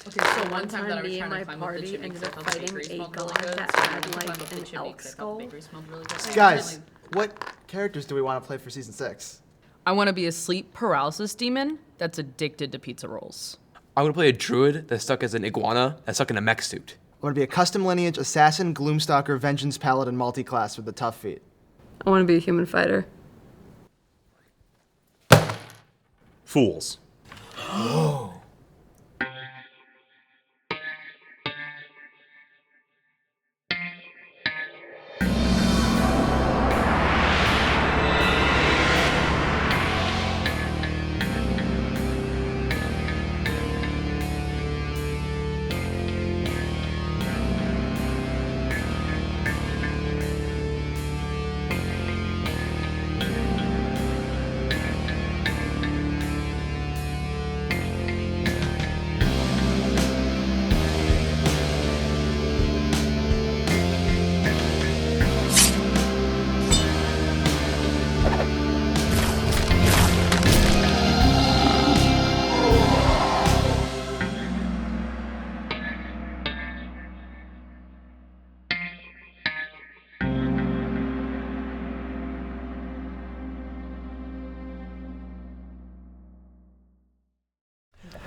Okay, so one time that I was trying to climb up the chimney because I thought the bakery smelled really good. So I had to climb up the chimney because I thought the bakery smelled really good. Guys, what characters do we want to play for season 6? I want to be a sleep paralysis demon that's addicted to pizza rolls. I want to play a druid that's stuck as an iguana that's stuck in a mech suit. I want to be a custom lineage assassin, gloomstalker, vengeance paladin multi-class with the tough feat. I want to be a human fighter. Fools.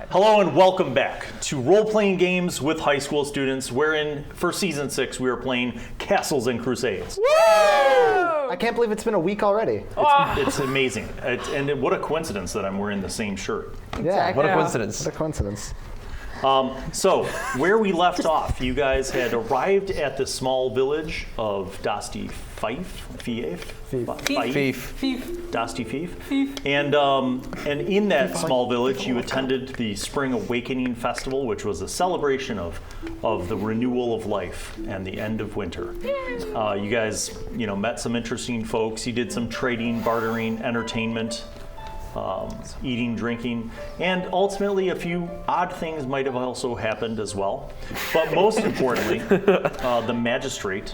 Hello and welcome back to Role-Playing Games with High School Students, wherein for Season 6 we are playing Castles and Crusades. Woo! I can't believe it's been a week already. It's amazing. And what a coincidence that I'm wearing the same shirt. Yeah, What a coincidence. what a coincidence. So, where we left off, you guys had arrived at the small village of Dosti Fife? Dosti Fief. And in that small village, you attended the Spring Awakening Festival, which was a celebration of the renewal of life and the end of winter. You guys, met some interesting folks. You did some trading, bartering, entertainment. Eating, drinking, and ultimately a few odd things might have also happened as well. But most importantly, the magistrate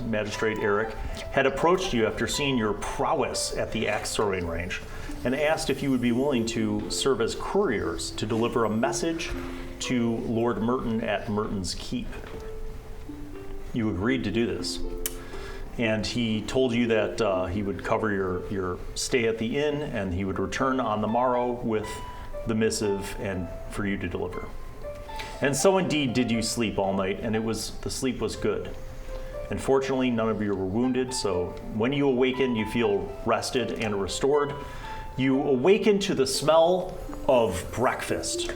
Eric, had approached you after seeing your prowess at the axe throwing range and asked if you would be willing to serve as couriers to deliver a message to Lord Merton at Merton's Keep. You agreed to do this. And he told you that he would cover your stay at the inn, and he would return on the morrow with the missive and for you to deliver. And so indeed did you sleep all night, and the sleep was good. And fortunately, none of you were wounded, so when you awaken, you feel rested and restored. You awaken to the smell of breakfast.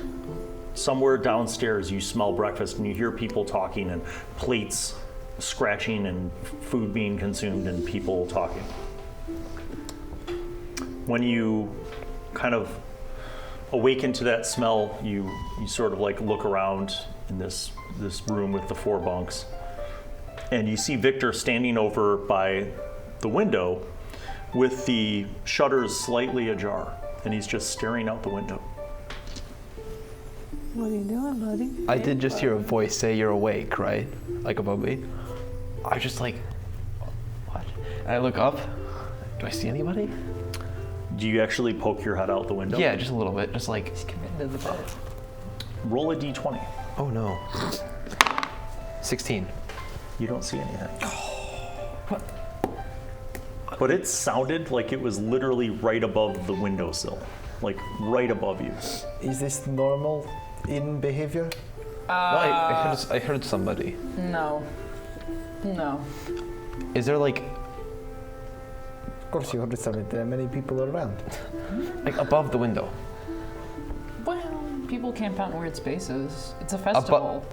Somewhere downstairs, you smell breakfast, and you hear people talking and plates scratching and food being consumed and people talking. When you kind of awaken to that smell, you sort of like look around in this room with the 4 bunks, and you see Viktor standing over by the window with the shutters slightly ajar, and he's just staring out the window. What are you doing, buddy? I did just hear a voice say you're awake, right? Like above me. I just like, what? And I look up. Do I see anybody? Do you actually poke your head out the window? Yeah, just a little bit. Just like, He's committed to the bed. Roll a d20. oh no. 16. You don't see anything. But it sounded like it was literally right above the windowsill. Like right above you. Is this normal in behavior? No, I heard somebody. No. Is there like Of course you heard something. There are many people around. above the window? Well, people camp out in weird spaces. It's a festival.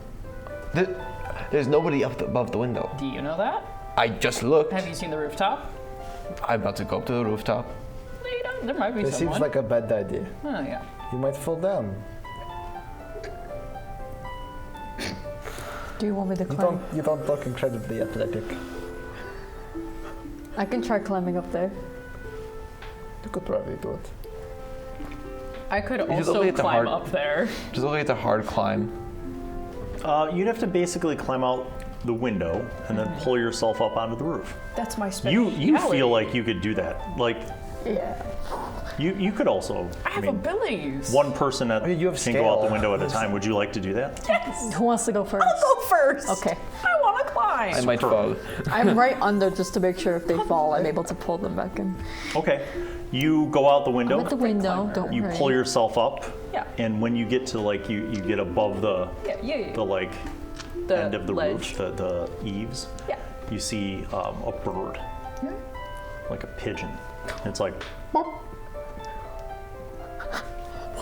There's nobody above the window. Do you know that? I just looked. Have you seen the rooftop? I'm about to go up to the rooftop. No, you don't. There might be This someone. seems like a bad idea. Oh, yeah. You might fall down. Do you want me to climb? You don't look incredibly athletic. I can try climbing up there. You could probably do it. I could just also look at the climb hard- up there. Just looking at the hard climb. You'd have to basically climb out the window and then pull yourself up onto the roof. That's my specialty. You feel like you could do that. Like Yeah. You could also. I have abilities. One person that you have can go out the scale. window at a time. Would you like to do that? Yes. Who wants to go first? I'll go first. Okay. I want to climb. I might fall. I'm right under just to make sure if they fall, I'm able to pull them back in. Okay. You go out the window. I'm at the window, don't You worry. pull yourself up. Yeah. And when you get to like you get above the Yeah. the like The end of the ledge. roof, the eaves, Yeah. you see a bird, like a pigeon. It's like,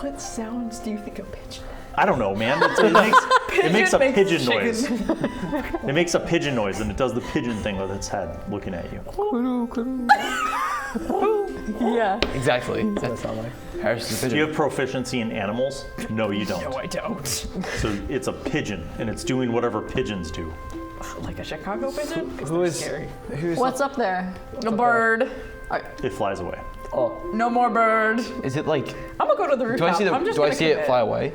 What sounds do you think a pigeon? I don't know, man. It makes a pigeon noise. It makes a pigeon noise, and it does the pigeon thing with its head looking at you. Yeah. Exactly. That's not like. Harrison's Do you pigeon. have proficiency in animals? No, you don't. No, I don't. So it's a pigeon, and it's doing whatever pigeons do. Like a Chicago pigeon? Who is scary? who's What's up there? A bird. It flies away. Oh, No more bird. Is it like? I'm gonna go to the Do rooftop. I see the? I'm just Do I gonna see it commit. fly away?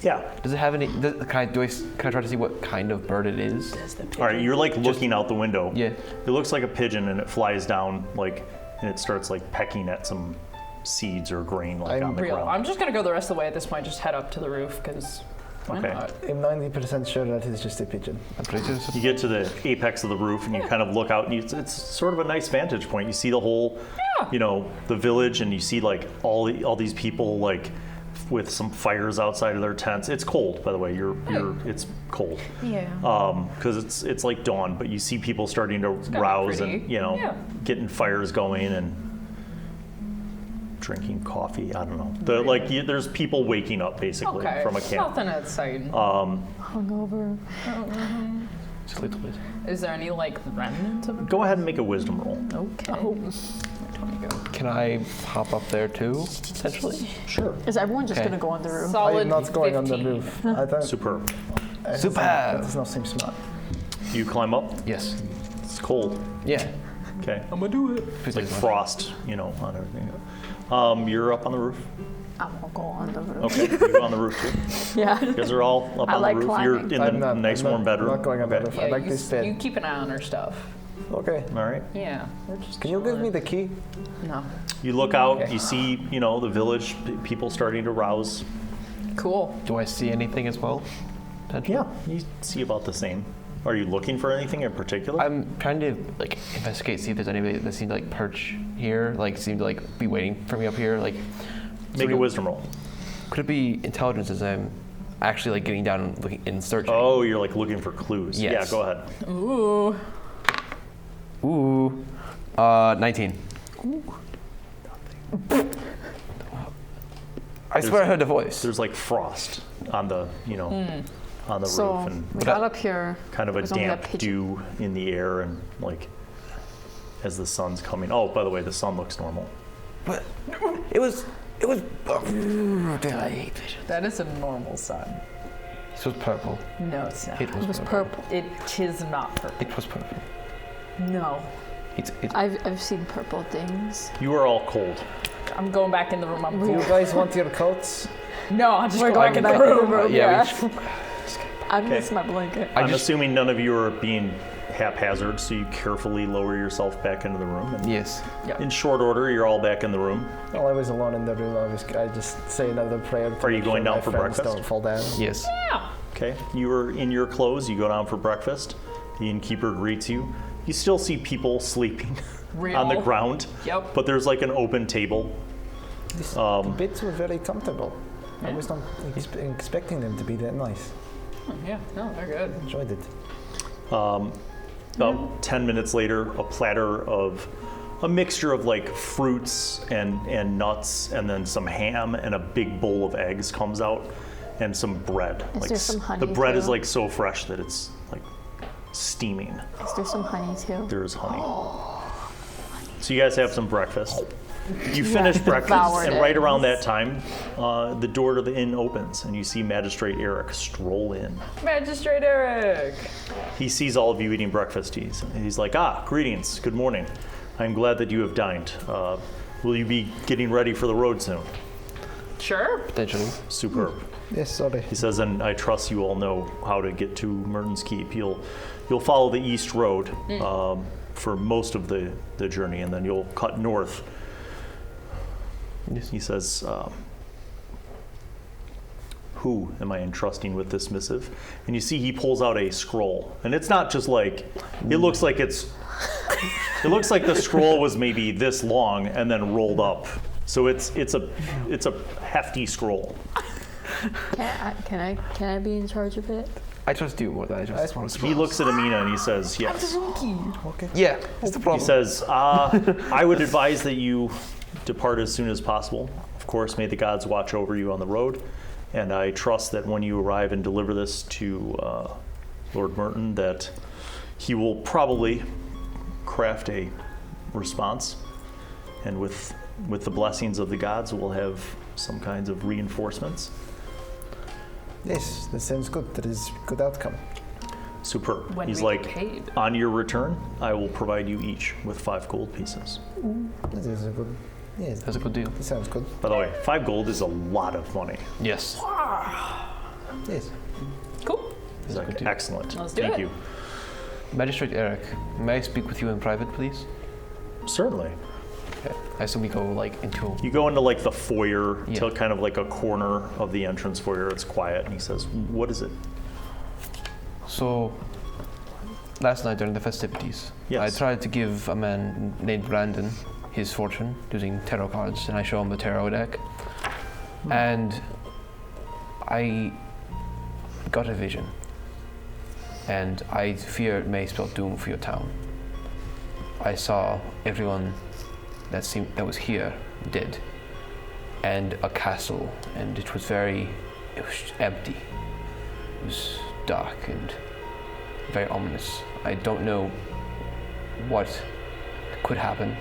Yeah. Does it have any? Can I try to see what kind of bird it is? All right, you're like looking out the window. Yeah. It looks like a pigeon, and it flies down like, and it starts like pecking at some seeds or grain like on the Real. ground. I'm just gonna go the rest of the way at this point. Just head up to the roof because why Okay. not? I'm 90% sure that it's just a pigeon. I'm pretty sure. You get to the apex of the roof, and you kind of look out, and it's sort of a nice vantage point. You see the whole, the village, and you see like all these people like with some fires outside of their tents. It's cold, by the way. It's cold. Yeah. Because it's like dawn, but you see people starting to rouse and pretty. Yeah. getting fires going and drinking coffee. I don't know. There's people waking up basically Okay. from a camp. Nothing exciting. Hungover. Just a little bit. Is there any like remnant of? Go ahead and make a wisdom roll. Okay. Can I hop up there too, potentially? Sure. Is everyone just Okay. gonna go on the roof? I Solid am not going on the 15. roof. I don't. Superb. Superb. That does not seem smart. You climb up. Yes. It's cold. Yeah. Okay. I'm gonna do it. It's like frost, on everything. You're up on the roof. I won't go on the roof. Okay. You go on the roof too. Yeah. You guys are all up I on like the roof. climbing. You're in I'm the not, nice I'm not- warm bedroom. I'm not going on the Okay. roof. Yeah, I like you, this bed. you keep an eye on her stuff. Okay. All right. Yeah. We're just Can you give me the key? No. You look out. Okay. You see, the village people starting to rouse. Cool. Do I see anything as well? Potentially? Yeah. You see about the same. Are you looking for anything in particular? I'm trying to investigate, see if there's anybody that seemed to perch here, seemed to be waiting for me up here. Make a wisdom roll. Could it be intelligence as I'm actually getting down and looking and searching? Oh, you're looking for clues. Yes. Yeah, go ahead. Ooh. Ooh. 19. I swear I heard a voice. There's frost on the, on the So roof and we got up here. kind of a There's only a damp pigeon. dew in the air and as the sun's coming. Oh, by the way, the sun looks normal. But it was. Oh, damn, I hate vision. That is a normal sun. This was purple. No, it's not. It It was was purple. It is not purple. It was purple. No. It's I've seen purple things. You are all cold. I'm going back in the room. I'm Do cool. you guys want your coats? No, I'm just We're going going back back in the in the room. room. yeah. I Okay. miss my blanket. I'm assuming none of you are being haphazard, so you carefully lower yourself back into the room. And Yes. in short order, you're all back in the room. Well, I was alone in the room. I just say another prayer. to Are you make going sure down my for friends breakfast? Don't fall down. Yes. Yeah. Okay, you are in your clothes. You go down for breakfast. The innkeeper greets you. You still see people sleeping on the Real. ground. Yep. But there's an open table. The beds were very comfortable. I was not expecting them to be that nice. Yeah. No, they're good. Enjoyed it. About 10 minutes later, a platter of a mixture of fruits and nuts, and then some ham and a big bowl of eggs comes out, and some bread. Is there some honey the bread too? is so fresh that it's steaming. Is there some honey too? There's honey. So you guys have some breakfast. You finish breakfast, devoured and it. right around that time, the door to the inn opens, and you see Magistrate Eric stroll in. Magistrate Eric. He sees all of you eating breakfast. He's like, greetings, good morning. I'm glad that you have dined. Will you be getting ready for the road soon? Sure. Potentially. Superb. Yes, sorry. He says, and I trust you all know how to get to Merton's Keep. You'll follow the east road for most of the journey, and then you'll cut north. He says, who am I entrusting with this missive? And you see he pulls out a scroll. And it's not just like, it looks like it looks like the scroll was maybe this long and then rolled up. So it's a hefty scroll. Can I be in charge of it? I trust you more than I trust one. He looks at Amina and he says, yes. Okay. Yeah, that's the problem. He says, I would advise that you depart as soon as possible. Of course, may the gods watch over you on the road. And I trust that when you arrive and deliver this to Lord Merton, that he will probably craft a response. And with the blessings of the gods, we'll have some kinds of reinforcements. Yes, that sounds good. That is a good outcome. Superb. When He's we like, get paid. on your return, I will provide you each with 5 gold pieces. That is a good. Yes, That's a good deal. that sounds good. By the way, 5 gold is a lot of money. Yes. Yes. Cool. He's like, good deal. excellent. Let's do Thank it. you. Magistrate Eric, may I speak with you in private, please? Certainly. Okay. I assume we go like into. You go into like the foyer, Yeah. to kind of like a corner of the entrance foyer. It's quiet, and he says, "What is it?" So, last night during the festivities, Yes. I tried to give a man named Brandon his fortune using tarot cards, and I show him the tarot deck. And I got a vision, and I fear it may spell doom for your town. I saw everyone that was here dead, and a castle, and it was empty. It was dark and very ominous. I don't know what could happen,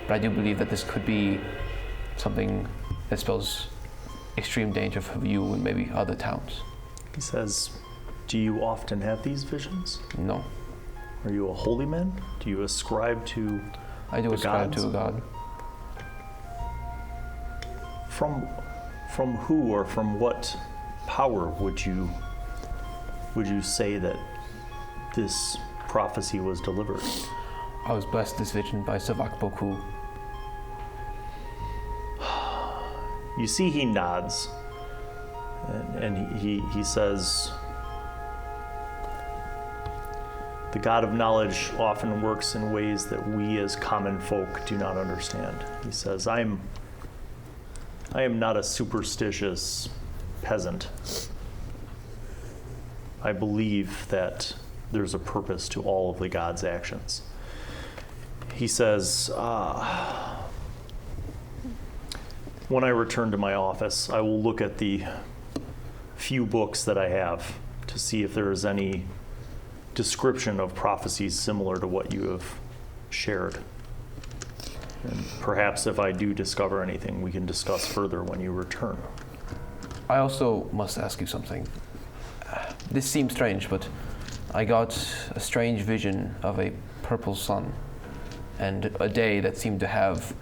but I do believe that this could be something that spells extreme danger for you and maybe other towns. He says, "Do you often have these visions? No, Are you a holy man? Do you ascribe to I do the ascribe gods? to a god. From who or from what power would you say that this prophecy was delivered?" I was blessed this vision by Savak Boku. You see he nods, and he says, "The God of knowledge often works in ways that we as common folk do not understand." He says, I am not a superstitious peasant. I believe that there's a purpose to all of the God's actions. He says, when I return to my office, I will look at the few books that I have to see if there is any description of prophecies similar to what you have shared. And perhaps if I do discover anything, we can discuss further when you return. I also must ask you something. This seems strange, but I got a strange vision of a purple sun and a day that seemed to have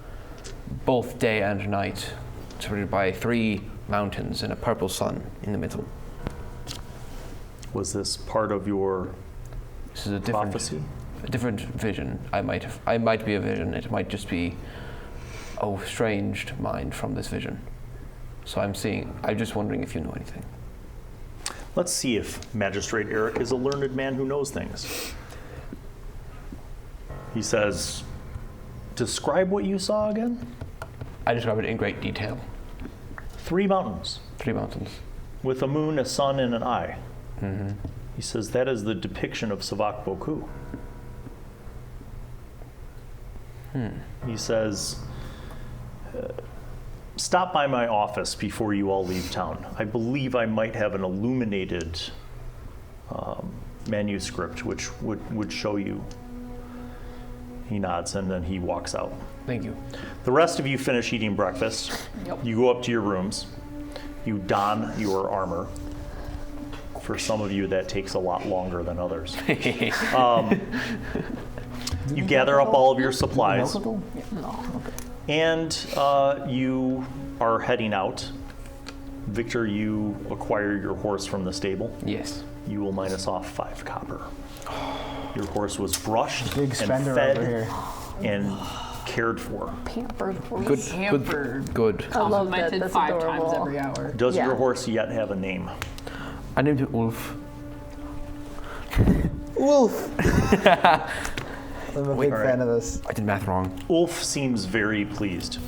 both day and night, surrounded by 3 mountains and a purple sun in the middle. Was this part of your This is a prophecy? different vision. I might be a vision. It might just be a estranged mind from this vision. So I'm just wondering if you know anything. Let's see if Magistrate Eric is a learned man who knows things. He says, describe what you saw again? I describe it in great detail. 3 mountains 3 mountains. with a moon, a sun, and an eye. Mm-hmm. He says that is the depiction of Savak Boku. He says, stop by my office before you all leave town. I believe I might have an illuminated manuscript which would show you. He nods and then he walks out. Thank you. The rest of you finish eating breakfast. Yep. You go up to your rooms. You don your armor. For some of you, that takes a lot longer than others. You gather up all of your supplies, and you are heading out. Viktor, you acquire your horse from the stable. Yes. You will minus off 5 copper. Your horse was brushed Big and spender fed over here. and cared for. Pampered horse. Good. Pampered. Good. I love that. Complimented That's 5 adorable. times every hour. Does Yeah. your horse yet have a name? I named it Wolf. Wolf! I'm a big All right. fan of this. I did math wrong. Ulf seems very pleased.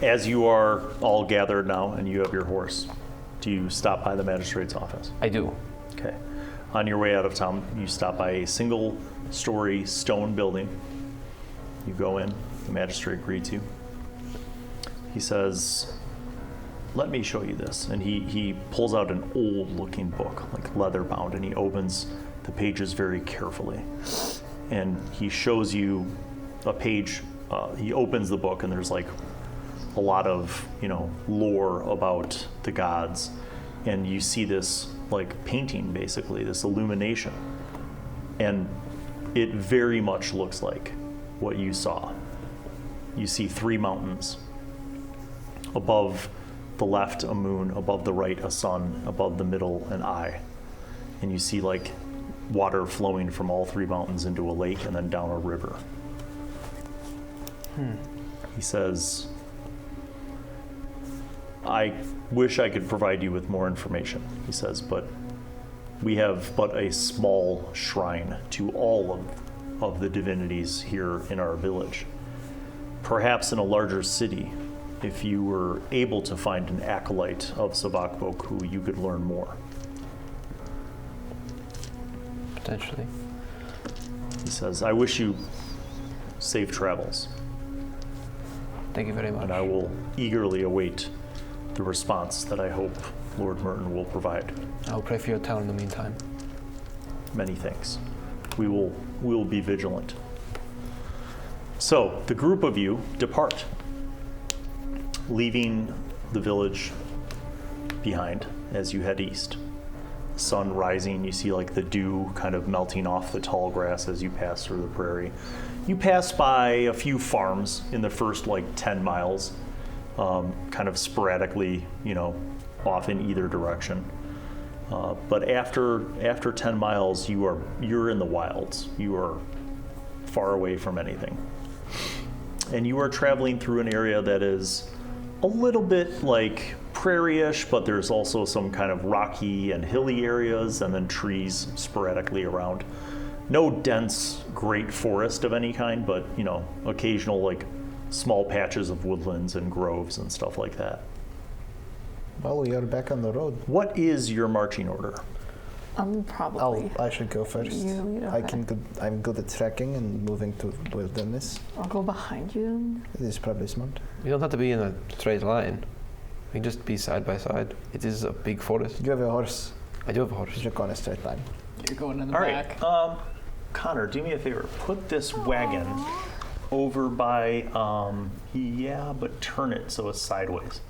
As you are all gathered now and you have your horse, do you stop by the magistrate's office? I do. Okay. On your way out of town, you stop by a single-story stone building. You go in, the magistrate greets you. He says, let me show you this. And he pulls out an old-looking book, like leather-bound, and he opens the pages very carefully. And he shows you a page. He opens the book, and there's like a lot of, lore about the gods. And you see this like painting, basically, this illumination. And it very much looks like what you saw. You see 3 mountains. Above the left, a moon. Above the right, a sun. Above the middle, an eye. And you see like water flowing from all 3 mountains into a lake and then down a river. He says, I wish I could provide you with more information, he says, but we have but a small shrine to all of the divinities here in our village. Perhaps in a larger city, if you were able to find an acolyte of Savakboku, you could learn more. Potentially. He says, I wish you safe travels, Thank you very much. and I will eagerly await the response that I hope Lord Merton will provide. I'll pray for your town in the meantime. Many thanks. We will be vigilant. So the group of you depart, leaving the village behind as you head east. Sun rising, you see like the dew kind of melting off the tall grass as you pass through the prairie. You pass by a few farms in the first like 10 miles, kind of sporadically, off in either direction. But after 10 miles, you're in the wilds. You are far away from anything. And you are traveling through an area that is a little bit like prairie-ish, but there's also some kind of rocky and hilly areas and then trees sporadically around. No dense, great forest of any kind, but, occasional like small patches of woodlands and groves and stuff like that. Well, we are back on the road. What is your marching order? Probably. I should go first. You lead, okay. I'm good at tracking and moving to wilderness. I'll go behind you. It is probably smart. You don't have to be in a straight line. We can just be side by side. It is a big forest. You have a horse. I do have a horse. You should go on a straight line. You're going in the All back. right, Connor, do me a favor. Put this wagon over by, but turn it so it's sideways.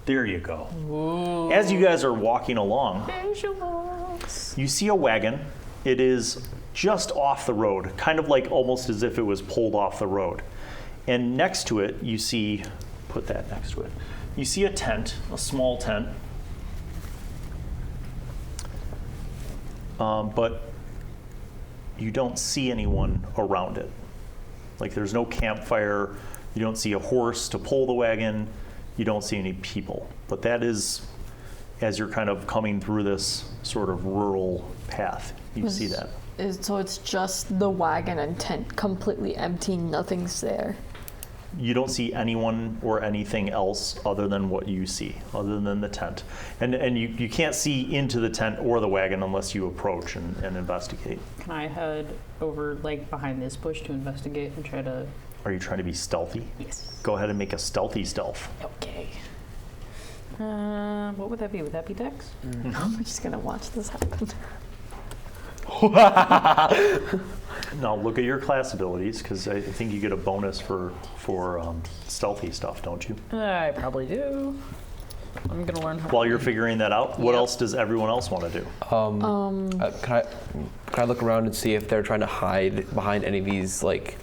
There you go. Whoa. As you guys are walking along, you see a wagon. It is just off the road, kind of like almost as if it was pulled off the road. And next to it, you see, put that next to it, you see a tent, a small tent. But you don't see anyone around it. Like there's no campfire, you don't see a horse to pull the wagon, you don't see any people. But that is, as you're kind of coming through this sort of rural path, you see that. So it's just the wagon and tent, completely empty, nothing's there. You don't see anyone or anything else other than what you see, other than the tent. And you can't see into the tent or the wagon unless you approach and investigate. Can I head over, like, behind this bush to investigate and try to... Are you trying to be stealthy? Yes. Go ahead and make a stealthy stealth. Okay. What would that be? Would that be Dex? I'm just gonna watch this happen. Now look at your class abilities, because I think you get a bonus for stealthy stuff, don't you? I probably do. I'm gonna learn how. While you're figuring that out, what Yep. else does everyone else want to do? Can I look around and see if they're trying to hide behind any of these like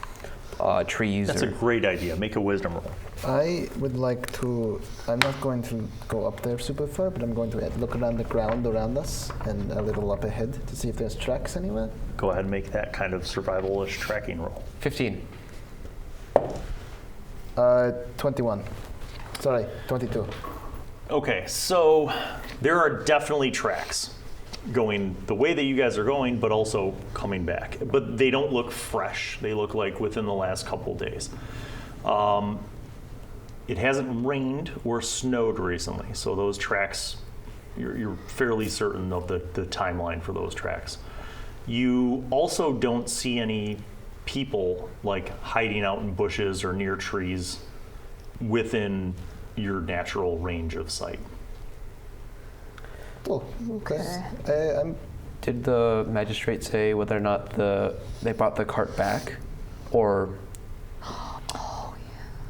trees. That's a or great idea. Make a wisdom roll. I would like to. I'm not going to go up there super far, but I'm going to look around the ground around us and a little up ahead to see if there's tracks anywhere. Go ahead and make that kind of survival-ish tracking roll. 15. 21. Sorry, 22. Okay, so there are definitely tracks going the way that you guys are going, but also coming back. But they don't look fresh. They look like within the last couple days. It hasn't rained or snowed recently, so those tracks, you're fairly certain of the timeline for those tracks. You also don't see any people like hiding out in bushes or near trees within your natural range of sight. Oh, okay. Did the magistrate say whether or not they brought the cart back, or?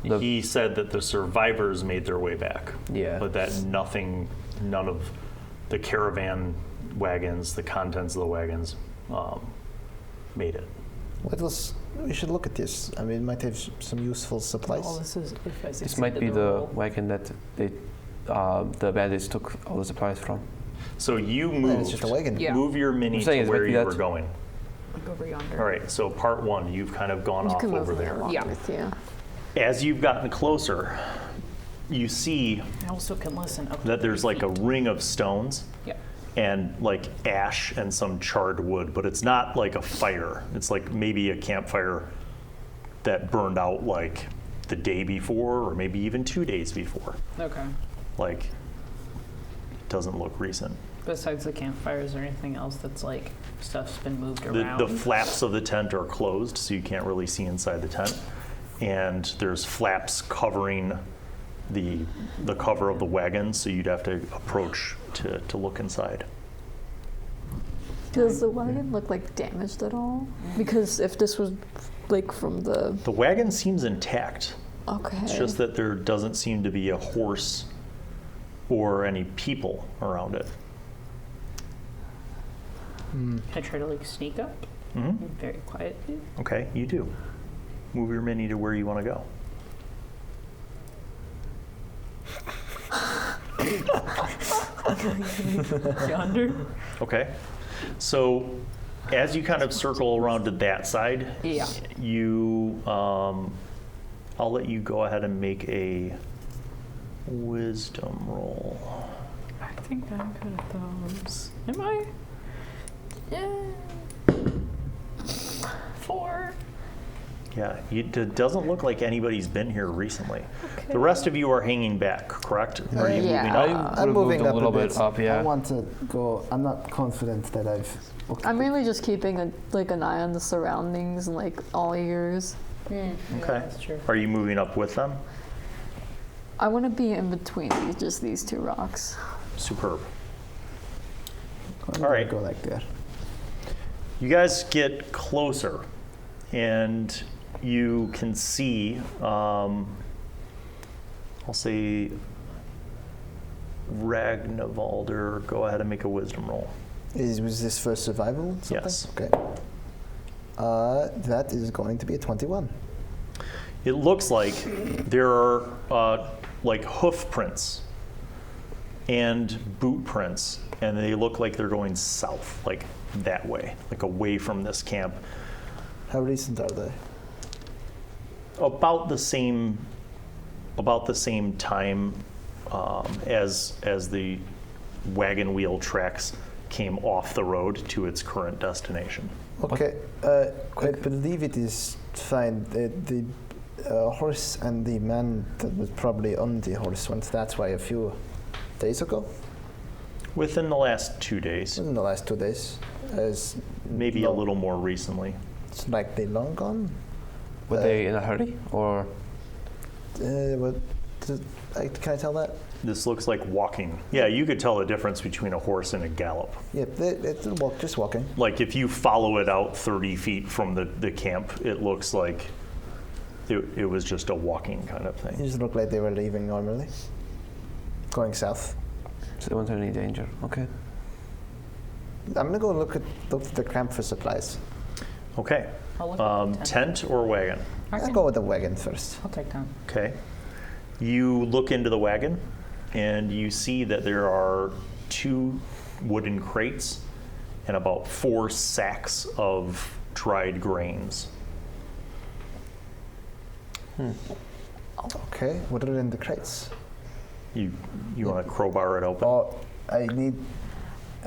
He said that the survivors made their way back. Yeah. But that none of the caravan wagons, the contents of the wagons, made it. We should look at this. I mean, it might have some useful supplies. All this is if I This might be the wagon that the bandits took all the supplies from. So you Yeah, moved. it's just a wagon. Yeah. Move your mini I'm saying to it might where be you that. were going. Like over yonder. All right, so part one, you've kind of gone You off can move over me there. along Yeah. with you. As you've gotten closer, you see I also can listen up to that there's 30 like a feet. ring of stones Yeah. and like ash and some charred wood, but it's not like a fire. It's like maybe a campfire that burned out like the day before or maybe even 2 days before. Okay. Like, it doesn't look recent. Besides the campfires, or anything else that's like stuff's been moved The around? flaps of the tent are closed, so you can't really see inside the tent. And there's flaps covering the cover of the wagon, so you'd have to approach to look inside. Does the wagon look like damaged at all? Because if this was like from the The wagon seems intact. okay, It's just that there doesn't seem to be a horse or any people around it. Can I try to like sneak up? Hmm. Very quietly. Okay, you do. Move your mini to where you want to go. Yonder? Okay. So as you kind of circle around to that side, Yeah. you, I'll let you go ahead and make a wisdom roll. I think I'm good at those. Am I? Yeah. 4. Yeah, it doesn't look like anybody's been here recently. Okay. The rest of you are hanging back, correct? Are you Yeah. moving up? I'm moving moved a up little bit. bit up, yeah. I want to go. I'm not confident that I've. Okay. I'm really just keeping an eye on the surroundings and like all ears. Okay. That's true. Are you moving up with them? I want to be in between these two rocks. Superb. I'm All gonna right. Go like that. You guys get closer, and you can see, I'll say, Ragnavaldr. Go ahead and make a wisdom roll. Was this for survival? Something? Yes. Okay. That is going to be a 21. It looks like there are like hoof prints and boot prints, and they look like they're going south, like that way, like away from this camp. How recent are they? About the same time as the wagon wheel tracks came off the road to its current destination. Okay. I believe it is fine. The horse and the man that was probably on the horse went that way a few days ago. Within the last 2 days, In the last 2 days. As maybe a little more recently. It's like they long gone. Were they in a hurry, or? What? Can I tell that? This looks like walking. Yeah, you could tell the difference between a horse and a gallop. Yeah, it's just walking. Like if you follow it out 30 feet from the camp, it looks like it was just a walking kind of It thing. just looked like they were leaving normally. Going south. So they weren't in any danger. Okay. I'm gonna go look at the camp for supplies. Okay. I'll look at the Tent or wagon? I'll go with the wagon first. I'll take tent. Okay. You look into the wagon, and you see that there are 2 wooden crates and about 4 sacks of dried grains. Okay, what are in the crates? You want to crowbar it open? Oh, I need.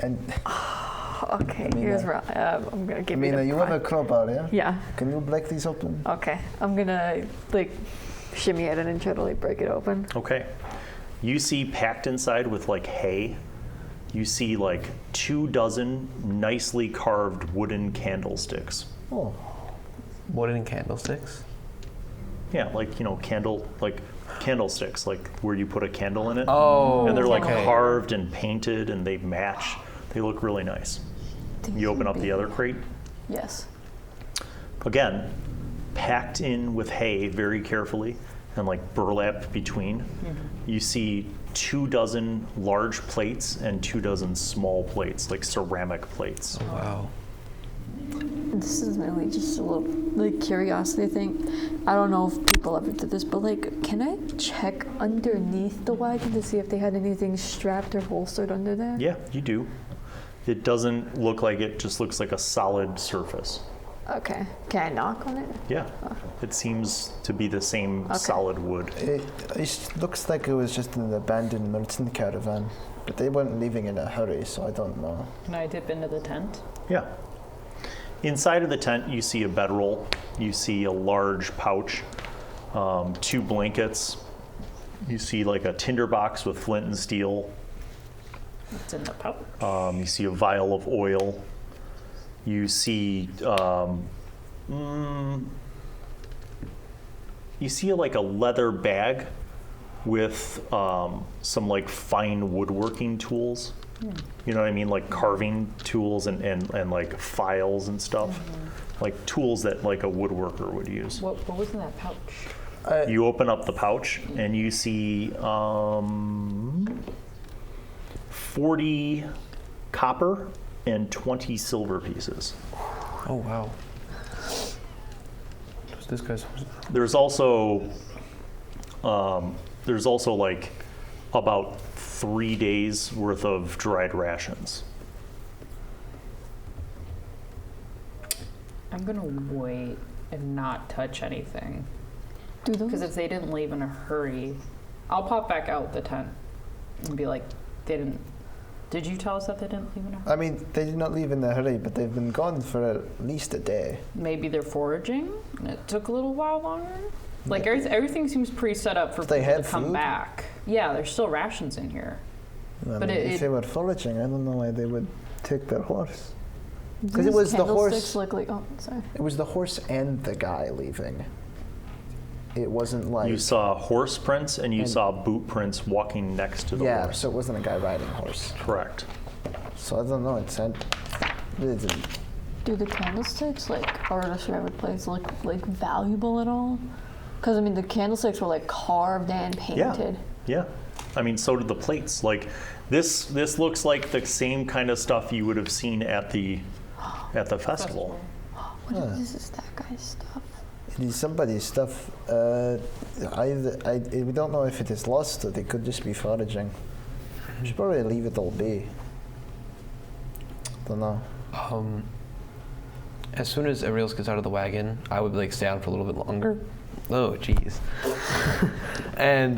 And Okay, Amina. here's where I'm gonna give Amina, you you the have a crowbar, yeah? Yeah. Can you break these open? Okay, I'm gonna like shimmy at it and try to like break it open. Okay. You see packed inside with like hay, you see like 24 nicely carved wooden candlesticks. Oh, Wooden candlesticks. Yeah, like, candlesticks, like where you put a candle in it. Oh, And they're like okay. carved and painted and they match. They look really nice. You open up the other crate. Yes. Again, packed in with hay very carefully and like burlap between. You see 24 large plates and 24 small plates, like ceramic plates. Oh, wow. This is mainly just a little like curiosity thing. I don't know if people ever did this, but like, can I check underneath the wagon to see if they had anything strapped or holstered under there? Yeah, you do. It doesn't look like it, just looks like a solid surface. Okay. Can I knock on it? Yeah, it seems to be the same solid wood. it looks like it was just an abandoned merchant caravan, but they weren't leaving in a hurry, so I don't know. Can I dip into the tent? Yeah. Inside of the tent, you see a bedroll. You see a large pouch, 2 blankets. You see like a tinderbox with flint and steel. What's in the pouch? You see a vial of oil. You see, like a leather bag with some like fine woodworking tools. You know what I mean? Like carving tools and like files and stuff. Like tools that like a woodworker would use. What was in that pouch? You open up the pouch and you see 40 copper and 20 silver pieces. Oh, wow. This guy's. There's also like about 3 days worth of dried rations. I'm gonna wait and not touch anything. Do those? Because if they didn't leave in a hurry, I'll pop back out the tent and be like, they didn't. Did you tell us that they didn't leave in a hurry? I mean, they did not leave in a hurry, but they've been gone for at least a day. Maybe they're foraging and it took a little while longer? Like everything seems pretty set up for They people to had come food? back. Yeah, there's still rations in here. I But mean, it- if they were foraging, I don't know why they would take their horse. Do 'Cause it these was the horse- candlesticks look like? Oh, sorry. It was the horse and the guy leaving. It wasn't like You saw horse prints and you And- saw boot prints walking next to the yeah, horse. so it wasn't a guy riding a horse. Correct. So I don't know. It said it didn't. Do the candlesticks like or the ceramic plates look like valuable at all? Because I mean, the candlesticks were like carved and painted. Yeah. I mean, so did the plates. Like this looks like the same kind of stuff you would have seen at the festival. What is this? Is that guy's stuff? It is somebody's stuff. We don't know if it is lost or they could just be foraging. Should probably leave it all be. Don't know. As soon as everybody else gets out of the wagon, I would like stay on for a little bit longer. Oh, jeez. And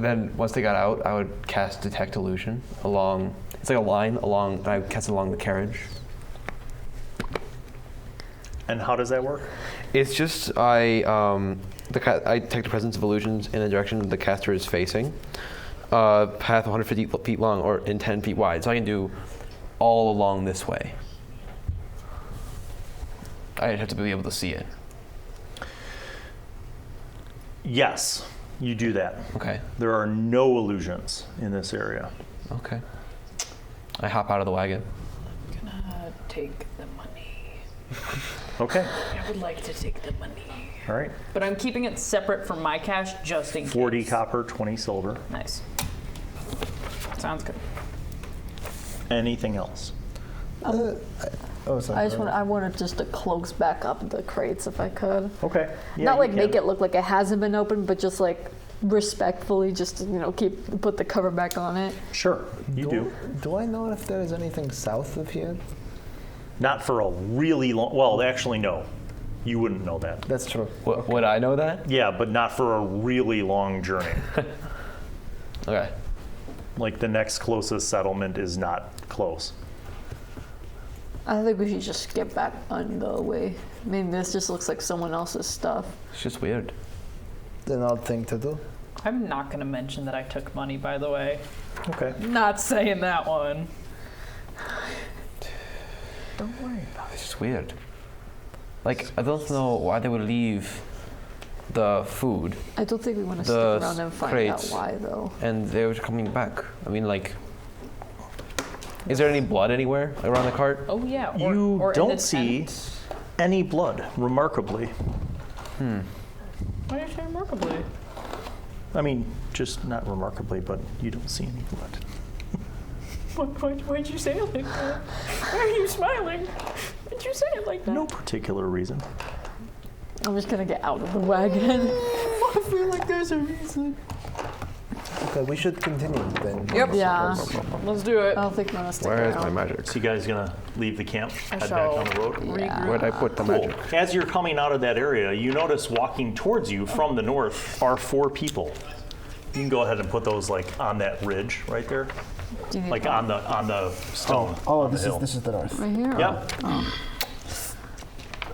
then once they got out, I would cast Detect Illusion along. It's like a line along. And I would cast it along the carriage. And how does that work? It's just I detect the presence of illusions in the direction the caster is facing. Path 150 feet long or in 10 feet wide, so I can do all along this way. I'd have to be able to see it. Yes, you do that. Okay. There are no illusions in this area. Okay. I hop out of the wagon. I'm gonna take the money. Okay. I would like to take the money. All right. But I'm keeping it separate from my cash just in case. 40 copper, 20 silver. Nice. Sounds good. Anything else? Oh, sorry. I wanted just to close back up the crates if I could. Okay. Yeah, Not you like can. make it look like it hasn't been opened, but just like respectfully, just put the cover back on it. Sure, you do. Do I know if there is anything south of here? Not for a really long. Well, actually, no. You wouldn't know that. That's true. Would I know that? Yeah, but not for a really long journey. Okay. Like the next closest settlement is not close. I think we should just get back on the way. I mean, this just looks like someone else's stuff. It's just weird. An odd thing to do. I'm not going to mention that I took money, by the way. Okay. Not saying that one. Don't worry about it. It's just weird. Like, I don't know why they would leave the food I don't think we want to stick The around and find crates. out why, though. and they were coming back. I mean, like, is there any blood anywhere around the cart? Oh, yeah. You or in don't the see tent. any blood, remarkably. Why do you say remarkably? I mean, just not remarkably, but you don't see any blood. Why'd you say it like that? Why are you smiling? Why'd you say it like that? No particular reason. I'm just gonna get out of the wagon. I feel like there's a reason. Okay, we should continue then. Yep. Yeah. Let's do it. I don't think we want to stick Where is around. my magic? So you guys gonna leave the camp, head back shall on the road? Yeah. Where'd I put the Cool. magic? As you're coming out of that area, you notice walking towards you from the north are 4 people. You can go ahead and put those like on that ridge right there, Do you need like help? on the stone. Oh, on the this hill. is the north. Right here? Yep.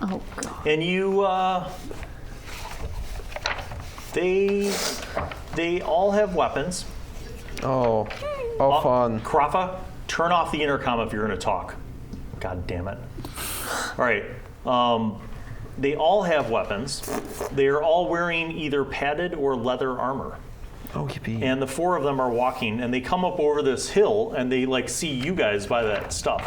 Oh, God. And you, they all have weapons. Oh, fun. Krafa, turn off the intercom if you're going to talk. God damn it. All right. They all have weapons. They are all wearing either padded or leather armor. Oh, yippee. And the 4 of them are walking, and they come up over this hill, and they like see you guys by that stuff.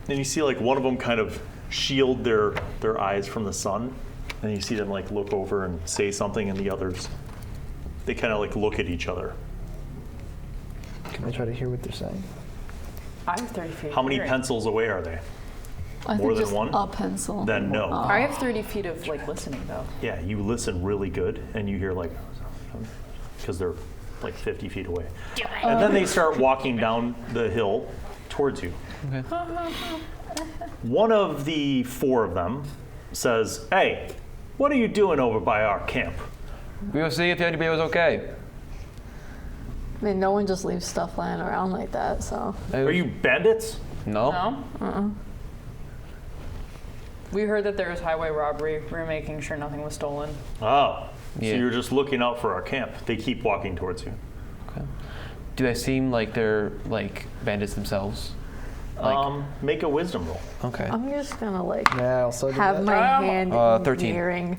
And you see like one of them kind of shield their eyes from the sun, and you see them like look over and say something, and the others, they kind of like look at each other. Can I try to hear what they're saying? I have 30 feet. How many hearing. pencils away are they? I More think than just one? a pencil. Then no. I have 30 feet of like listening though. Yeah, you listen really good, and you hear like, because they're like 50 feet away. And then they start walking down the hill towards you. Okay. One of the 4 of them says, "Hey, what are you doing over by our camp?" We will see if anybody was okay. I mean, no one just leaves stuff lying around like that, so. Are you bandits? No? No? We heard that there was highway robbery. We were making sure nothing was stolen. Oh, Yeah. so you're just looking out for our camp. They keep walking towards you. Okay. Do they seem like they're like bandits themselves? Like, Make a wisdom roll. okay. I'm just gonna like Yeah, I also do have that. my hand 13. nearing.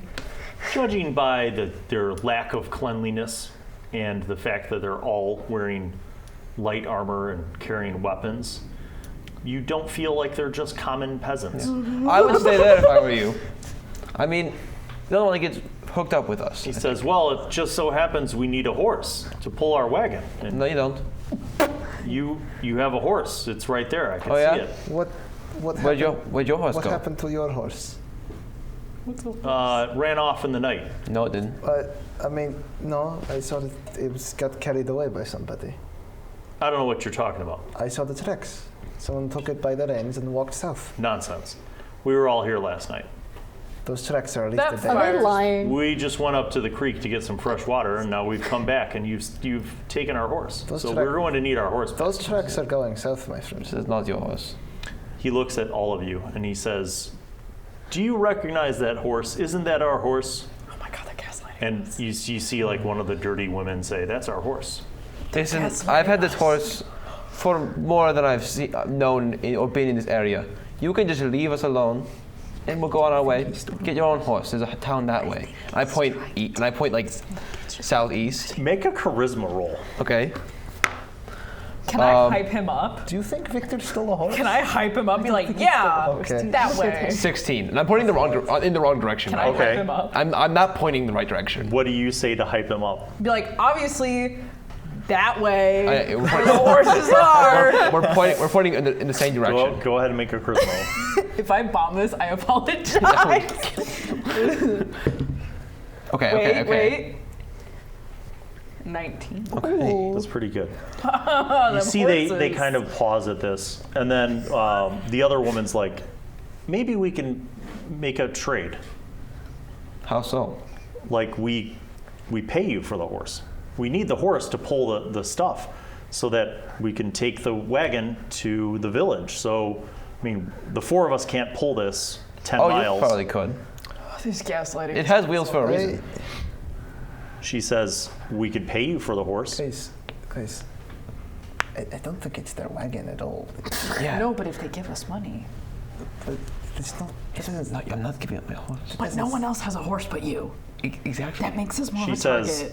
Judging by their lack of cleanliness and the fact that they're all wearing light armor and carrying weapons, you don't feel like they're just common peasants. I would say that if I were you. I mean, they don't want to get hooked up with us. He says, "Well, it just so happens we need a horse to pull our wagon." And No, you don't. you have a horse. It's right there. I can Oh, yeah? see it. What Where'd happened? your horse What go? happened to your horse? It ran off in the night. No, it didn't. I mean, no, I saw that got carried away by somebody. I don't know what you're talking about. I saw the tracks. Someone took it by the reins and walked south. Nonsense. We were all here last night. Those tracks are at least That a day. Are they Fires. lying? We just went up to the creek to get some fresh water, and now we've come back, and you've taken our horse. Those So track- we're going to need our horse back. Those tracks are going south, my friend. This is not your horse. He looks at all of you, and he says, "Do you recognize that horse? Isn't that our horse?" Oh my god, the gaslighting. And you see like one of the dirty women say, "That's our horse." Listen, I've had this horse for more than I've known or been in this area. You can just leave us alone, and we'll go on our way. Get your own horse. There's a town that way. And I point like southeast. Make a charisma roll. Okay. Can I hype him up? Do you think Viktor's still a horse? Can I hype him up? Be like, yeah, Okay. that way. 16, and I'm pointing in the wrong direction. Can I Okay. hype him up? I'm not pointing the right direction. What do you say to hype him up? Be like, obviously, That way. We're Where the horses are. We're pointing in the same direction. Go ahead and make a charisma roll. If I bomb this, I apologize. Okay. Wait. 19. Okay. That's pretty good. You see they horses. kind of pause at this, and then the other woman's like, maybe we can make a trade. How so? Like we pay you for the horse. We need the horse to pull the stuff so that we can take the wagon to the village. So, I mean, the four of us can't pull this 10 miles. You probably could. These gaslighting. It has wheels for a reason. She says, we could pay you for the horse. Guys, I don't think it's their wagon at all. Yeah. No, but if they give us money. But it's not. I'm not giving up my horse. But no one else has a horse but you. Exactly. That makes us more She of a target. says,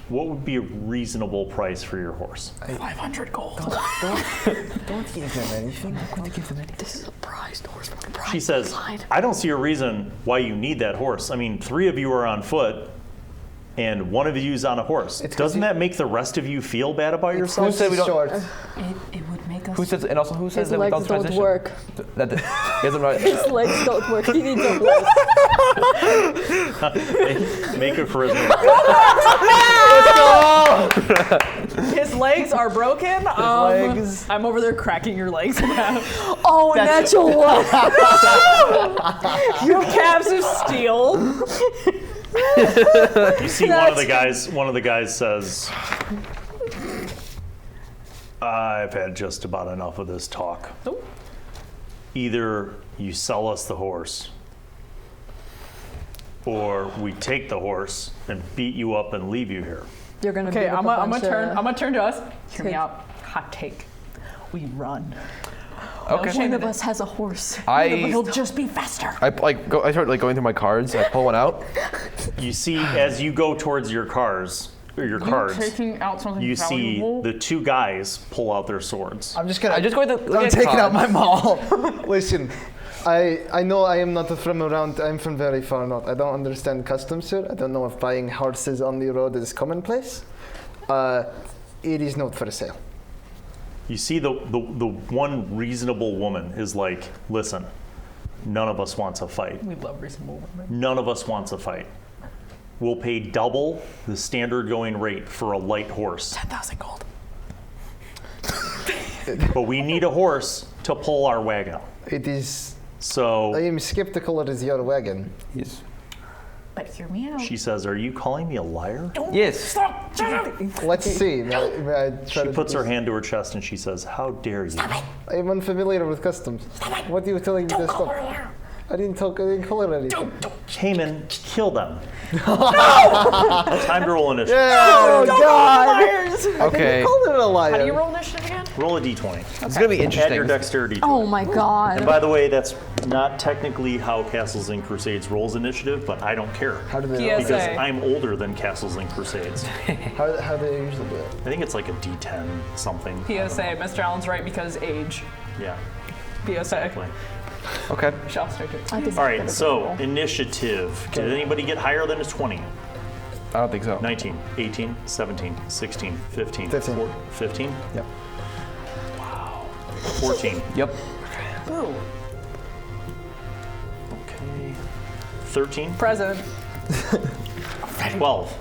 what would be a reasonable price for your horse? 500 gold. Don't give them anything. I'm going to give them anything. This is a prized horse. She says, I don't see a reason why you need that horse. I mean, 3 of you are on foot, and 1 of you's on a horse. Doesn't that make the rest of you feel bad about Who yourselves? said we don't? Short. It would make us. Who says? And also, who says His that we legs don't don't transition? work. That he doesn't right. His legs don't work. He needs a legs. Make a charisma. His legs are broken. legs. I'm over there cracking your legs in half. Oh, natural one. You have calves of steel. You see one of the guys says, I've had just about enough of this talk. Nope. Either you sell us the horse, or we take the horse and beat you up and leave you here. You're gonna Okay, beat up I'm a gonna bunch turn. of- I'm gonna turn to us. Hear me Okay. out. Hot take. We run. Okay. shame One in of it. us has a horse. He'll just be faster. I start going through my cards. I pull one out. You see, as you go towards your cars, or your cards, Taking out something you see valuable. the 2 guys pull out their swords. I'm just gonna. I just go to look I'm at taking out cards. my maul. Listen, I know I am not from around. I'm from very far north. I don't understand customs here. I don't know if buying horses on the road is commonplace. It is not for sale. You see the one reasonable woman is like, listen, none of us wants a fight. We love reasonable women. None of us wants a fight. We'll pay double the standard going rate for a light horse. 10,000 gold. But we need a horse to pull our wagon. It is. So I am skeptical it is your wagon. Yes. But hear me out. she says, are you calling me a liar? Yes. Stop! Shut up! Let's see. May I try She to puts do her this? hand to her chest and she says, how dare you? I am unfamiliar with customs. What are you telling me to stop? I didn't call her anything. Cayman, kill them. Time to roll initiative. Oh God! Okay. Call her a liar. How do you roll initiative again? Roll a d20. It's gonna be Add interesting. your dexterity to Oh it. my god. And by the way, that's not technically how Castles and Crusades rolls initiative, but I don't care. How do they? Yes. Because Say. I'm older than Castles and Crusades. How do they usually do it? I think it's like a d10 something. PSA. Mr. Allen's right because age. Yeah, PSA. exactly. Okay. Shall start it. I think All right, so initiative. Did anybody get higher than a 20? I don't think so. 19, 18, 17, 16, 15, 15. 15? Yep. Wow. 14. Yep. Ooh. Okay. 13, Present. 12,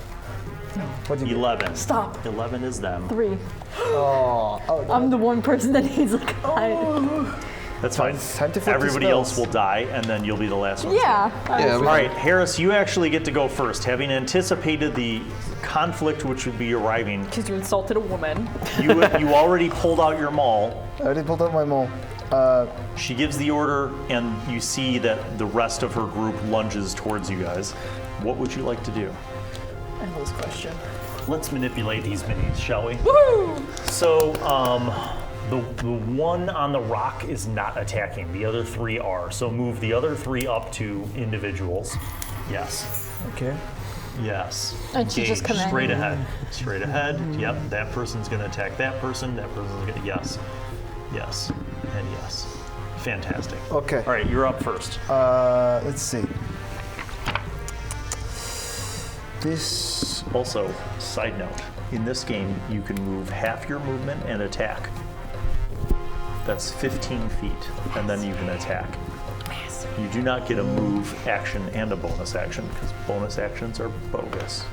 What do you 11. Stop. 11 is them. 3. Oh, I'm the one person that needs like a guide. That's fine. Time to flip the Everybody else spells. will die, and then you'll be the last one. Yeah. Yeah. All right, Harris, you actually get to go first. Having anticipated the conflict which would be arriving, Because you insulted a woman. you already pulled out your maul. I already pulled out my maul. She gives the order, and you see that the rest of her group lunges towards you guys. What would you like to do? Endless question. Let's manipulate these minis, shall we? Woo! So, the one on the rock is not attacking. The other 3 are. So move the other 3 up to individuals. Yes. Okay. Yes. And she just Engage. commanded Straight me. ahead. Straight ahead. Yep. That person's gonna attack that person. That person's gonna. Yes. Yes. And yes. Fantastic. Okay. All right, you're up first. Let's see. This. Also, side note, in this game, you can move half your movement and attack. That's 15 feet, and then you can attack. You do not get a move action and a bonus action, because bonus actions are bogus.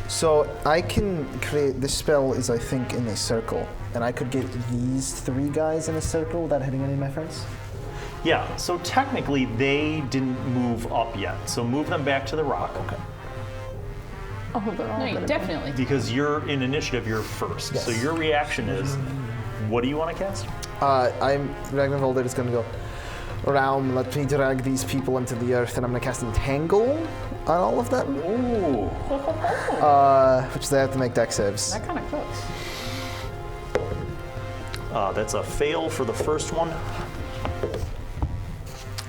So I can create, this spell is I think in a circle, and I could get these 3 guys in a circle without hitting any of my friends? Yeah, so technically they didn't move up yet, so move them back to the rock. Okay. Oh, they're all No, you gonna definitely. Because you're in initiative, you're first. Yes. So your reaction is, what do you want to cast? Ragnavaldr is going to go, Realm, let me drag these people into the earth, and I'm going to cast Entangle on all of them. Ooh. Which they have to make dex saves. That kind of cooks. That's a fail for the first one.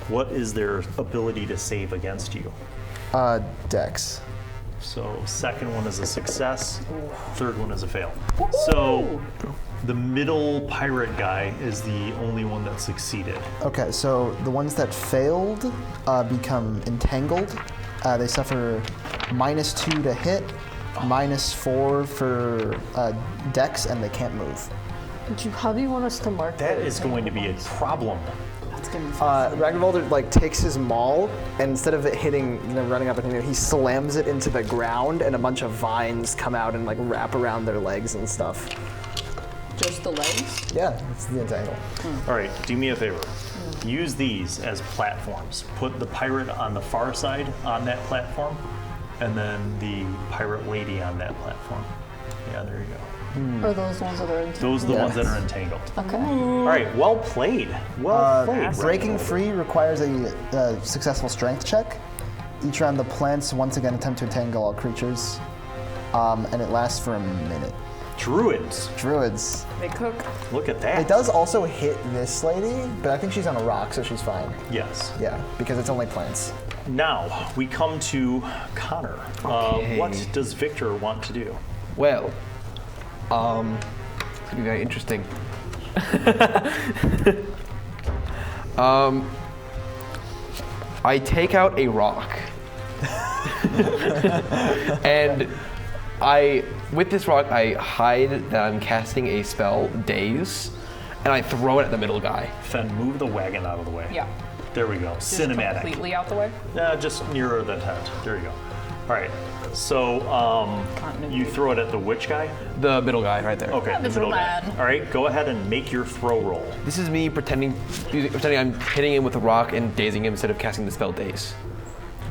What is their ability to save against you? Dex. So second one is a success, third one is a fail. So the middle pirate guy is the only one that succeeded. Okay, so the ones that failed become entangled. They suffer -2 to hit, -4 for dex, and they can't move. How do you want us to mark That is going to be a problem. That's gonna be Ragnavaldr takes his maul, and instead of it hitting, running up and hitting, he slams it into the ground, and a bunch of vines come out and wrap around their legs and stuff. just the legs. Yeah, it's the entangle. All right, do me a favor. Use these as platforms. Put the pirate on the far side on that platform, and then the pirate lady on that platform. Yeah, there you go. Or those ones that are entangled? Those are the ones that are entangled. Okay. All right, well played. Well played. Breaking free requires a successful strength check. Each round, the plants once again attempt to entangle all creatures, and it lasts for a minute. Druids. Druids. They cook. Look at that. It does also hit this lady, but I think she's on a rock, so she's fine. Yes. Yeah, because it's only plants. Now we come to Connor. Okay. What does Viktor want to do? Well, it's gonna be very interesting. I take out a rock, and with this rock, I hide that I'm casting a spell, Daze, and I throw it at the middle guy. Fen, move the wagon out of the way. Yeah. There we go. Just Cinematic. completely out the way. Just nearer the tent. There you go. All right. So Continuity. you throw it at the which guy? The middle guy right there. Okay, the middle guy. man. All right, go ahead and make your throw roll. This is me pretending I'm hitting him with a rock and dazing him instead of casting the spell Daze.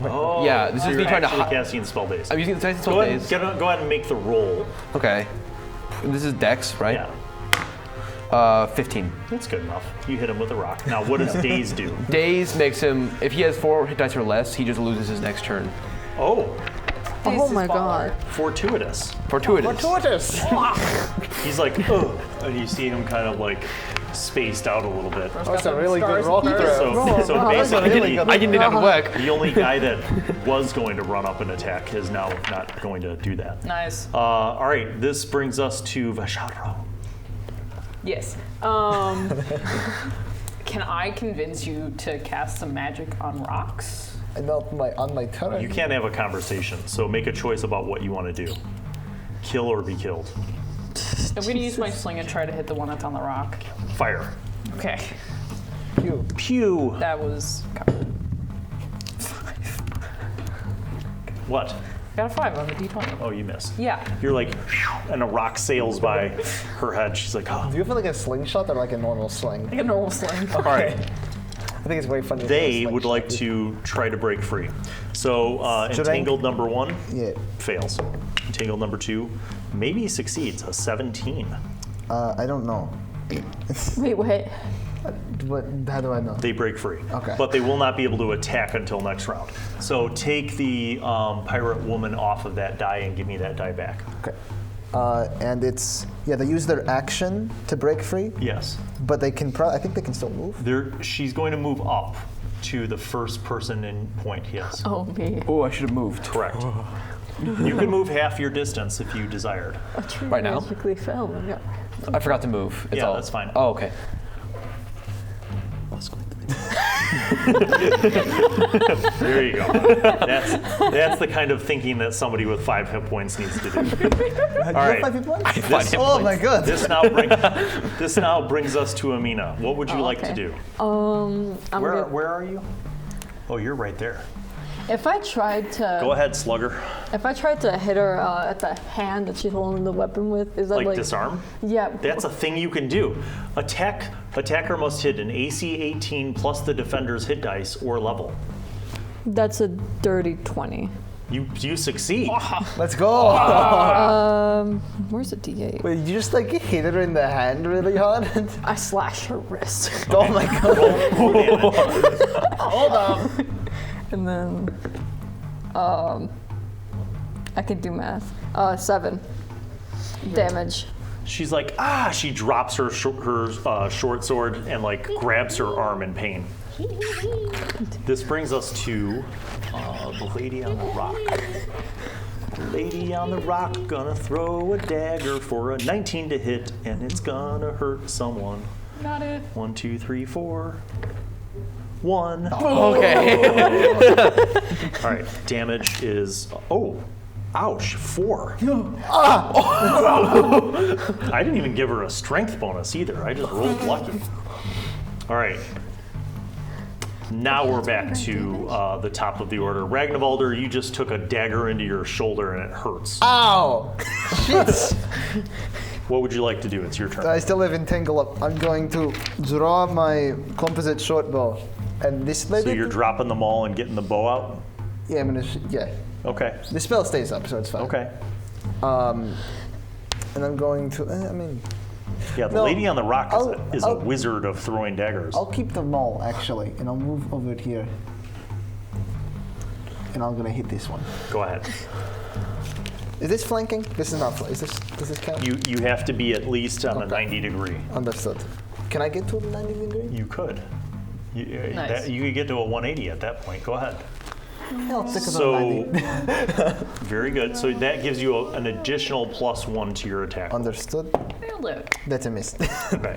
Oh, Yeah, this so is you're me trying to actually hi- casting spell base. I'm using the spell Go ahead, Daze. go ahead and make the roll. Okay. This is Dex, right? Yeah, 15. that's good enough. You hit him with a rock. Now, what does Daze do? Daze makes him, if he has 4 hit dice or less, he just loses his next turn. Oh, Oh my god. fortuitous. Fortuitous. He's like, oh, and you see him kind of like spaced out a little bit. That's a really good roll throw. So basically, I didn't have to work. the only guy that was going to run up and attack is now not going to do that. Nice. All right, this brings us to Veshadro. Yes. Can I convince you to cast some magic on rocks? And on my turn. You can't have a conversation, so make a choice about what you want to do. Kill or be killed. I'm gonna use my sling and try to hit the one that's on the rock. Fire. Okay. Pew. Pew. That was covered. What? Got a 5 on the d20. Oh, you missed. Yeah. You're like, and a rock sails by her head. She's like, oh. Do you feel like a slingshot or like a normal sling? Like a normal sling. All right. I think it's way funny. They would like to try to break free. So Should I- entangled number 1 Yeah. fails. Entangled number 2 maybe succeeds, a 17. I don't know. Wait, what? How do I know? They break free. Okay. But they will not be able to attack until next round. So take the pirate woman off of that die and give me that die back. Okay. And it's, they use their action to break free, Yes. but they can, I think they can still move. She's going to move up to the first person in point, yes. Oh, me. Oh, I should have moved. Correct. You can move half your distance if you desired. A tree Right now? magically fell. Yeah. I forgot to move. It's Yeah, all. that's fine. Oh, okay. There you go. That's the kind of thinking that somebody with 5 hit points needs to do. All right. 5 hit points? This, Oh my god. this now brings us to Amina. What would you like to do? Where are you? Oh, you're right there. If I tried to, Go ahead, slugger. if I tried to hit her at the hand that she's holding the weapon with, is that Like like disarm? Yeah. That's a thing you can do. Attacker must hit an AC 18 plus the defender's hit dice or level. That's a dirty 20. You succeed. Let's go. Where's the D8? Wait, you just like hit her in the hand really hard? I slash her wrist. Oh my god. Roll damage. Hold on. And then, I can do math. 7 damage. She's like, she drops her short sword and like grabs her arm in pain. This brings us to the lady on the rock. The lady on the rock gonna throw a dagger for a 19 to hit, and it's gonna hurt someone. Not it. 1, 2, 3, 4. 1. Okay. All right, damage is, ouch, 4. I didn't even give her a strength bonus either. I just rolled lucky. All right. Now we're back to the top of the order. Ragnavaldr, you just took a dagger into your shoulder and it hurts. Ow! Shit! What would you like to do? It's your turn. I still have entangle up. I'm going to draw my composite short bow. And this lady. So you're dropping them all and getting the bow out? Yeah, I'm gonna. Yeah. Okay. The spell stays up, so it's fine. Okay. And I'm going to. Yeah, the No, lady on the rock is a I'll- wizard of throwing daggers. I'll keep the maul actually, and I'll move over here. And I'm gonna hit this one. Go ahead. Is this flanking? This is not. Does this count? You have to be at least on a 90 degree. Understood. Can I get to 90 degree? You could. Nice. You could get to a 180 at that point. Go ahead. I'll stick with So, 90. very good. So that gives you an additional +1 to your attack. Understood. Nailed it. That's a miss. Okay.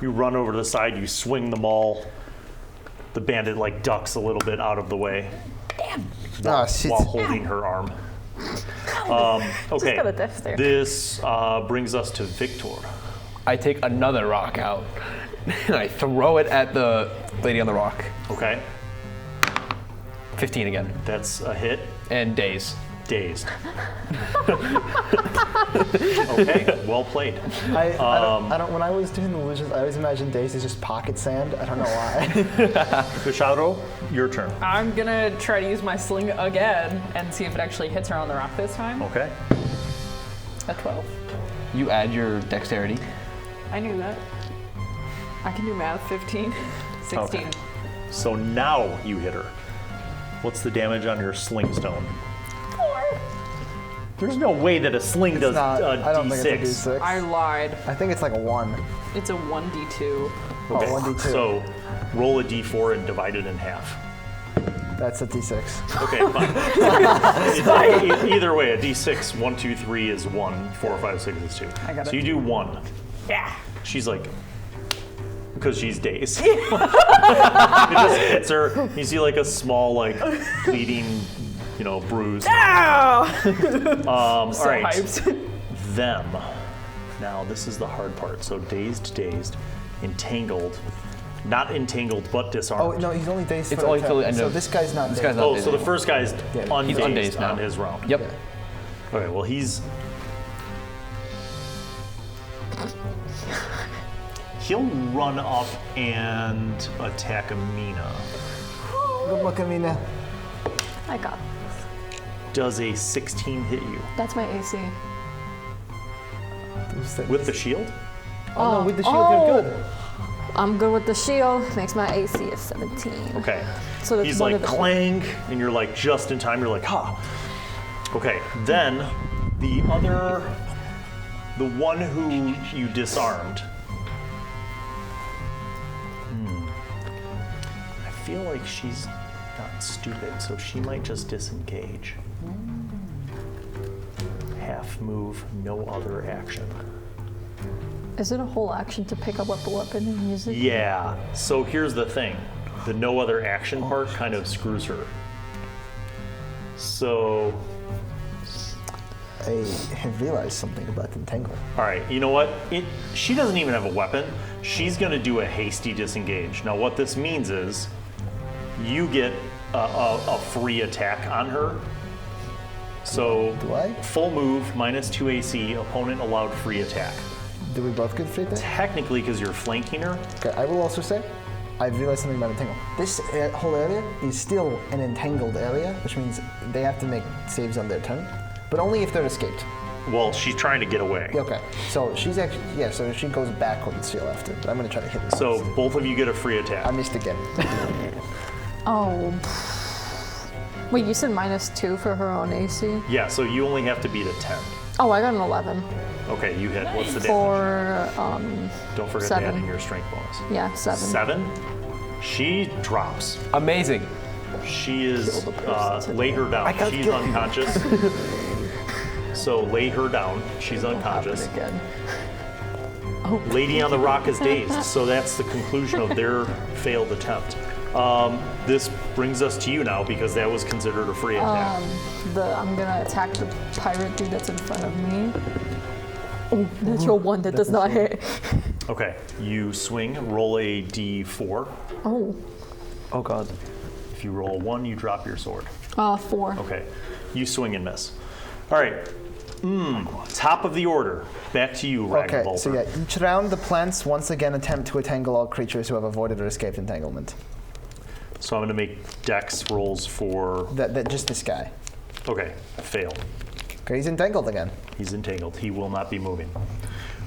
You run over to the side, you swing the maul. The bandit like ducks a little bit out of the way. Ah, shit. While holding her arm. Okay. got a death stare. This brings us to Viktor. I take another rock out and I throw it at the lady on the rock. Okay. 15 again. That's a hit. And dazed. Dazed. Okay, well played. I don't. When I was doing the illusions, I always imagined days as just pocket sand. I don't know why. Veshadro, your turn. I'm gonna try to use my sling again and see if it actually hits her on the rock this time. Okay. A 12. You add your dexterity. I knew that. I can do math. 15. 16. Okay. So now you hit her. What's the damage on your sling stone? 4. There's no way that a sling does Not, a I don't D6. think it's a D6. I lied. I think it's like a 1. It's a 1d2. Oh, 1d2. So roll a D4 and divide it in half. That's a D6. Okay, fine. Either way, a D6, 1, 2, 3 is 1, 4, 5, 6 is 2. I got so it. you do 1. Yeah. She's like, because she's dazed. It just hits her. You see like a small, like, bleeding, bruise. All right. Hyped. Them. Now, this is the hard part. So dazed, entangled. Not entangled, but disarmed. Oh no, he's only dazed. It's for only a turn. till the end So of- this guy's not. This dazed. guy's not Oh, dazed so the anymore. first guy's Yeah. He's undazed undazed now. on his round. Yep. Okay, well, he'll run up and attack Amina. Good luck, Amina. I got. Does a 16 hit you? That's my AC. With the shield? Oh no, with the shield you're good. I'm good with the shield. Makes my AC is 17. Okay. So that's He's one like of the- clang, and you're like just in time. You're like, ha. Okay, then the one who you disarmed. I feel like she's not stupid, so she might just disengage. Half move, no other action. Is it a whole action to pick up the weapon and use it? Yeah, so here's the thing. the no other action part kind of screws her. So, I have realized something about entangle. all right, you know what? She doesn't even have a weapon. She's going to do a hasty disengage. Now, what this means is you get a free attack on her. So, Do I? full move, -2 AC, opponent allowed free attack. Do we both get free attack? Technically, because you're flanking her. Okay, I will also say, I've realized something about entangle. This whole area is still an entangled area, which means they have to make saves on their turn, but only if they're escaped. Well, she's trying to get away. Okay, so she's actually, yeah, so she goes backwards, she'll have to, but I'm gonna try to hit this. So both of you get a free attack. I missed again. Oh. Wait, you said -2 for her own AC? Yeah, so you only have to beat a 10. Oh, I got an 11. Okay, you hit. What's the damage? For, Don't forget 7. to add in your strength bonus. yeah, 7. 7? She drops. Amazing. She is, Kill the person lay her down. got She's killed. unconscious. So lay her down. She's unconscious. Again. Lady on the Rock is dazed. So that's the conclusion of their failed attempt. This brings us to you now because that was considered a free attack. I'm gonna attack the pirate dude that's in front of me. Oh, natural 1, that does not hit. Okay, you swing, roll a d4. Oh, Oh god. If you roll a 1, you drop your sword. 4. Okay, you swing and miss. All right, top of the order. Back to you, Ragnavaldr. Okay, so yeah, each round the plants once again attempt to entangle all creatures who have avoided or escaped entanglement. So I'm going to make dex rolls for. That just this guy. Okay, fail. Okay, he's entangled again. He's entangled. He will not be moving,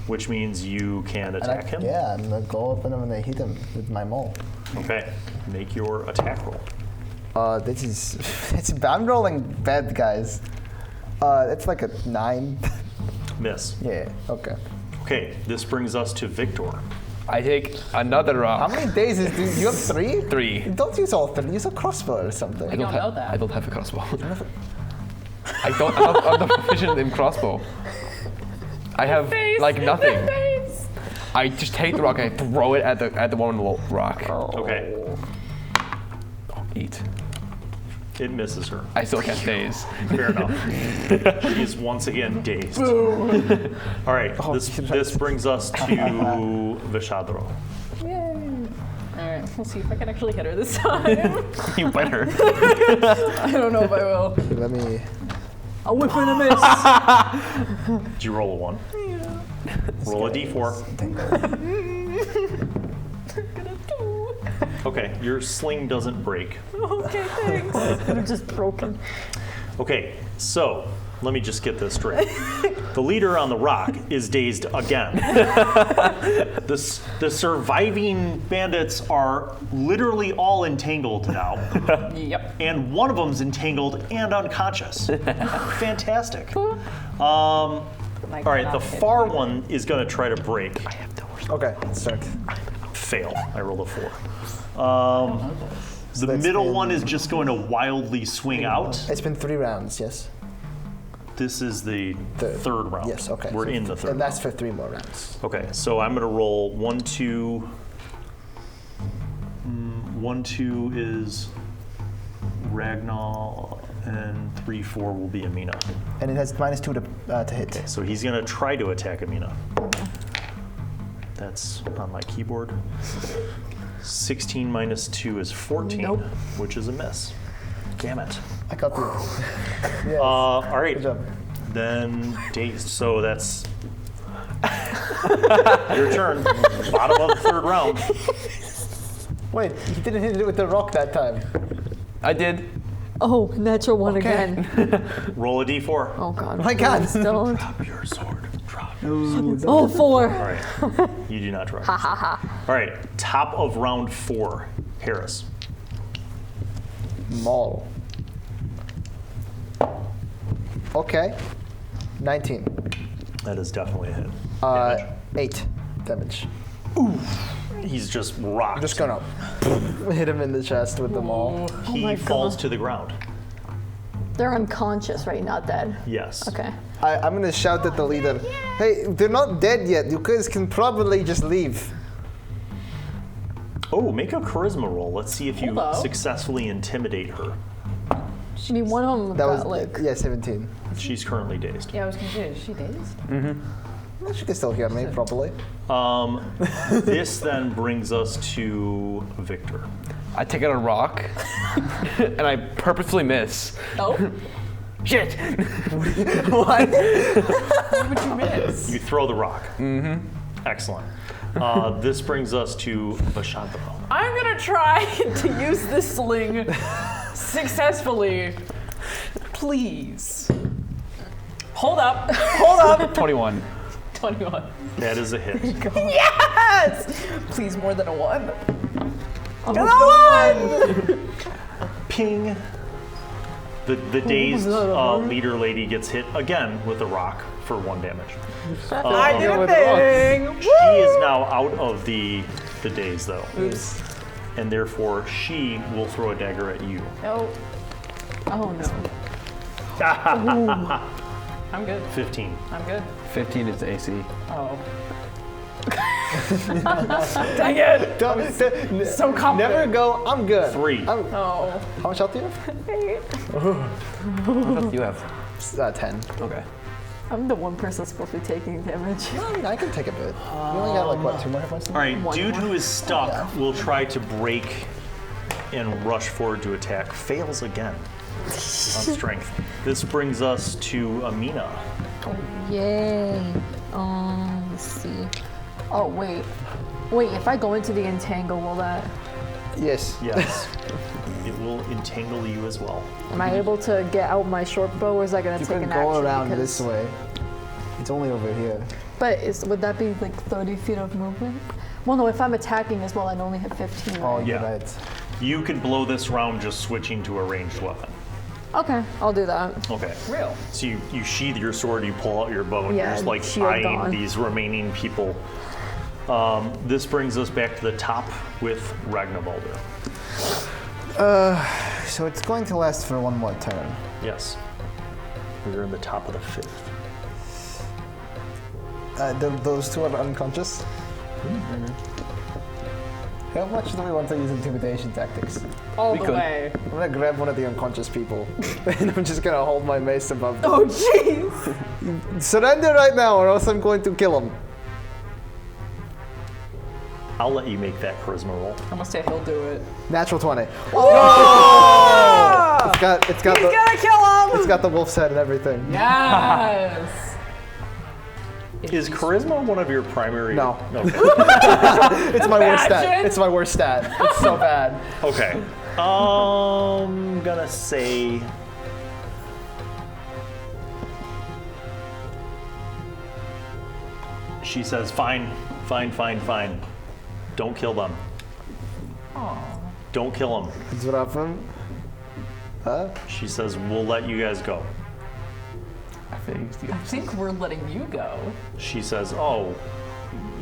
which means you can And attack him. Yeah, I'm gonna go up and I'm gonna hit him with my maul. Okay, make your attack roll. This is, I'm rolling bad, guys. It's like a 9. Miss. Yeah, okay. Okay, this brings us to Viktor. I take another How rock. many days do you have 3? 3. Don't use all 3, use a crossbow or something. I don't know that. I don't have a crossbow. I'm not proficient in crossbow. I have like nothing. I just take the rock and I throw it at the one rock. Okay, Eat. it misses her. I still can't daze. Fair enough. She is once again dazed. All right, this brings us to Veshadro. Alright, we'll see if I can actually hit her this time. You better. I don't know if I will. Let me. A whip and a miss. Did you roll a 1? Yeah. Roll a d4. Okay, your sling doesn't break. Okay, thanks. I'm just broken. Okay, so let me just get this straight. The leader on the rock is dazed again. The surviving bandits are literally all entangled now, Yep. and one of them's entangled and unconscious. Fantastic. All right, the far one is going to try to break. Okay, let's start. Fail. I rolled a 4. The that's middle been- one is just going to wildly swing out. It's been 3 rounds, yes? This is the Third. third round. Yes, okay. We're So in the third. And that's for 3 more rounds. Okay, so I'm going to roll 1, 2. 1, 2 is Ragnavaldr, and 3, 4 will be Amina. And it has -2 to hit. So he's going to try to attack Amina. That's on my keyboard. 16 minus 2 is 14, Nope. which is a miss. Damn it. I got through. Yes. All right. Good job. Then dazed. So that's your turn. Bottom of the third round. Wait, he didn't hit it with the rock that time. I did. Oh, natural 1 Okay. again. Roll a d4. Oh god. My god. Don't. Drop your sword. Drop. Oh, 4. All right. You do not drop. your sword. All right. Top of round 4. Harris. Maul. Okay. 19. That is definitely a hit. Damage. 8 damage. He's just rocked. I'm just gonna hit him in the chest with the maul. He my falls God. to the ground. They're unconscious, right? Not dead. Yes. Okay. I'm gonna shout at the leader. Hey, they're not dead yet. You guys can probably just leave. Oh, make a charisma roll. Let's see if you Hold up. successfully intimidate her. I mean, one of them That got was like. yeah, 17. She's currently dazed. Yeah, I was gonna say, is she dazed? Well, she can still hear me properly. This then brings us to Viktor. I take out a rock and I purposefully miss. Oh, Shit! what would you miss? You throw the rock. Mm-hmm. Excellent. This brings us to Veshadro. I'm gonna try to use this sling successfully. Please. Hold up. Hold up. 21. 21. That is a hit. Yes! Please, more than a 1. Ping. The dazed leader lady gets hit again with a rock for 1 damage. I did a thing! She is now out of the daze though. Oops. And therefore she will throw a dagger at you. No. Oh no. I'm good. 15. I'm good. 15 is the AC. Oh. Dang it! So confident. Never go, I'm good. 3. Oh. How much health do you have? What do you have? 10. Okay. I'm the one person supposed to be taking damage. I can take a bit. You only got like, what, 2 more hit points? All right, dude who is stuck will try to break and rush forward to attack. Fails again on strength. This brings us to Amina. Yay. Let's see. Oh, wait. Wait, if I go into the entangle, will that... Yes. Yes. It will entangle you as well. Am I able to get out my short bow, or is that going to You take can an action? go around because- this way. It's only over here. But would that be like 30 feet of movement? Well, no, if I'm attacking as well, I'd only hit 15, Oh, right? you're Yeah. right. You could blow this round just switching to a ranged weapon. Okay, I'll do that. Okay. Real. So you sheathe your sword, you pull out your bow, and Yeah, you're just like shield eyeing on. these remaining people. This brings us back to the top with Ragnavaldr. So it's going to last for 1 more turn. Yes. We're in the top of the 5th. Those 2 are unconscious. How much do we want to use intimidation tactics? All We the could. way. I'm gonna grab one of the unconscious people, and I'm just gonna hold my mace above them. Oh, jeez! Surrender right now, or else I'm going to kill him. I'll let you make that charisma roll. I'm gonna say he'll do it. Natural 20. Oh! It's got He's gonna kill him! it's got the wolf's head and everything. Yes! Is charisma one of your primary? No. Okay. It's my worst stat. Imagine. It's my worst stat. It's so bad. Okay. Gonna say. She says, fine. Don't kill them. Don't kill them. Drop him. Huh? She says, we'll let you guys go. I think we're letting you go. She says, oh,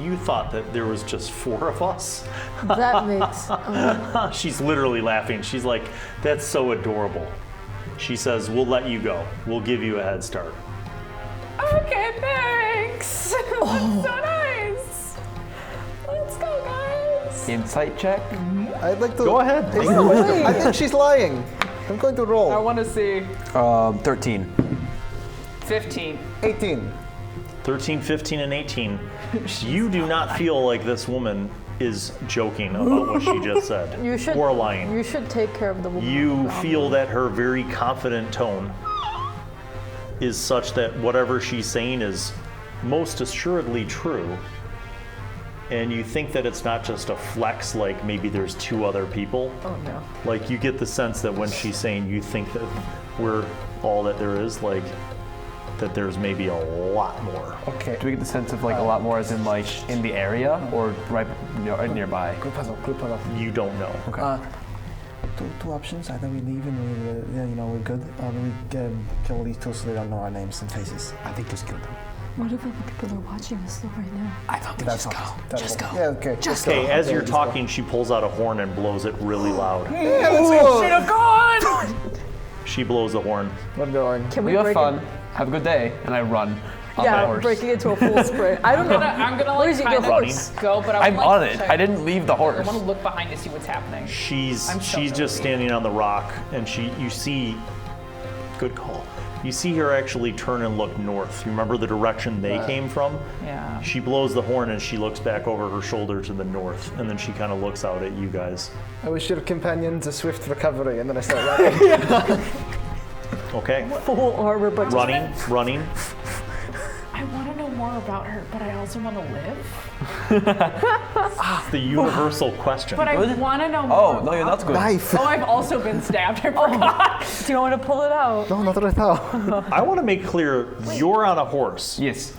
you thought that there was just 4 of us? That makes... She's literally laughing. She's like, that's so adorable. She says, we'll let you go. We'll give you a head start. Okay, thanks! That's so nice! Let's go, guys! Insight check. I'd like to. Go ahead. I think she's lying. I'm going to I roll. wanna see 13. 15. 18. 13, 15, and 18. You do not feel like this woman is joking about what she just said. You should, or lying. You should take care of the woman. You feel that her very confident tone is such that whatever she's saying is most assuredly true. And you think that it's not just a flex, like maybe there's 2 other people. Oh no. Like you get the sense that when she's saying you think that we're all that there is, like that there's maybe a lot more. Okay. Do we get the sense of like a lot more as in like in the area or right nearby? Group puzzle. You don't know. Okay. Two options. Either we leave and we're good, or we kill these 2 so they don't know our names and faces. I think just kill them. What if other people are watching us though right now? I thought we just go. Just go. Yeah, okay. Okay, as you're talking, she pulls out a horn and blows it really loud. Should have gone! She blows the horn. I'm going. Can We we have break fun. it? Have a good day. And I run. Yeah, horse. breaking into a full sprint. I don't know. I'm gonna Where's like your kind horse? of go, but I I'm would on like it. to check- I didn't leave the I horse. want to look behind to see what's happening. She's I'm so just nosy. standing on the rock, and you see, good call. You see her actually turn and look north. You remember the direction they came from? Yeah. She blows the horn and she looks back over her shoulder to the north, and then she kind of looks out at you guys. I wish your companions a swift recovery, and then I start running. Okay. Full armor, but Running. I want to know more about her, but I also want to live. The universal question. But I want to know more. Oh, no, you're not good. Knife! Oh, I've also been stabbed. I forgot. do you want to pull it out? No, not right now. I want to make clear, you're on a horse. Yes.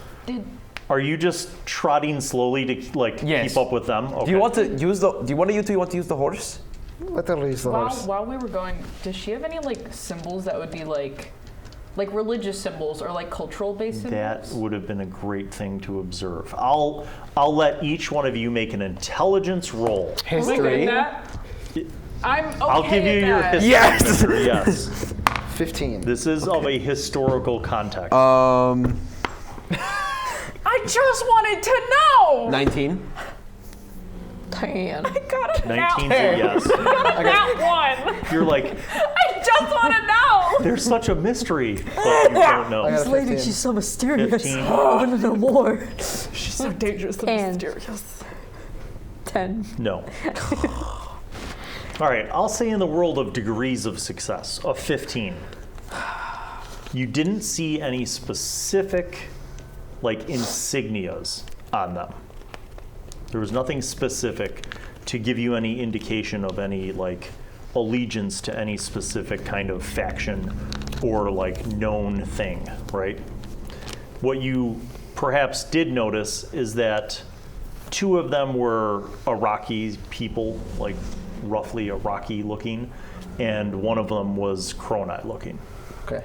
Are you just trotting slowly to like Yes. keep up with them? Okay. Do you want to use the? Do you want to use the horse? Let her use the horse. While we were going, does she have any like symbols that would be like religious symbols or like cultural based That symbols? would have been a great thing to observe. I'll let each one of you make an intelligence roll. Am I good at that? I'm okay I'll give you at your that. history. Yes! Victor, yes. 15. This is of a historical context. I just wanted to know. 19. Tan. I got it 19's now. a yes. That one. You're like, I just want to know. there's such a mystery, but you don't know. I got This a lady, 15. she's so mysterious. 15. I want to know more. She's so dangerous and And- mysterious. 10. No. All right, I'll say in the world of degrees of success, a 15. You didn't see any specific, like, insignias on them. There was nothing specific to give you any indication of any, like, allegiance to any specific kind of faction or, like, known thing, right? What you perhaps did notice is that 2 of them were Araki people, like roughly Araki looking, and 1 of them was Kroni looking. Okay.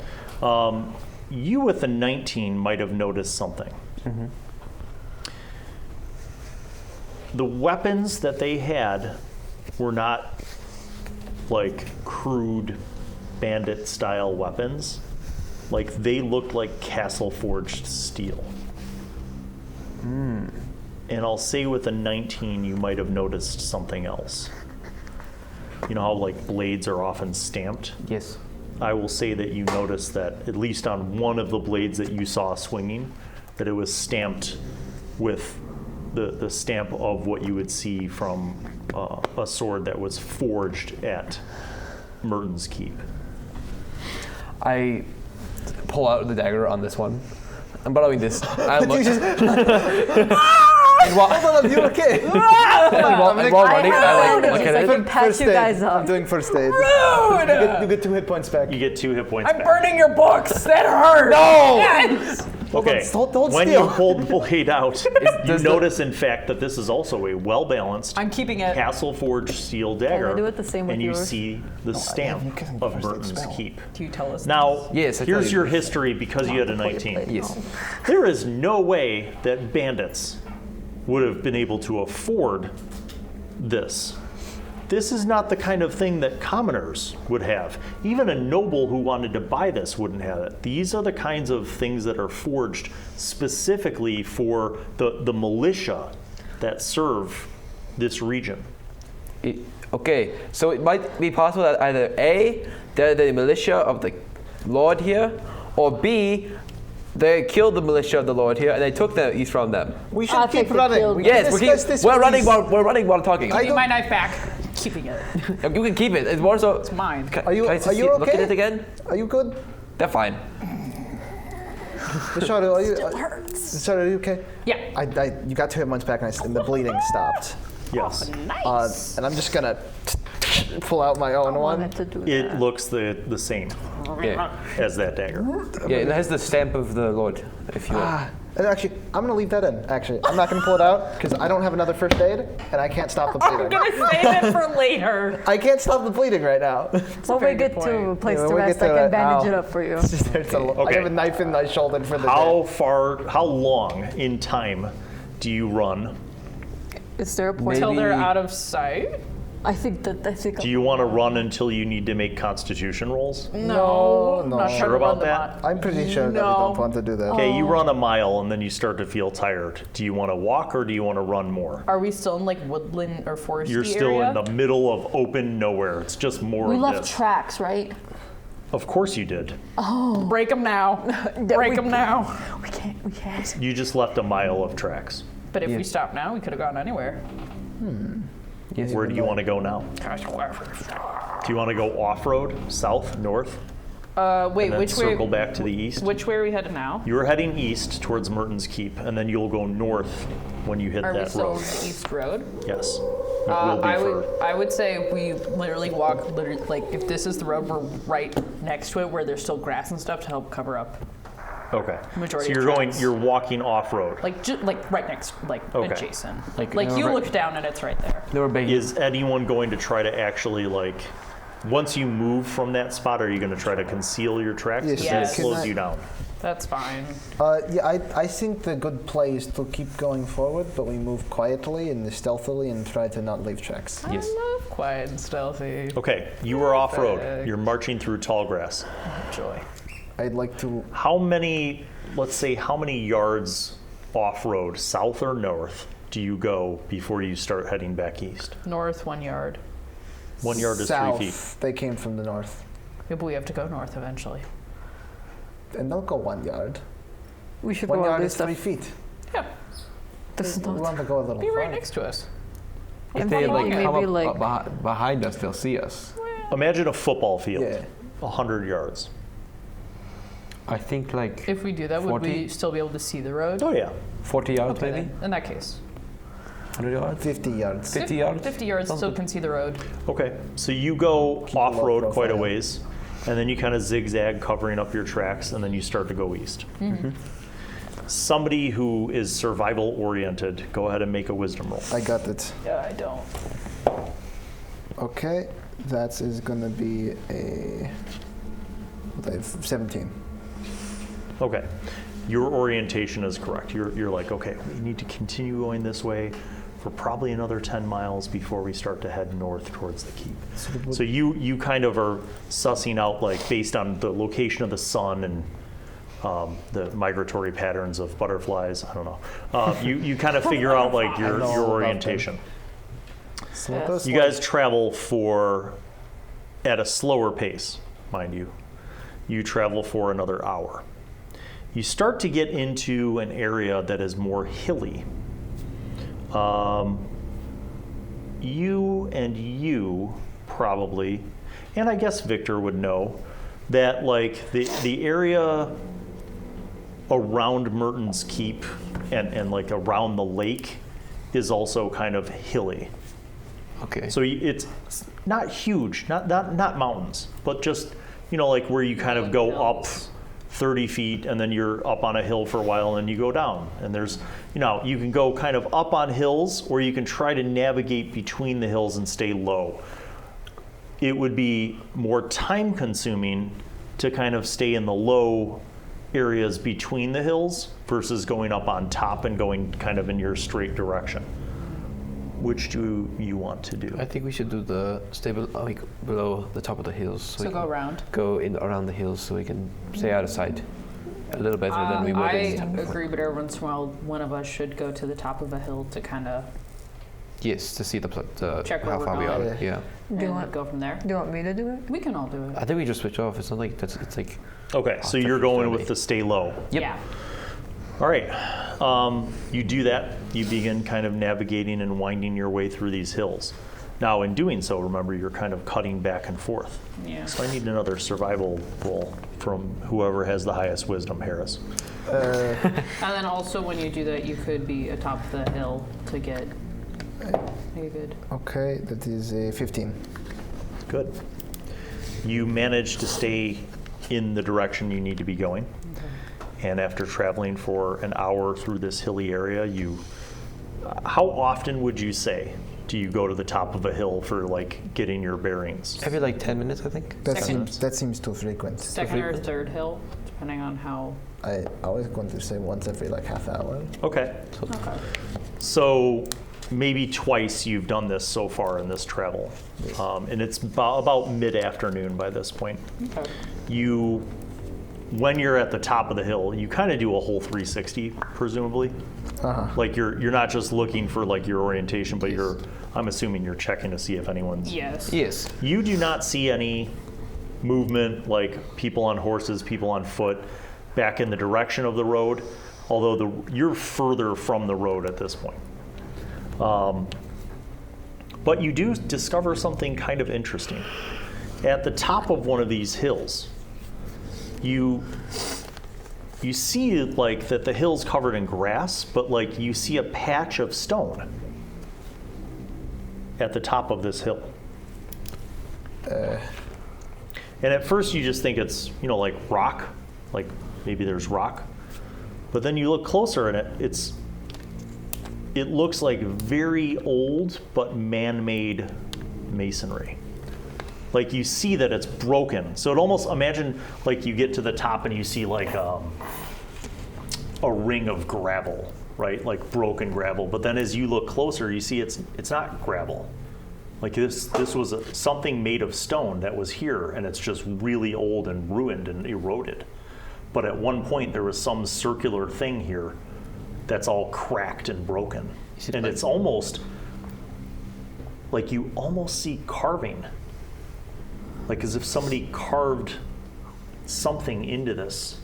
You with a 19 might have noticed something. Mm-hmm. The weapons that they had were not like crude bandit style weapons. Like they looked like castle forged steel. And I'll say with a 19 you might have noticed something else. You know how like blades are often stamped? Yes. I will say that you noticed that at least on one of the blades that you saw swinging, that it was stamped with the stamp of what you would see from a sword that was forged at Merton's Keep. I pull out the dagger on this one. I'm following this. I look, You just, and while, hold on, you okay? and while running, I like look I at can it. patch you guys I'm up. doing first aid. Rude. You get 2 hit points back. You get 2 hit points I'm back. burning your books. That hurt. No! Yes. Okay, Don't when steal. you pulled the blade out, you does the- notice in fact that this is also a well-balanced I'm keeping it. castle forged steel dagger, do it the same with and you yours? see the stamp you can of first aid Merton's spell. Keep. Do you tell us? Now, Yes, I tell here's you. your history because you had a 19. Yes. There is no way that bandits would have been able to afford this. This is not the kind of thing that commoners would have. Even a noble who wanted to buy this wouldn't have it. These are the kinds of things that are forged specifically for the militia that serve this region. Okay, so it might be possible that either A, they're the militia of the Lord here, or B, they killed the militia of the Lord here and they took these from them. We I should think keep they running. killed We them. can Yes, discuss this we're with running these- while talking. Give me my knife back. Keeping it. You can keep it. It's more so. It's mine. Are you Can I just look okay? at it again? Are you good? They're fine. Veshadro, are you? Hurts. Veshadro, are you okay? Yeah. You got 2 hit points back, and the bleeding stopped. Yes. Nice. And I'm just gonna pull out my own I one. wanted to do It that. looks the same Yeah. as that dagger. Yeah, it has the stamp of the Lord, if you want. And actually, I'm gonna leave that in. Actually, I'm not gonna pull it out because I don't have another first aid, and I can't stop the I'm bleeding. gonna save it for later. I can't stop the bleeding right now. When very we good get to a point. place Yeah, to when we rest, get I to can that- bandage ow. it up for you. I have a knife in my shoulder for the day. How long in time do you run? Is there a point? Till they're Maybe- out of sight. I think. Do you want to run until you need to make Constitution rolls? No. Not trying Sure to run about the that? mod. I'm pretty sure that we don't want to do that. Okay, you run a mile and then you start to feel tired. Do you want to walk or do you want to run more? Are we still in like woodland or foresty You're still area? in the middle of open nowhere. It's just more We of left this. tracks, right? Of course you did. Break them now. Break them now. We can't. You just left a mile of tracks. But if we stop now, we could have gone anywhere. Yes. Where do you want to go now? Do you want to go off-road, south, north, Wait, and then which way? circle back to the east? Which way are we headed now? You're heading east towards Merton's Keep, and then you'll go north when you hit Are we that still road. on the east road? Yes. It will be I would say we literally walk like if this is the road, we're right next to it where there's still grass and stuff to help cover up. Okay. Majority So of tracks. you're walking off-road. Like right next, Okay. adjacent. Like, Like you right- look down and it's right there. They were begging. Is anyone going to try to actually once you move from that spot, are you going to try to conceal your tracks? Yes. Because Yes. that slows Can I- you down. That's fine. Yeah, I think the good play is to keep going forward, but we move quietly and stealthily and try to not leave tracks. Yes. I love quiet and stealthy. Okay, you are off-road. Perfect. You're marching through tall grass. Joy. I'd like to. How many yards off-road, south or north, do you go before you start heading back east? North 1 yard. 1 yard is south. 3 feet. They came from the north. Yeah, but we have to go north eventually. And don't go 1 yard. We should 1 go all yard this is stuff. 3 feet. Yeah, This is We not. want to go a little be right farther. next to us. If they like thinking come maybe, up behind us, they'll see us. Imagine a football field, Yeah. 100 yards. I think like If we do that, would 40? we still be able to see the road? Oh yeah. 40 yards Okay, maybe? then. In that case. 100 yards? 50 yards. 50 yards? 50 yards, Sounds still good. can see the road. Okay, so you go Keep a low off-road quite a profile. ways, and then you kind of zigzag covering up your tracks, and then you start to go east. Somebody who is survival-oriented, go ahead and make a wisdom roll. I got it. Yeah, I don't. Okay, that is gonna be a 17. Okay, your orientation is correct. You're like, okay, we need to continue going this way for probably another 10 miles before we start to head north towards the keep. So you kind of are sussing out, like, based on the location of the sun and the migratory patterns of butterflies. I don't know. You kind of figure out like your know about orientation. So it goes You guys travel at a slower pace, mind you. You travel for another hour. You start to get into an area that is more hilly. You probably, and I guess Viktor would know, that like the area around Merton's Keep and like around the lake is also kind of hilly. Okay. So it's not huge, not mountains, but just, like where you kind of go up 30 feet and then you're up on a hill for a while and you go down. And there's, you can go kind of up on hills or you can try to navigate between the hills and stay low. It would be more time consuming to kind of stay in the low areas between the hills versus going up on top and going kind of in your straight direction. Which do you want to do? I think we should do the like below the top of the hills. So we go can around. Go in around the hills so we can stay out of sight a little better than we would. I in- agree, but every once in a while, one of us should go to the top of a hill to kind of Yes, to see the Check where how we're far we going. are. Yeah. Do you want? go from there. Do you want me to do it? We can all do it. I think we just switch off. It's not like that's. It's like Okay, so After you're going 30. with the stay low. Yep. Yeah. All right. You do that. You begin kind of navigating and winding your way through these hills. Now, in doing so, remember, you're kind of cutting back and forth. Yeah. So I need another survival roll from whoever has the highest wisdom, Harris. And then also when you do that, you could be atop the hill to get. You're good. Okay, that is a 15. Good. You manage to stay in the direction you need to be going. And after traveling for an hour through this hilly area, how often would you say do you go to the top of a hill for like getting your bearings? every like 10 minutes, I think. Second. That seems too frequent. Second or third hill, depending on how. I was going to say once every like half hour. Okay. Okay. So maybe twice you've done this so far in this travel. And it's about mid-afternoon by this point. Okay. When you're at the top of the hill, you kind of do a whole 360, presumably. Like you're not just looking for like your orientation, but I'm assuming you're checking to see if anyone's. Yes. Yes. You do not see any movement, like people on horses, people on foot, back in the direction of the road, although you're further from the road at this point. But you do discover something kind of interesting. At the top of one of these hills, you see like that the hill's covered in grass, but like you see a patch of stone at the top of this hill. And at first you just think it's, like rock, like maybe there's rock. But then you look closer and it looks like very old but man-made masonry. Like you see that it's broken. So it almost, imagine like you get to the top and you see like a ring of gravel, right? Like broken gravel. But then as you look closer, you see it's not gravel. Like this was something made of stone that was here, and it's just really old and ruined and eroded. But at one point there was some circular thing here that's all cracked and broken. And it's almost like you almost see carving. Like as if somebody carved something into this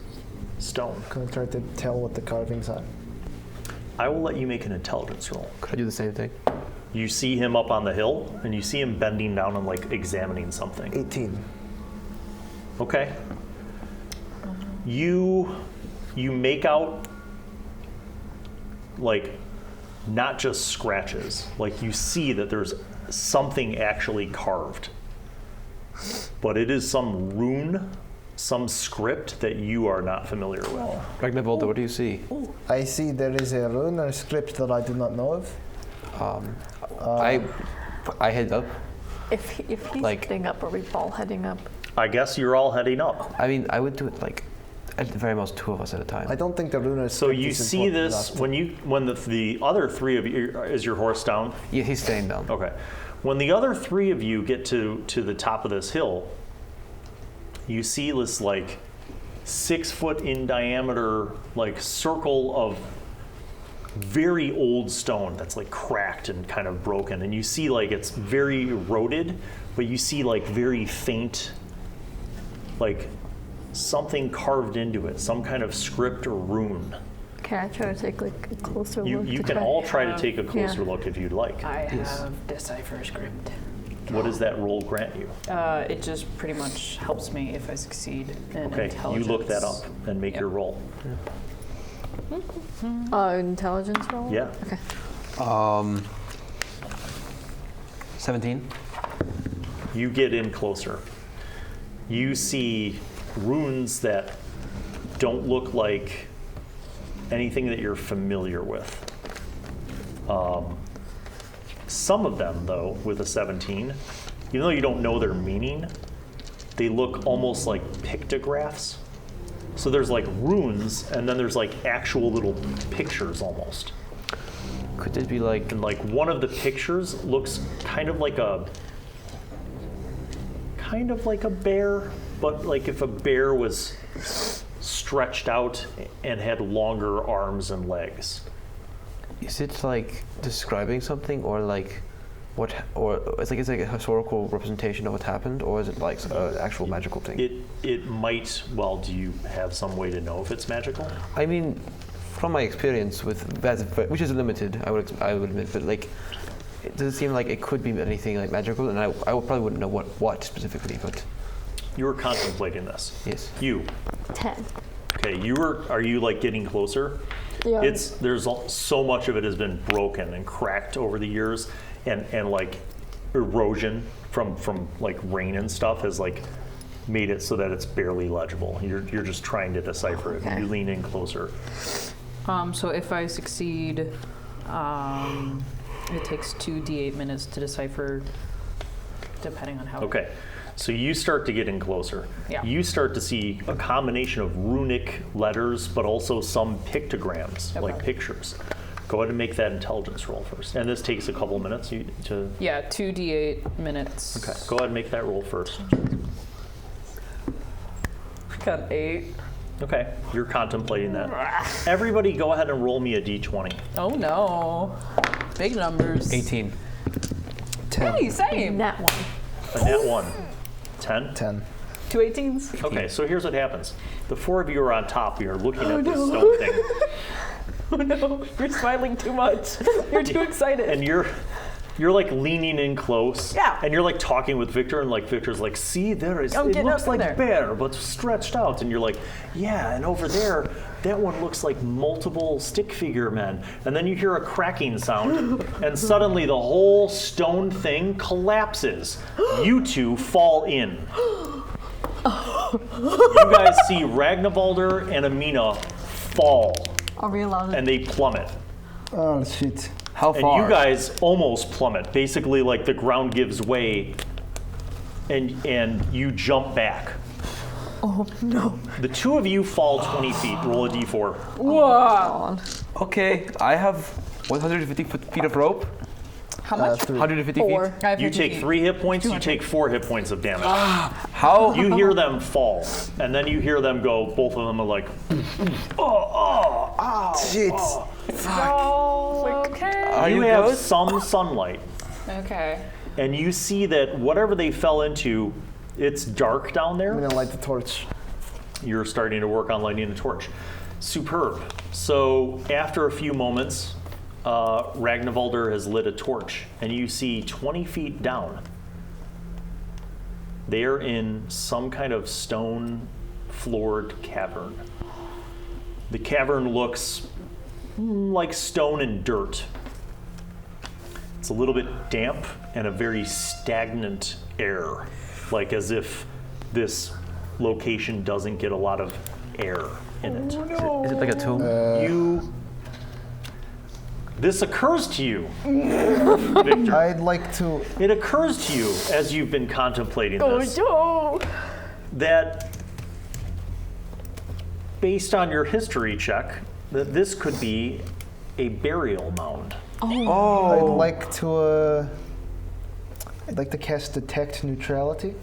stone. Can I try to tell what the carvings are? I will let you make an intelligence roll. Could I do the same thing? You see him up on the hill, and you see him bending down and like examining something. 18. Okay. You make out like not just scratches. Like you see that there's something actually carved. But it is some rune, some script that you are not familiar with. Ragnavaldr, what do you see? I see there is a rune or script that I do not know of. I head up. If he's Like- heading up, are we all heading up? I guess you're all heading up. I mean, I would do it like at the very most 2 of us at a time. I don't think the rune or So script you is see important this enough when the other three of you, is your horse down? Yeah, he's staying down. Okay. When the other three of you get to the top of this hill, you see this like 6 foot in diameter like circle of very old stone that's like cracked and kind of broken, and you see like it's very eroded, but you see like very faint, like something carved into it, some kind of script or rune. Can I try to take like a closer You look? you to can try- all try to take a closer Yeah. look if you'd like. I have Decipher Script. What does that roll grant you? It just pretty much helps me if I succeed in Okay, intelligence. you look that up and make Yep. your roll. Intelligence roll? Yeah. Okay. 17. You get in closer. You see runes that don't look like anything that you're familiar with. Some of them, though, with a 17, even though you don't know their meaning, they look almost like pictographs. So there's like runes, and then there's like actual little pictures almost. Could it be like And like one of the pictures looks kind of like a bear, but like if a bear was stretched out and had longer arms and legs. is it like describing something or like what or it's like a historical representation of what happened, or is it like an actual magical thing? It might, well, do you have some way to know if it's magical? I mean, from my experience with that, which is limited, I would admit, but like, it doesn't seem like it could be anything like magical, and I probably wouldn't know what specifically, but You were contemplating this. yes. You. 10. Okay, are you like getting closer? Yeah. There's so much of it has been broken and cracked over the years, and like erosion from like rain and stuff has like made it so that it's barely legible. You're just trying to decipher it. Okay. You lean in closer. So if I succeed, it takes 2d8 minutes to decipher, depending on how. Okay. So you start to get in closer. Yeah. You start to see a combination of runic letters, but also some pictograms, like Okay. pictures. Go ahead and make that intelligence roll first. And this takes a couple minutes to... Yeah, 2d8 minutes. Okay, go ahead and make that roll first. Got 8. Okay, you're contemplating that. Everybody go ahead and roll me a d20. Oh no. Big numbers. 18. 10. Hey, same. That one. A nat 1. 10? 10. 2 18s. Okay, so here's what happens. The 4 of you are on top. You're looking at this stone thing. Oh no, you're smiling too much. You're too excited. And you're like leaning in close. Yeah. And you're like talking with Viktor, and like Viktor's like, see, there is, I'm it getting looks up in like there. bear, but stretched out. And you're like, yeah, and over there, that one looks like multiple stick figure men. And then you hear a cracking sound, and suddenly the whole stone thing collapses. You two fall in. You guys see Ragnavaldr and Amina fall, Are we allowed and they plummet. Oh, shit. How And far? you guys almost plummet. Basically, like the ground gives way, and you jump back. Oh no. The 2 of you fall 20 feet. Roll a d4. Whoa. Okay, I have 150 feet of rope. How much? 150 4. feet. I have You 50 take feet. 3 hit points. You take 4 hit points of damage. How? You hear them fall, and then you hear them go. Both of them are like, Shit. Oh, okay. Are you you have good? some sunlight, Okay. and you see that whatever they fell into, it's dark down I'm there. gonna light the torch. You're starting to work on lighting a torch. Superb. So after a few moments, Ragnavaldr has lit a torch, and you see 20 feet down. They're in some kind of stone-floored cavern. The cavern looks like stone and dirt. It's a little bit damp and a very stagnant air, like as if this location doesn't get a lot of air in it. Is it like a tomb? This occurs to you, Viktor. I'd like to. It occurs to you as you've been contemplating this that based on your history check, that this could be a burial mound. I'd like to. I'd like to cast Detect Neutrality.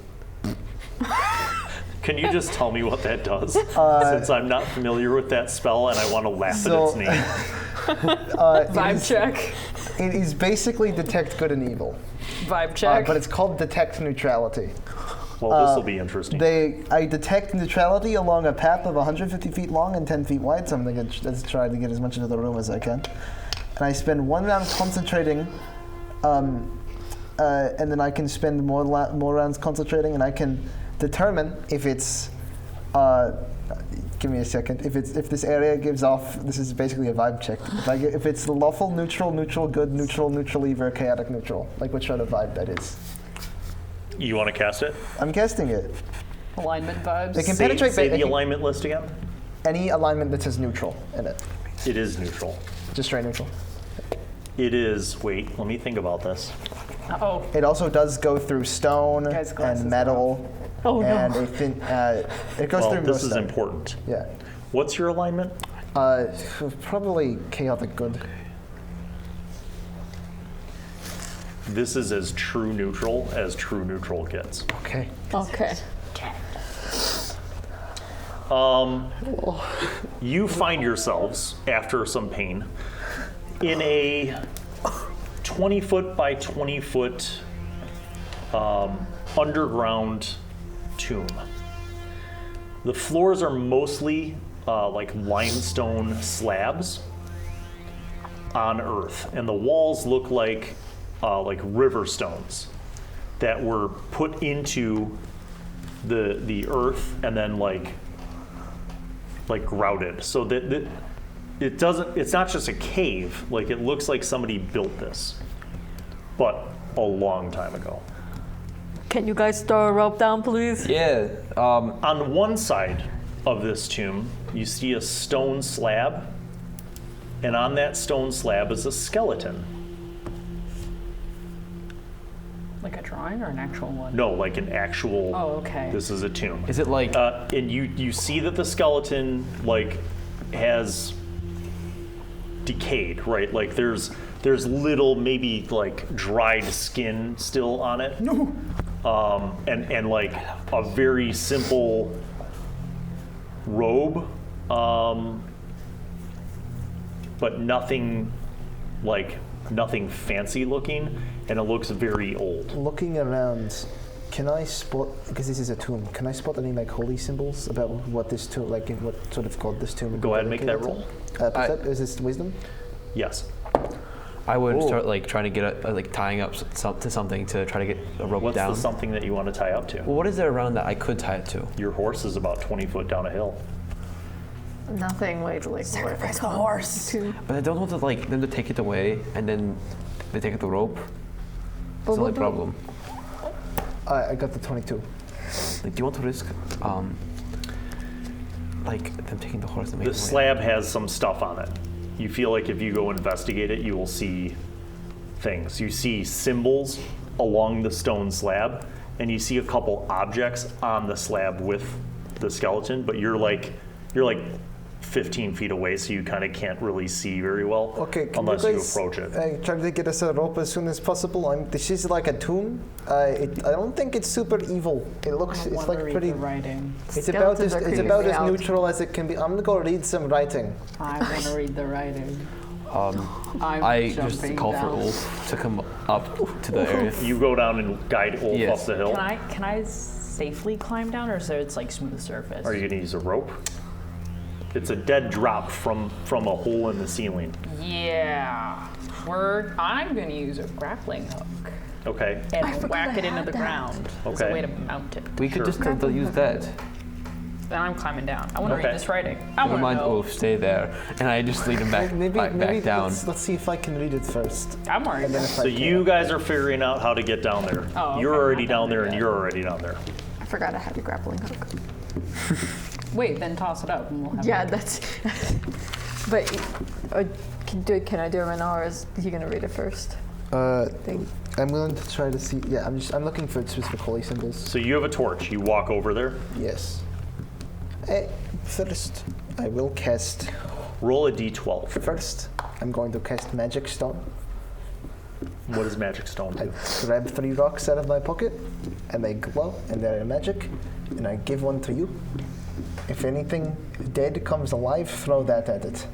Can you just tell me what that does? Since I'm not familiar with that spell and I want to laugh at its name. Vibe check. It is basically Detect Good and Evil, Vibe check. but it's called Detect Neutrality. Well, this will be interesting. I detect neutrality along a path of 150 feet long and 10 feet wide, so I'm going to try to get as much into the room as I can. And I spend 1 round concentrating, and then I can spend more rounds concentrating, and I can determine if it's, give me a second, if this area gives off, this is basically a vibe check, if it's lawful, neutral, neutral, good, neutral, neutral, evil, chaotic, neutral, like what sort of vibe that is. You want to cast it? I'm casting it. Alignment vibes. They can Say penetrate the alignment list again. any alignment that says neutral in it. It is neutral. Just straight neutral. It is, wait, let me think about this. Oh. It also does go through stone Guys' glasses and metal. Oh, no. And it goes Well, through this most is stuff. important. Yeah. What's your alignment? Probably chaotic good. This is as true neutral gets. Okay. Okay. You find yourselves, after some pain, in a 20 foot by 20 foot underground tomb. The floors are mostly like limestone slabs on earth, and the walls look like river stones that were put into the earth and then like grouted, so that it's not just a cave. Like, it looks like somebody built this, but a long time ago. Can you guys throw a rope down, please? Yeah. On one side of this tomb, you see a stone slab, and on that stone slab is a skeleton. Like a drawing or an actual one? No, like an actual. Oh, okay. This is a tomb. Is it like? And you see that the skeleton like has decayed, right? Like there's little, maybe like dried skin still on it. No. And like a very simple robe, but nothing fancy looking, and it looks very old. Looking around, can I spot, because this is a tomb, can I spot any like holy symbols about what this tomb, like what sort of god this tomb would Go be ahead and make that dedicated roll. to? Is this wisdom? Yes. I would start like trying to get like tying up to something to try to get a rope What's down. the something that you want to tie up to? Well, what is there around that I could tie it to? Your horse is about 20 foot down a hill. Nothing like Sacrifice the horse. But I don't want to like them to take it away and then they take the rope. That's the only problem. I got the 22. Like, do you want to risk like them taking the horse and making The it away? slab has some stuff on it. You feel like if you go investigate it, you will see things. You see symbols along the stone slab, and you see a couple objects on the slab with the skeleton, but you're like 15 feet away, so you kind of can't really see very well unless you approach it. Try to get us a rope as soon as possible. This is like a tomb. I don't think it's super evil. It looks, it's like pretty. Writing. It's about as creeping out. neutral as it can be. I'm gonna go read some writing. I want to read the writing. I just call for Ulf to come up to the area. You go down and guide Ulf up the hill. Can I safely climb down, or is there it's like smooth surface? Are you gonna use a rope? It's a dead drop from a hole in the ceiling. Yeah. I'm going to use a grappling hook Okay. and whack it into the ground as a Okay. way to mount it. We could just use that. Then I'm climbing down. I want to Okay. read this writing. I Never want to mind, know. Ulf, stay there. And I just lead him back, back down. Let's see if I can read it first. I'm worried. And then if So I you guys are figuring out how to get down there. Oh, okay. You're already Not down down there, there and yet. you're already down there. I forgot I had a grappling hook. Wait, then toss it up and we'll have Yeah, it. that's. But can I do it right now, or is he gonna read it first? I'm willing to try to see. Yeah, I'm looking for specific holy symbols. So you have a torch. You walk over there. Yes. First, I will cast. Roll a d12. First, I'm going to cast Magic Stone. What does magic stone I do? grab 3 rocks out of my pocket, and they glow, and they're magic, and I give one to you. If anything dead comes alive, throw that at it.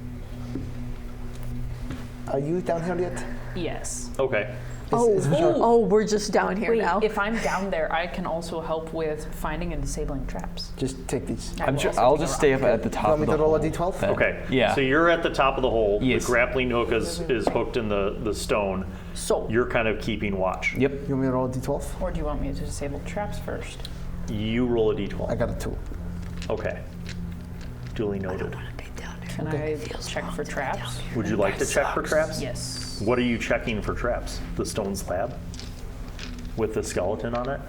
Are you down here yet? Yes. Okay. We're just down here Wait, now. if I'm down there, I can also help with finding and disabling traps. Just take these. I I'm will sure also I'll pick just a stay rock. up at the top Want me of the to roll a hole d12? then. Okay. Yeah. So you're at the top of the hole. Yes. The grappling hook is hooked in the stone. So, You're kind of keeping watch. Yep. You want me to roll a d12? or do you want me to disable traps first? You roll a I d12. got a 2. Okay. Duly noted. Can I check for traps? Would you like to check for traps? Yes. What are you checking for traps? The stone slab? With the skeleton on it?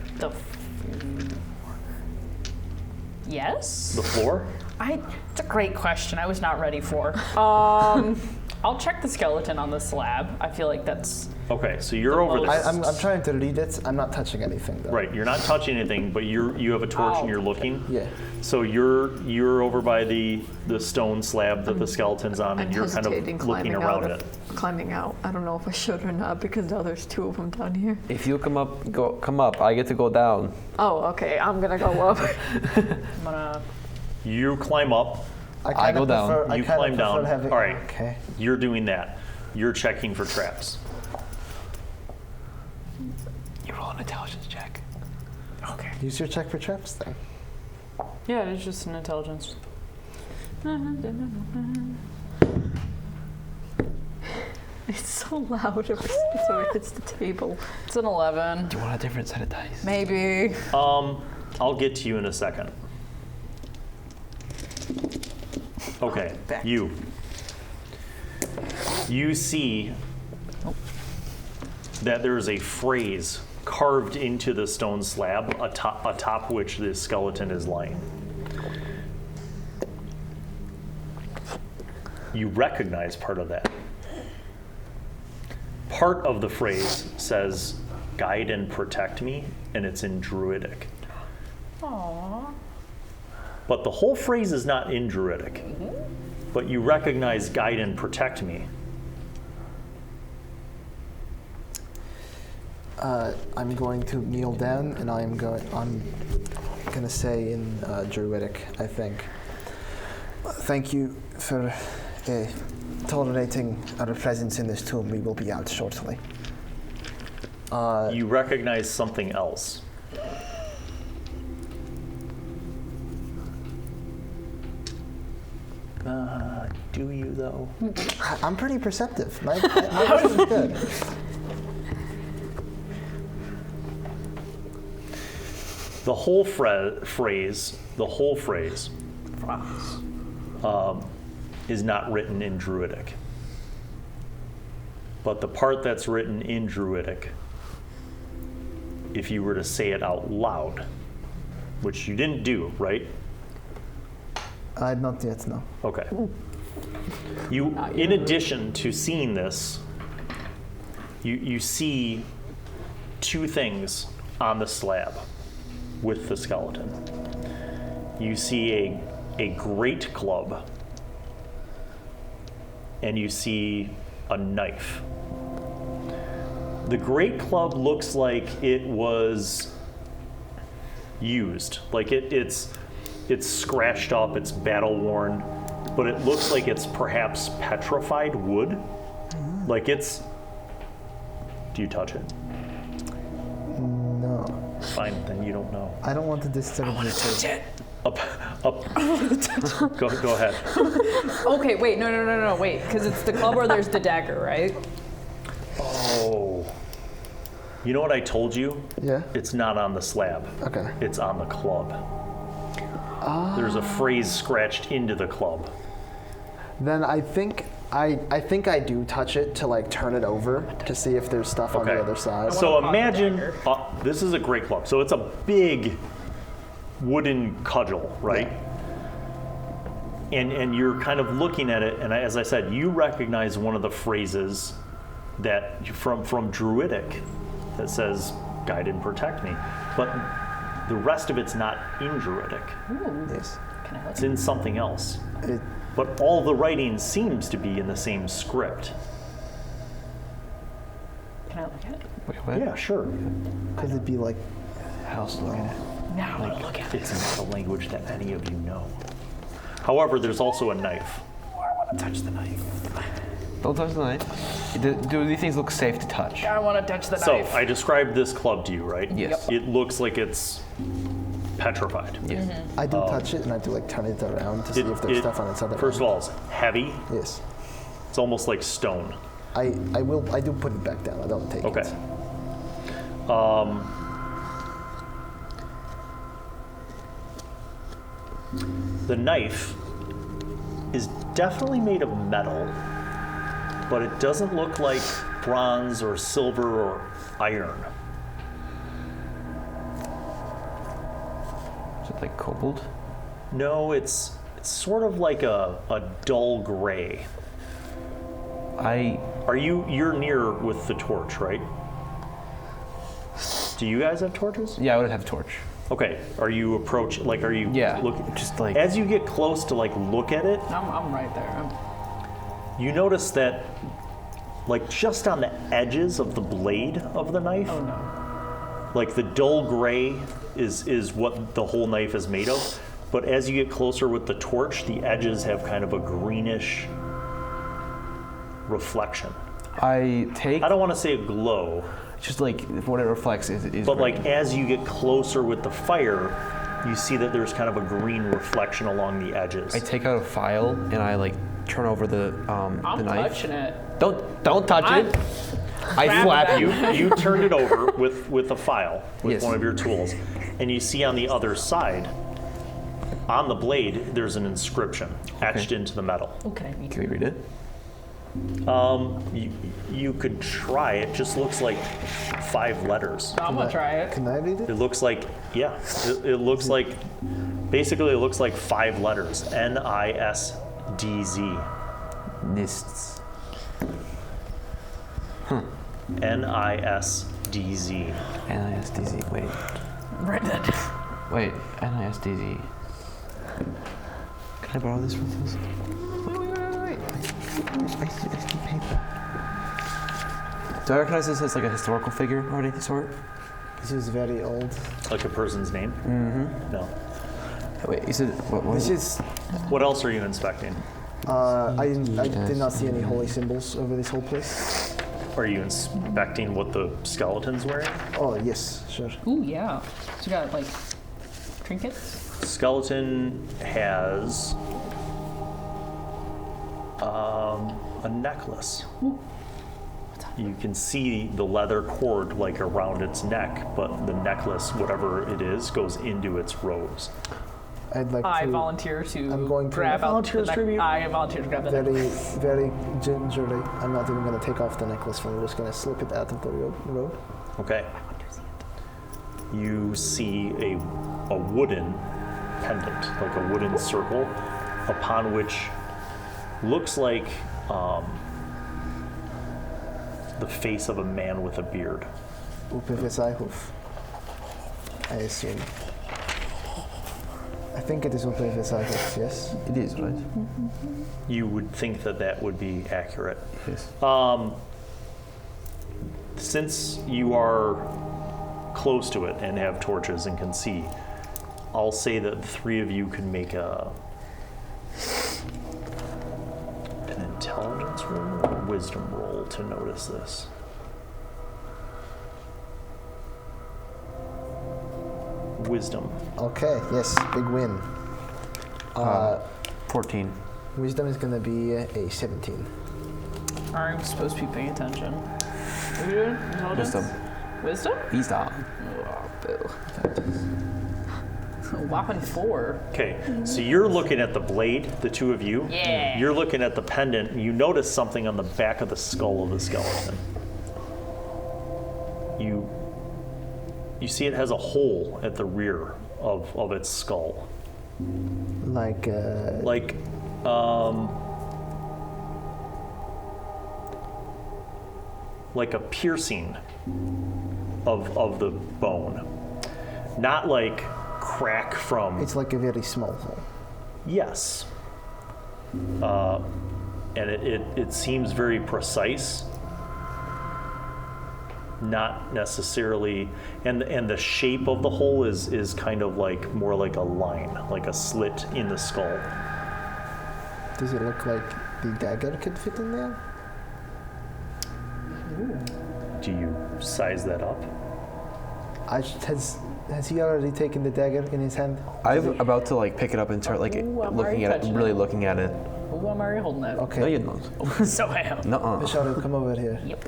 Yes? The floor? It's a great question. I was not ready for. I'll check the skeleton on the slab. I feel like that's Okay, so you're over there. I'm trying to read it. I'm not touching anything, though. Right, you're not touching anything, but you have a torch and you're looking. Yeah. So you're over by the stone slab that the skeleton's on, I'm and you're kind hesitating of looking climbing around out. it. Climbing out. I don't know if I should or not because now there's 2 of them down here. If you come up. I get to go down. Oh, okay. I'm gonna go up. I'm gonna. You climb up, I go down. I you kinda climb prefer down. having- All right, Okay. you're doing that. You're checking for traps. You roll an intelligence check. Okay. Use your check for traps then. Yeah, it's just an intelligence. It's so loud every so it hits the table. It's an 11. Do you want a different set of dice? Maybe. I'll get to you in a second. Okay, you see that there is a phrase carved into the stone slab atop which this skeleton is lying. You recognize part of that. Part of the phrase says, "Guide and protect me," and it's in Druidic. Aww. But the whole phrase is not in Druidic. but you recognize guide and protect me. I'm going to kneel down, and I'm gonna say in Druidic, I think. Thank you for tolerating our presence in this tomb. We will be out shortly. You recognize something else. Do you though? I'm pretty perceptive. My vision is good. The whole phrase is not written in Druidic. But the part that's written in Druidic, if you were to say it out loud, which you didn't do, right? Not yet, no. Okay. You, in addition to seeing this, you see two things on the slab with the skeleton. You see a great club, and you see a knife. The great club looks like it was used, like it's scratched up, it's battle worn, but it looks like it's perhaps petrified wood. Like it's. Do you touch it? No. Fine, then you don't know. I don't want to disturb you. Up. Go ahead. Okay, wait, no, wait, because it's the club or there's the dagger, right? Oh. You know what I told you? Yeah? It's not on the slab. Okay. It's on the club. There's a phrase scratched into the club. Then I think I do touch it to like turn it over to see if there's stuff on the other side. So imagine, this is a great club. So it's a big wooden cudgel, right? Yeah. And you're kind of looking at it, and as I said, you recognize one of the phrases that from Druidic that says, guide and protect me. But the rest of it's not in Druidic. Ooh. Yes. It's in something else. But all the writing seems to be in the same script. Can I look at it? Wait, what? Yeah, sure. Could it be like How else look at it? Now I want to look at it. It's not a language that any of you know. However, there's also a knife. I want to touch the knife. Don't touch the knife. Do these things look safe to touch? I want to touch the So knife. I described this club to you, right? Yes. It looks like it's petrified. Yes. I do touch it and I do like turn it around to see if there's stuff on its other First end. of all, it's heavy. Yes. It's almost like stone. I do put it back down. I don't take Okay. it. The knife is definitely made of metal, but it doesn't look like bronze or silver or iron. Is it like cobalt? No, it's sort of like a dull gray. You're near with the torch, right? Do you guys have torches? Yeah, I would have a torch. Okay. Are you Yeah, looking? just like- As you get close to like look at it, I'm right there. you notice that like just on the edges of the blade of the knife, Oh no. like the dull gray is what the whole knife is made of. But as you get closer with the torch, the edges have kind of a greenish reflection. I take I don't want to say a glow, just like what it reflects is but green. like as you get closer with the fire, you see that there's kind of a green reflection along the edges. I take out a file and I like turn over the I'm knife. touching it. Don't touch it. I flap you. You turned it over with a file, with Yes. one of your tools, and you see on the other side, on the blade, there's an inscription etched into the metal. Oh, can I read Can we read it? You could try. It just looks like 5 letters. I'm gonna try it. Can I read it? It looks like, yeah, it looks like, basically it looks like 5 letters. N-I-S-D-Z. Nists. N-I-S-D-Z. N-I-S-D-Z. Wait. Right then. Wait. N-I-S-D-Z. Can I borrow this from this? Wait. see paper. Do I recognize this as like a historical figure or any sort? This is very old. Like a person's name? Mm-hmm. No. Wait, you said what? This is. What else are you inspecting? I did not see any holy symbols over this whole place. Are you inspecting what the skeleton's wearing? Oh yes, sure. Ooh, yeah. So you got like trinkets? Skeleton has a necklace. Ooh. You can see the leather cord like around its neck, but the necklace, whatever it is, goes into its robes. I'd like I to. volunteer to I'm going to- grab out Volunteers the tribute. I volunteer to grab the Very, necklace. very gingerly. I'm not even going to take off the necklace from. I'm just going to slip it out of the robe. Okay. You see a wooden pendant, like a wooden circle, upon which looks like the face of a man with a beard. Upevesayhuf. I assume. I think it is Upevesayhuf, yes? It is, right? You would think that that would be accurate. Yes. Since you are close to it and have torches and can see, I'll say that the three of you can make an intelligence roll or a wisdom roll to notice this. Wisdom. Okay, yes, big win. 14. Wisdom is going to be a 17. I'm supposed to be paying attention. What are you doing? Intelligence? Wisdom. Wisdom? Wisdom. Oh, boo. Whopping 4. Okay, so you're looking at the blade, the two of you. Yeah. You're looking at the pendant, and you notice something on the back of the skull of the skeleton. You see it has a hole at the rear of its skull. Like a piercing of the bone. Not like crack from... it's like a very small hole. Yes. And it seems very precise. Not necessarily, and the shape of the hole is kind of like more like a line, like a slit in the skull. Does it look like the dagger could fit in there? Do you size that up? Has he already taken the dagger in his hand? I'm about to like pick it up and start like Ooh, I'm looking already at it, touching really it. looking at it. Ooh, I'm already holding that. Okay. No, you're not. So I am. Nuh-uh. Veshadro, come over here. Yep.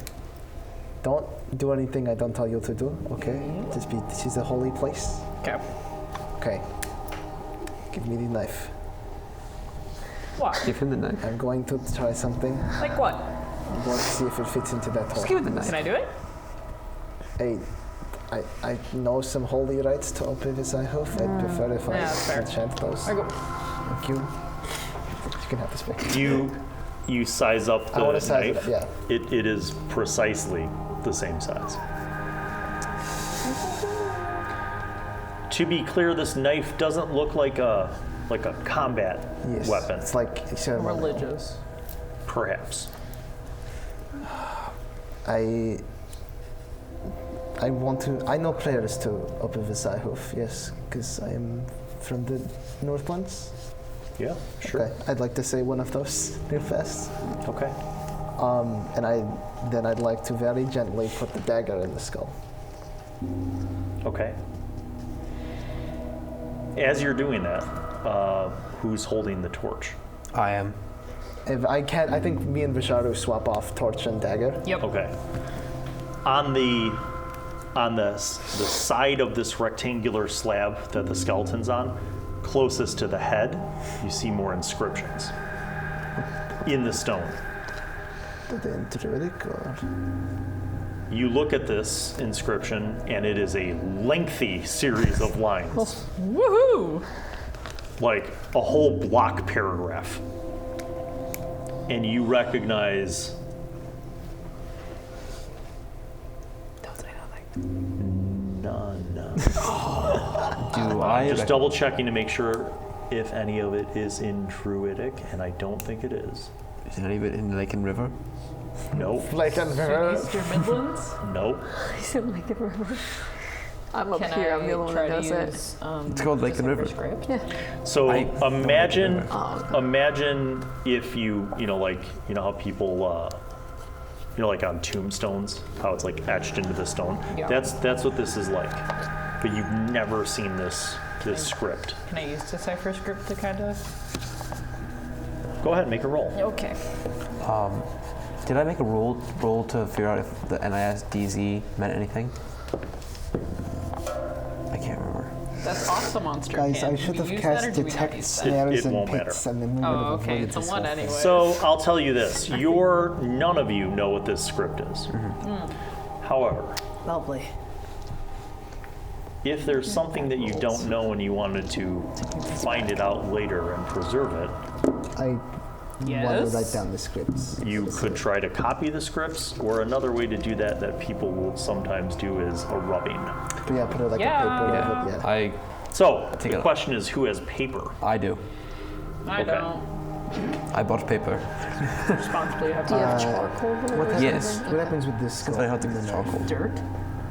Don't do anything I don't tell you to do, okay? This is a holy place. Okay. Okay. Give me the knife. What? Give him the knife. I'm going to try something. Like what? I'm going to see if it fits into that hole. Just give it the knife. Can I do it? I know some holy rites to open this eye hoof. I'd prefer if Yeah, that's fair. I chant those. I go. Thank you. You can have this back. You size up the I want to size knife. it up, yeah. It is precisely the same size. To be clear, this knife doesn't look like a combat Yes. weapon. It's like ceremonial. Religious. Perhaps. I know prayers to open this eye hoof, yes, because I am from the Northlands. Yeah, sure. Okay, I'd like to say one of those real fast. Okay. And I'd like to very gently put the dagger in the skull. Okay. As you're doing that, who's holding the torch? I am. If I can't, I think me and Veshadro swap off torch and dagger. Yep. Okay. On the side of this rectangular slab that the skeleton's on, closest to the head, you see more inscriptions in the stone. Are they in Druidic or? You look at this inscription, and it is a lengthy series of lines, Woohoo! like a whole block paragraph. And you recognize Don't say nothing. none. Do I? Just double checking to make sure if any of it is in Druidic, and I don't think it is. Is any of it in Lake and River? Nope. Like and Eastern Midlands? Nope. I said like it river. I'm up Can here. I'm I the only one try that to does it. use, It's called Lake and Decipher River. Script? Yeah. So imagine, Oh, imagine if you know how people, like on tombstones, how it's like etched into the stone. Yeah. That's what this is like. But you've never seen this script. Can I use Decipher Script to kind of? Go ahead, make a roll. Okay. Did I make a roll to figure out if the NISDZ meant anything? I can't remember. That's awesome, monster. Guys, can. I Do should we have use that or cast do we not detect use that? snares It and won't pits, matter. and then we would have Oh, okay. avoided It's a this 1 whole thing. anyway. So I'll tell you this: none of you know what this script is. However, Lovely. if there's something that you don't know and you wanted to find it out later and preserve it, I want to Yes? write down the scripts. you could try to copy the scripts, or another way to do that people will sometimes do is a rubbing. But yeah, put it like Yeah. a paper over it. Yeah. So Take the it. question is, who has paper? I do. I Okay. don't I bought paper. responsibly have Do you have charcoal? What or Yes. something? What happens with this skull? Because I have to And then, charcoal. dirt.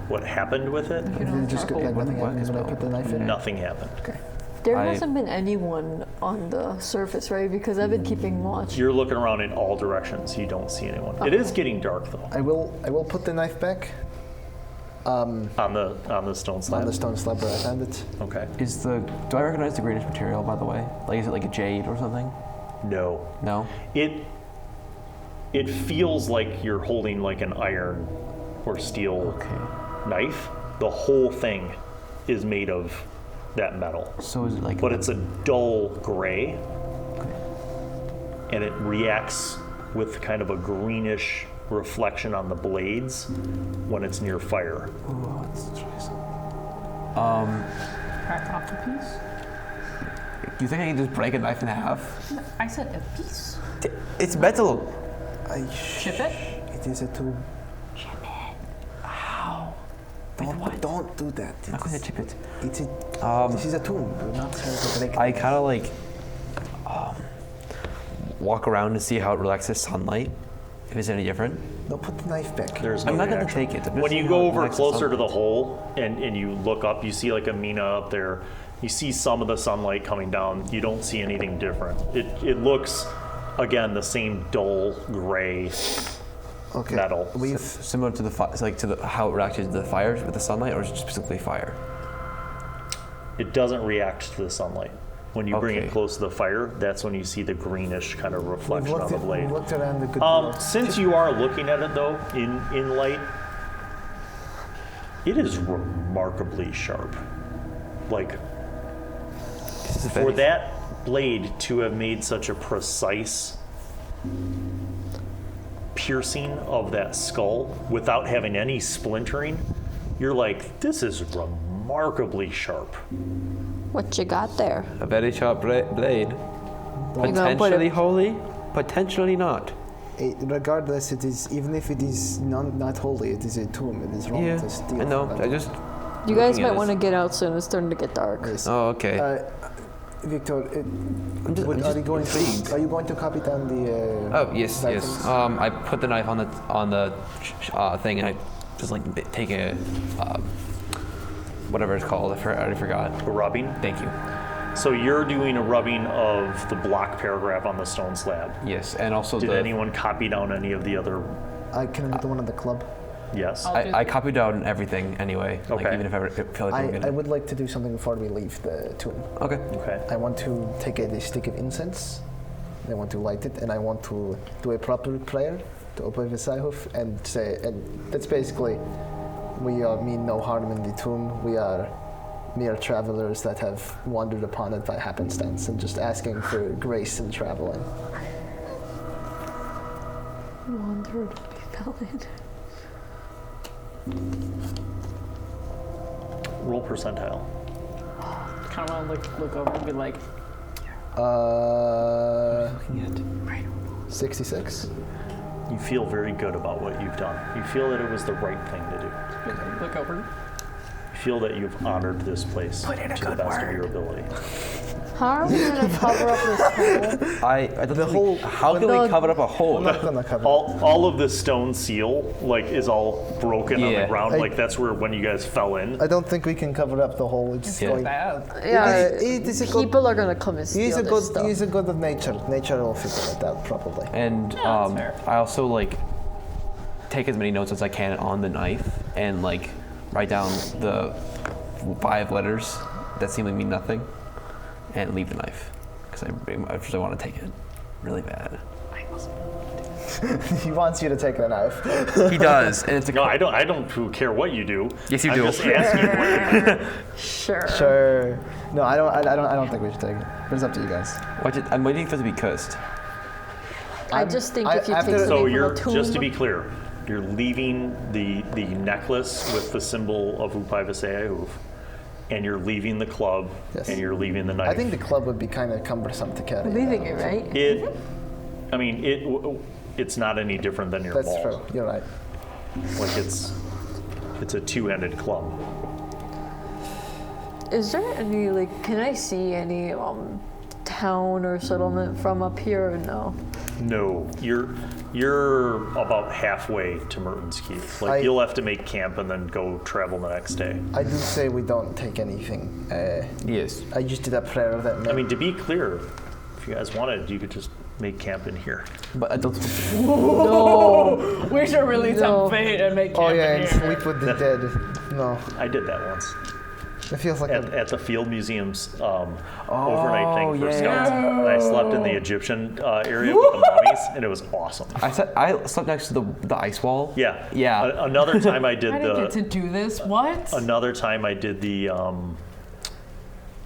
What happened with it? You Did know, it just go, charcoal. like nothing What happened is when I spell? put the knife in? Nothing happened. There I- hasn't been anyone on the surface, right? Because I've been keeping watch. You're looking around in all directions. You don't see anyone. It is getting dark though I will put the knife back on the stone slab. on the stone slab where I found it. Okay. Do I recognize the greenish material, by the way? Like, is it like a jade or something? No. No? It feels like you're holding like an iron or steel Okay. knife. The whole thing is made of that metal. So is it like... But it's a dull gray, and it reacts with kind of a greenish reflection on the blades when it's near fire. Ooh, let's try some. Crack off a piece. Do you think I can just break a knife in half? I said a piece. It's metal! Chip it. It is a tomb. Don't do that. I'm not going to chip it. It's a, this is a tomb. Do not try to break I it. kind of like walk around to see how it relaxes sunlight, if it's any different. No, put the knife back. There's no I'm not going to reaction. take it. I'm When just you seeing go how it over relaxes closer to the sunlight. hole and you look up, you see like Amina up there. You see some of the sunlight coming down. You don't see anything different. It looks, again, the same dull gray Okay. metal. We've Similar to how it reacted to the fire with the sunlight, or is it specifically fire? It doesn't react to the sunlight. When you bring it Okay. close to the fire, that's when you see the greenish kind of reflection on the blade. we've looked around a good deal. Since you are looking at it though, in light, it is remarkably sharp. Like, This is for very- that blade to have made such a precise piercing of that skull without having any splintering, you're like, this is remarkably sharp. What you got there? A very sharp blade. You gonna put Potentially it- holy, potentially not. Regardless, it is even if it is not holy, it is a tomb. It is wrong Yeah, to steal. I know. from I it. just. You guys looking at might want to this- get out soon. It's starting to get dark. Yes. Oh, okay. Victor, I'm just intrigued. are you going to copy down the? Oh yes, yes. writings? I put the knife on the thing, and I just like take a whatever it's called. I already forgot. A rubbing. Thank you. So you're doing a rubbing of the block paragraph on the stone slab. Yes, and also Did anyone copy down any of the other? Can I get the one on the club? Yes. I copied down everything anyway. Like Okay. even if I feel like I'm I gonna. would like to do something before we leave the tomb. Okay. Okay. I want to take a stick of incense. I want to light it, and I want to do a proper prayer to open Vesahuf and say, and that's basically, we mean no harm in the tomb. We are mere travelers that have wandered upon it by happenstance, and just asking for grace in traveling. Wandered valid. Roll percentile. Kind of want to look over and be like, 66. You feel very good about what you've done. You feel that it was the right thing to do. look over. You feel that you've honored this place to the best of your ability. How are we gonna cover up this hole? I don't think how can we cover up a hole? I'm not gonna cover. All of the stone seal like is all broken on the Yeah. ground. Like that's where when you guys fell in. I don't think we can cover up the hole. It's Yeah. going. Yeah, It is a good. people are gonna come and steal He's a this god. stuff. He's a god of nature. Nature will figure it out probably. And fair. I also like take as many notes as I can on the knife and like write down the 5 letters that seem to mean nothing and leave the knife because I just want to take it really bad. He wants you to take the knife. He does, and it's a No, I don't care what you do. Yes, you I'm do. just asking what you do. Sure. Sure. No, I don't think we should take it. But it's up to you guys. I'm waiting for it to be cursed. I just think I- if you after- take So something you're from a tomb, just to be clear, you're leaving the necklace with the symbol of Upaivaseahuv, and you're leaving the club, Yes. and you're leaving the knife. I think the club would be kind of cumbersome to carry. leaving it, right? It's not any different than your That's ball. true. You're right. Like it's a two-handed club. Is there any can I see any town or settlement from up here or no? No, you're about halfway to Merton's Keep. Like you'll have to make camp and then go travel the next day. I do say we don't take anything. Yes. I just did a prayer that. I mean, to be clear, if you guys wanted, you could just make camp in here. But I don't. No, we should really No. tempt fate and make Oh camp yeah, in and here. sleep with the dead. No, I did that once it feels like at the Field Museum's overnight thing for yeah, scouts. And I slept in the Egyptian area with the mummies, and it was awesome. I slept next to the ice wall. Yeah. Yeah. Another time I did I didn't get to the. do this. What? Another time I did the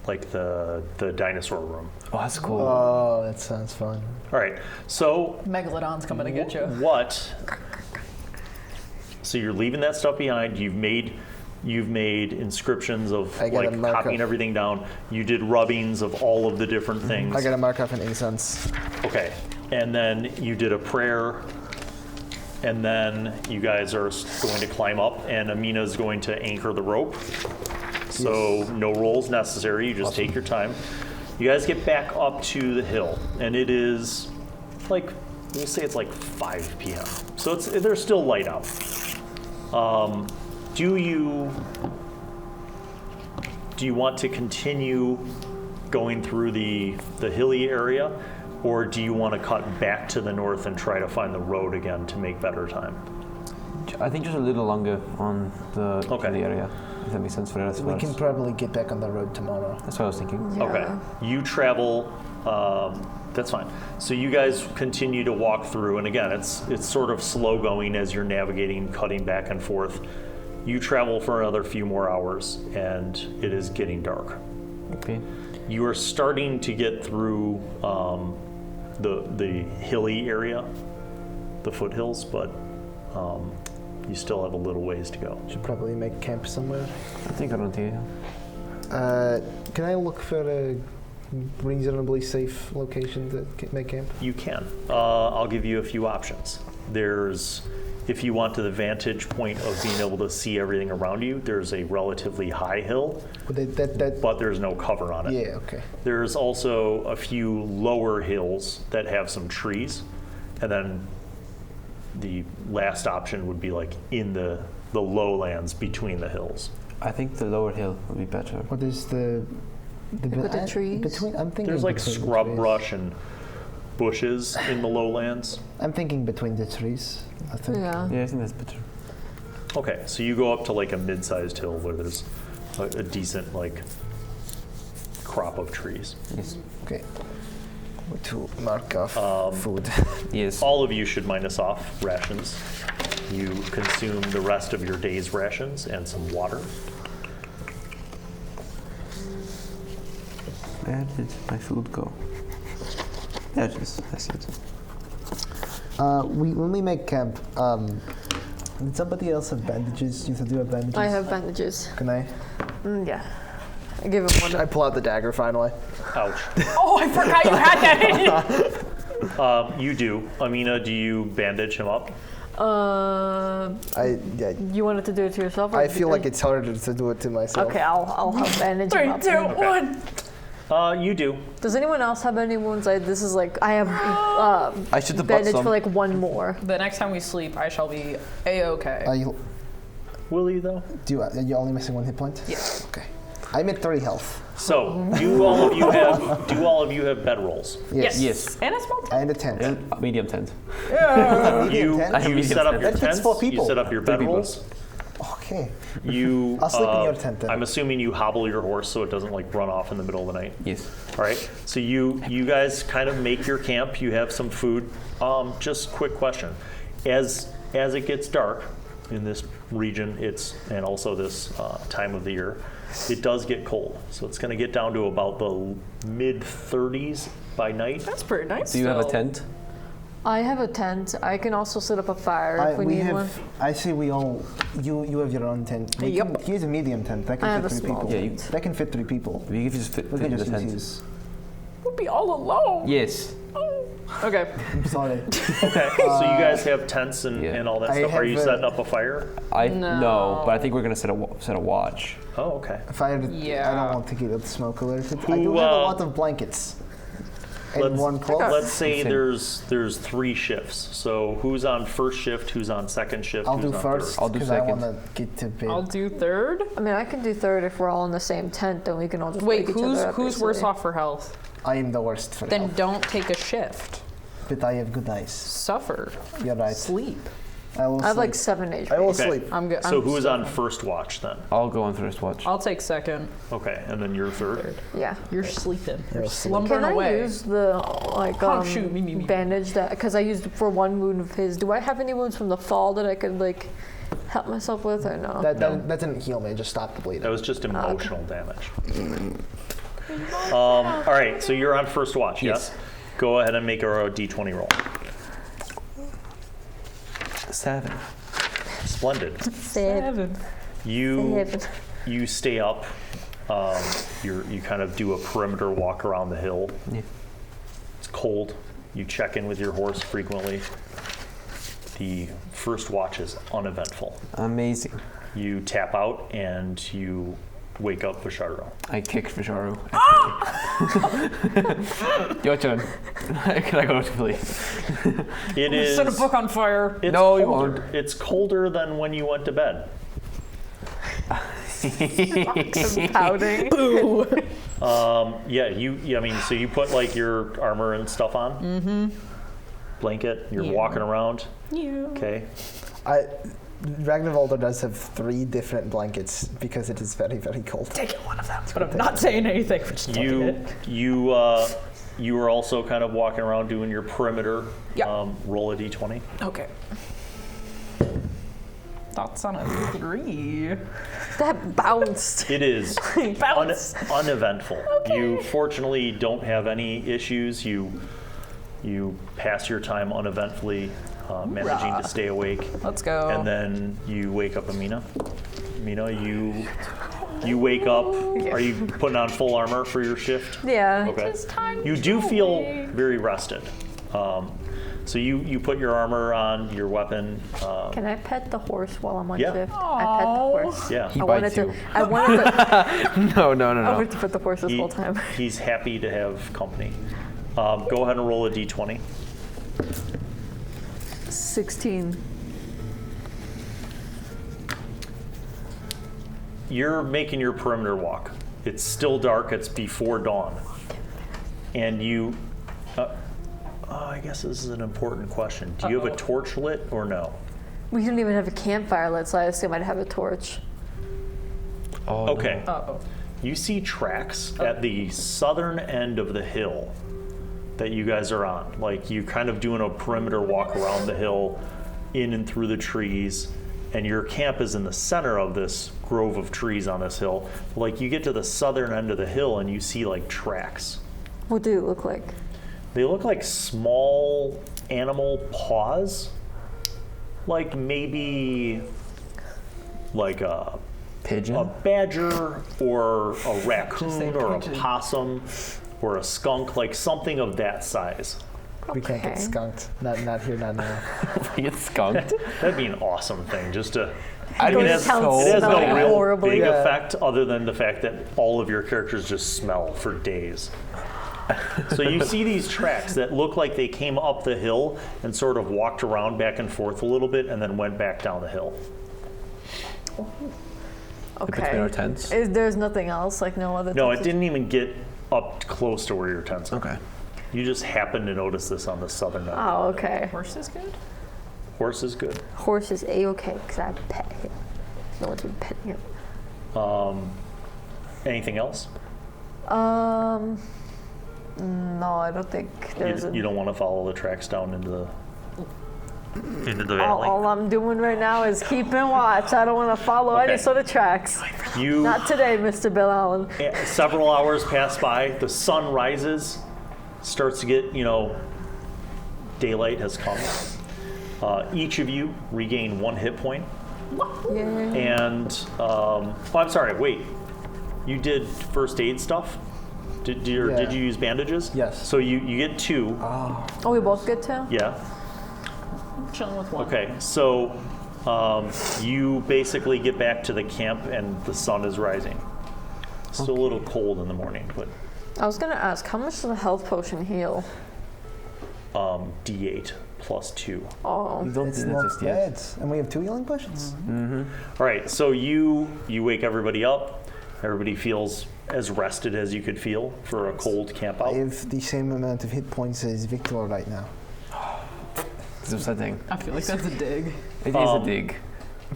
like the dinosaur room. Oh, that's cool. Oh, that sounds fun. All right, so Megalodon's coming to get you. what? So you're leaving that stuff behind. You've made inscriptions of I got a like mark copying of- everything down. You did rubbings of all of the different things. I got to mark off an incense. Okay, and then you did a prayer, and then you guys are going to climb up, and Amina's going to anchor the rope. So no rolls necessary. You just take your time. You guys get back up to the hill, and it is like we'll say it's like 5 p.m. So there's still light out. Do you want to continue going through the hilly area, or do you want to cut back to the north and try to find the road again to make better time? I think just a little longer on the area. If that makes sense for us. We can probably get back on the road tomorrow. That's what I was thinking. Yeah. Okay. You travel. That's fine. So you guys continue to walk through, and again, it's sort of slow going as you're navigating, cutting back and forth. You travel for another few more hours, and it is getting dark. Okay. You are starting to get through the hilly area, the foothills, but you still have a little ways to go. Should probably make camp somewhere. I think around here. Can I look for a reasonably safe location to make camp? You can. I'll give you a few options. There's, if you want to the vantage point of being able to see everything around you, there's a relatively high hill, but there's no cover on it. Yeah, okay. There's also a few lower hills that have some trees, and then the last option would be like in the lowlands between the hills. I think the lower hill would be better. What is the With the trees? between? I'm thinking There's like between the scrub trees. brush and bushes in the lowlands. I'm thinking between the trees. I think. Yeah. Yeah, I think that's better. Okay, so you go up to like a mid-sized hill where there's a decent like crop of trees. Yes. Okay. To mark off food. Yes. All of you should minus off rations. You consume the rest of your day's rations and some water. Where did my food go? There it is. I see it. When we make camp, did somebody else have bandages? You do have bandages? I have bandages. Can I? Yeah. I give him one. I pull out the dagger finally. Ouch. Oh, I forgot you had that in you. You do. Amina, do you bandage him up? You wanted to do it to yourself? Or I feel like it's harder to do it to myself. Okay, I'll help bandage him 3, up. 2, 1. You do. Does anyone else have any wounds? This is like I have I should have bought bandage some. for like one more. The next time we sleep, I shall be A-okay. Will you though? Are you only missing 1 hit point? Yes. Okay. I'm at 3 health. So, do all of you have bedrolls? Yes. And a small tent. And a tent. And medium tent. You tent? I have you medium set up tent. your That fits tents. 4 people. You set up your 3 people. bedrolls. Okay. You. I'll sleep in your tent then. I'm assuming you hobble your horse so it doesn't like run off in the middle of the night. Yes. All right. So you guys kind of make your camp. You have some food. Just quick question: as it gets dark in this region, and also this time of the year, it does get cold. So it's going to get down to about the mid 30s by night. That's pretty nice. Do you have a tent? I have a tent. I can also set up a fire if we need one. I see we all. You have your own tent. Here's a medium tent. That I can have fit a 3 small people. tent. That can fit 3 people. We can just fit We in can the just tent. use. We'll be all alone. Yes. Okay. I'm sorry. Okay. So you guys have tents and all that I stuff. Are you have, setting up a fire? No, but I think we're gonna set a watch. Oh, okay. Fire. Yeah. I don't want to get the smoke alerted. I Who, do have a lot of blankets. And one cloth. Let's say Same. there's 3 shifts. So who's on first shift? Who's on second shift? I'll who's do on first third? I'll do because I want second. to get to bed. I'll do third. I mean, I can do third if we're all in the same tent. Then we can all just Wait, wake each other up. who's worse basically. off for health? I am the worst for Then health, don't take a shift. but I have good eyes. Suffer. You're right. Sleep. I will I have sleep. like 7 HP. I will Okay. sleep. I'm good. So who's on first watch then? I'll go on first watch. I'll take second. Okay, and then you're third. Yeah. You're sleeping. You're sleeping. slumbering Can I away. use the Oh, shoot, me. bandage that because I used for 1 wound of his? Do I have any wounds from the fall that I could like help myself with or no? That didn't heal me. It just stopped the bleeding. That was just emotional damage. All right, so you're on first watch, yes? Go ahead and make a D20 roll. 7. Splendid. 7. You stay up. You kind of do a perimeter walk around the hill. Yeah. It's cold. You check in with your horse frequently. The first watch is uneventful. Amazing. You tap out and you wake up Veshadro. I kicked Veshadro. Your turn. Can I go to please? It is. Set a book on fire. It's No, you colder. won't. It's colder than when you went to bed. Pouting. Yeah, I mean, so you put like your armor and stuff on. Mm-hmm. Blanket. You're walking around. Yeah. Okay. Ragnavaldr does have 3 different blankets because it is very, very cold. Taking one of them. But I'm not saying anything. We're just taking it. You are also kind of walking around doing your perimeter. Yeah. Roll a d20. Okay. Thoughts on a 3? That bounced. It is Bounce. uneventful. You fortunately don't have any issues. You pass your time uneventfully, managing to stay awake. Let's go. And then you wake up Amina. Amina, you wake up. Are you putting on full armor for your shift? Yeah. Okay. You do feel very rested. So you put your armor on, your weapon. Can I pet the horse while I'm on Yeah. shift? I pet the horse. Yeah. He I bites wanted you. to. I wanted to. No. I wanted to pet the horse this whole time. He's happy to have company. Go ahead and roll a d20. 16. You're making your perimeter walk. It's still dark. It's before dawn. And you... I guess this is an important question. Do you have a torch lit or no? We don't even have a campfire lit, so I assume I'd have a torch. Oh, Okay. Uh-oh. You see tracks at the southern end of the hill that you guys are on. Like, you kind of doing a perimeter walk around the hill, in and through the trees, and your camp is in the center of this grove of trees on this hill. Like, you get to the southern end of the hill and you see like tracks. What do it look like? They look like small animal paws. Like maybe like a Pigeon? badger or a raccoon say or a pigeon. possum or a skunk, like something of that size. We can't get Okay. skunked. Not here, not now. We get skunked. That'd be an awesome thing, just to I Go mean, to has, town it has no smelling real horribly. big Yeah. effect other than the fact that all of your characters just smell for days. So you see these tracks that look like they came up the hill and sort of walked around back and forth a little bit and then went back down the hill. Between our tents. There's nothing else, like no other. No, it tents? didn't even get up close to where your tents are. Okay. You just happened to notice this on the southern end. Oh, okay. Horse is good? Horse is good. Horse is A-okay, because I pet him. No one's been petting him. Anything else? No, I don't think there's. You don't want to follow the tracks down into the valley? All I'm doing right now is keeping watch. I don't want to follow Okay. any sort of tracks. You Not today, Mr. Bill Allen. Several hours pass by. The sun rises, starts to get, daylight has come. Each of you regain 1 hit point. Yeah. And, I'm sorry, wait. You did first aid stuff? Did you use bandages? Yes. So you get 2. Oh, we both get to? Yeah. I'm chilling with one. Okay, so you basically get back to the camp and the sun is rising. Still a little cold in the morning, but I was gonna ask, how much does a health potion heal? D8 plus 2. Oh, You don't It's do that not just yet. bad. And we have 2 healing potions? All right, so you wake everybody up. Everybody feels as rested as you could feel for a cold camp I out. have the same amount of hit points as Viktor right now. It's upsetting. I feel like that's a dig. It is a dig.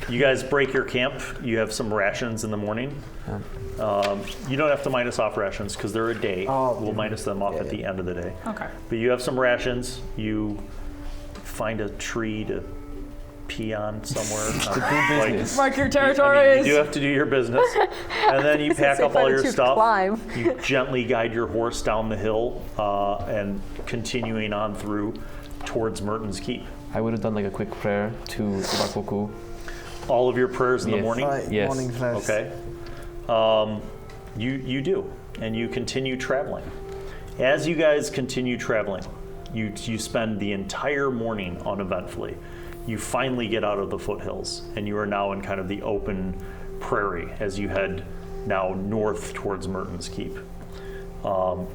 You guys break your camp. You have some rations in the morning. You don't have to minus off rations because they're a day. Oh, We'll minus them off yeah, at the end of the day. Okay. But you have some rations. You find a tree to pee on somewhere. business. Mark your You territories. do have to do your business. And then you pack up all your stuff. Climb. You gently guide your horse down the hill and continuing on through towards Merton's Keep. I would have done like a quick prayer to Bakoku. All of your prayers in the Yes. morning? Right, Yes. morning first. Okay. You do, and you continue traveling. As you guys continue traveling, you spend the entire morning uneventfully. You finally get out of the foothills, and you are now in kind of the open prairie as you head now north towards Merton's Keep.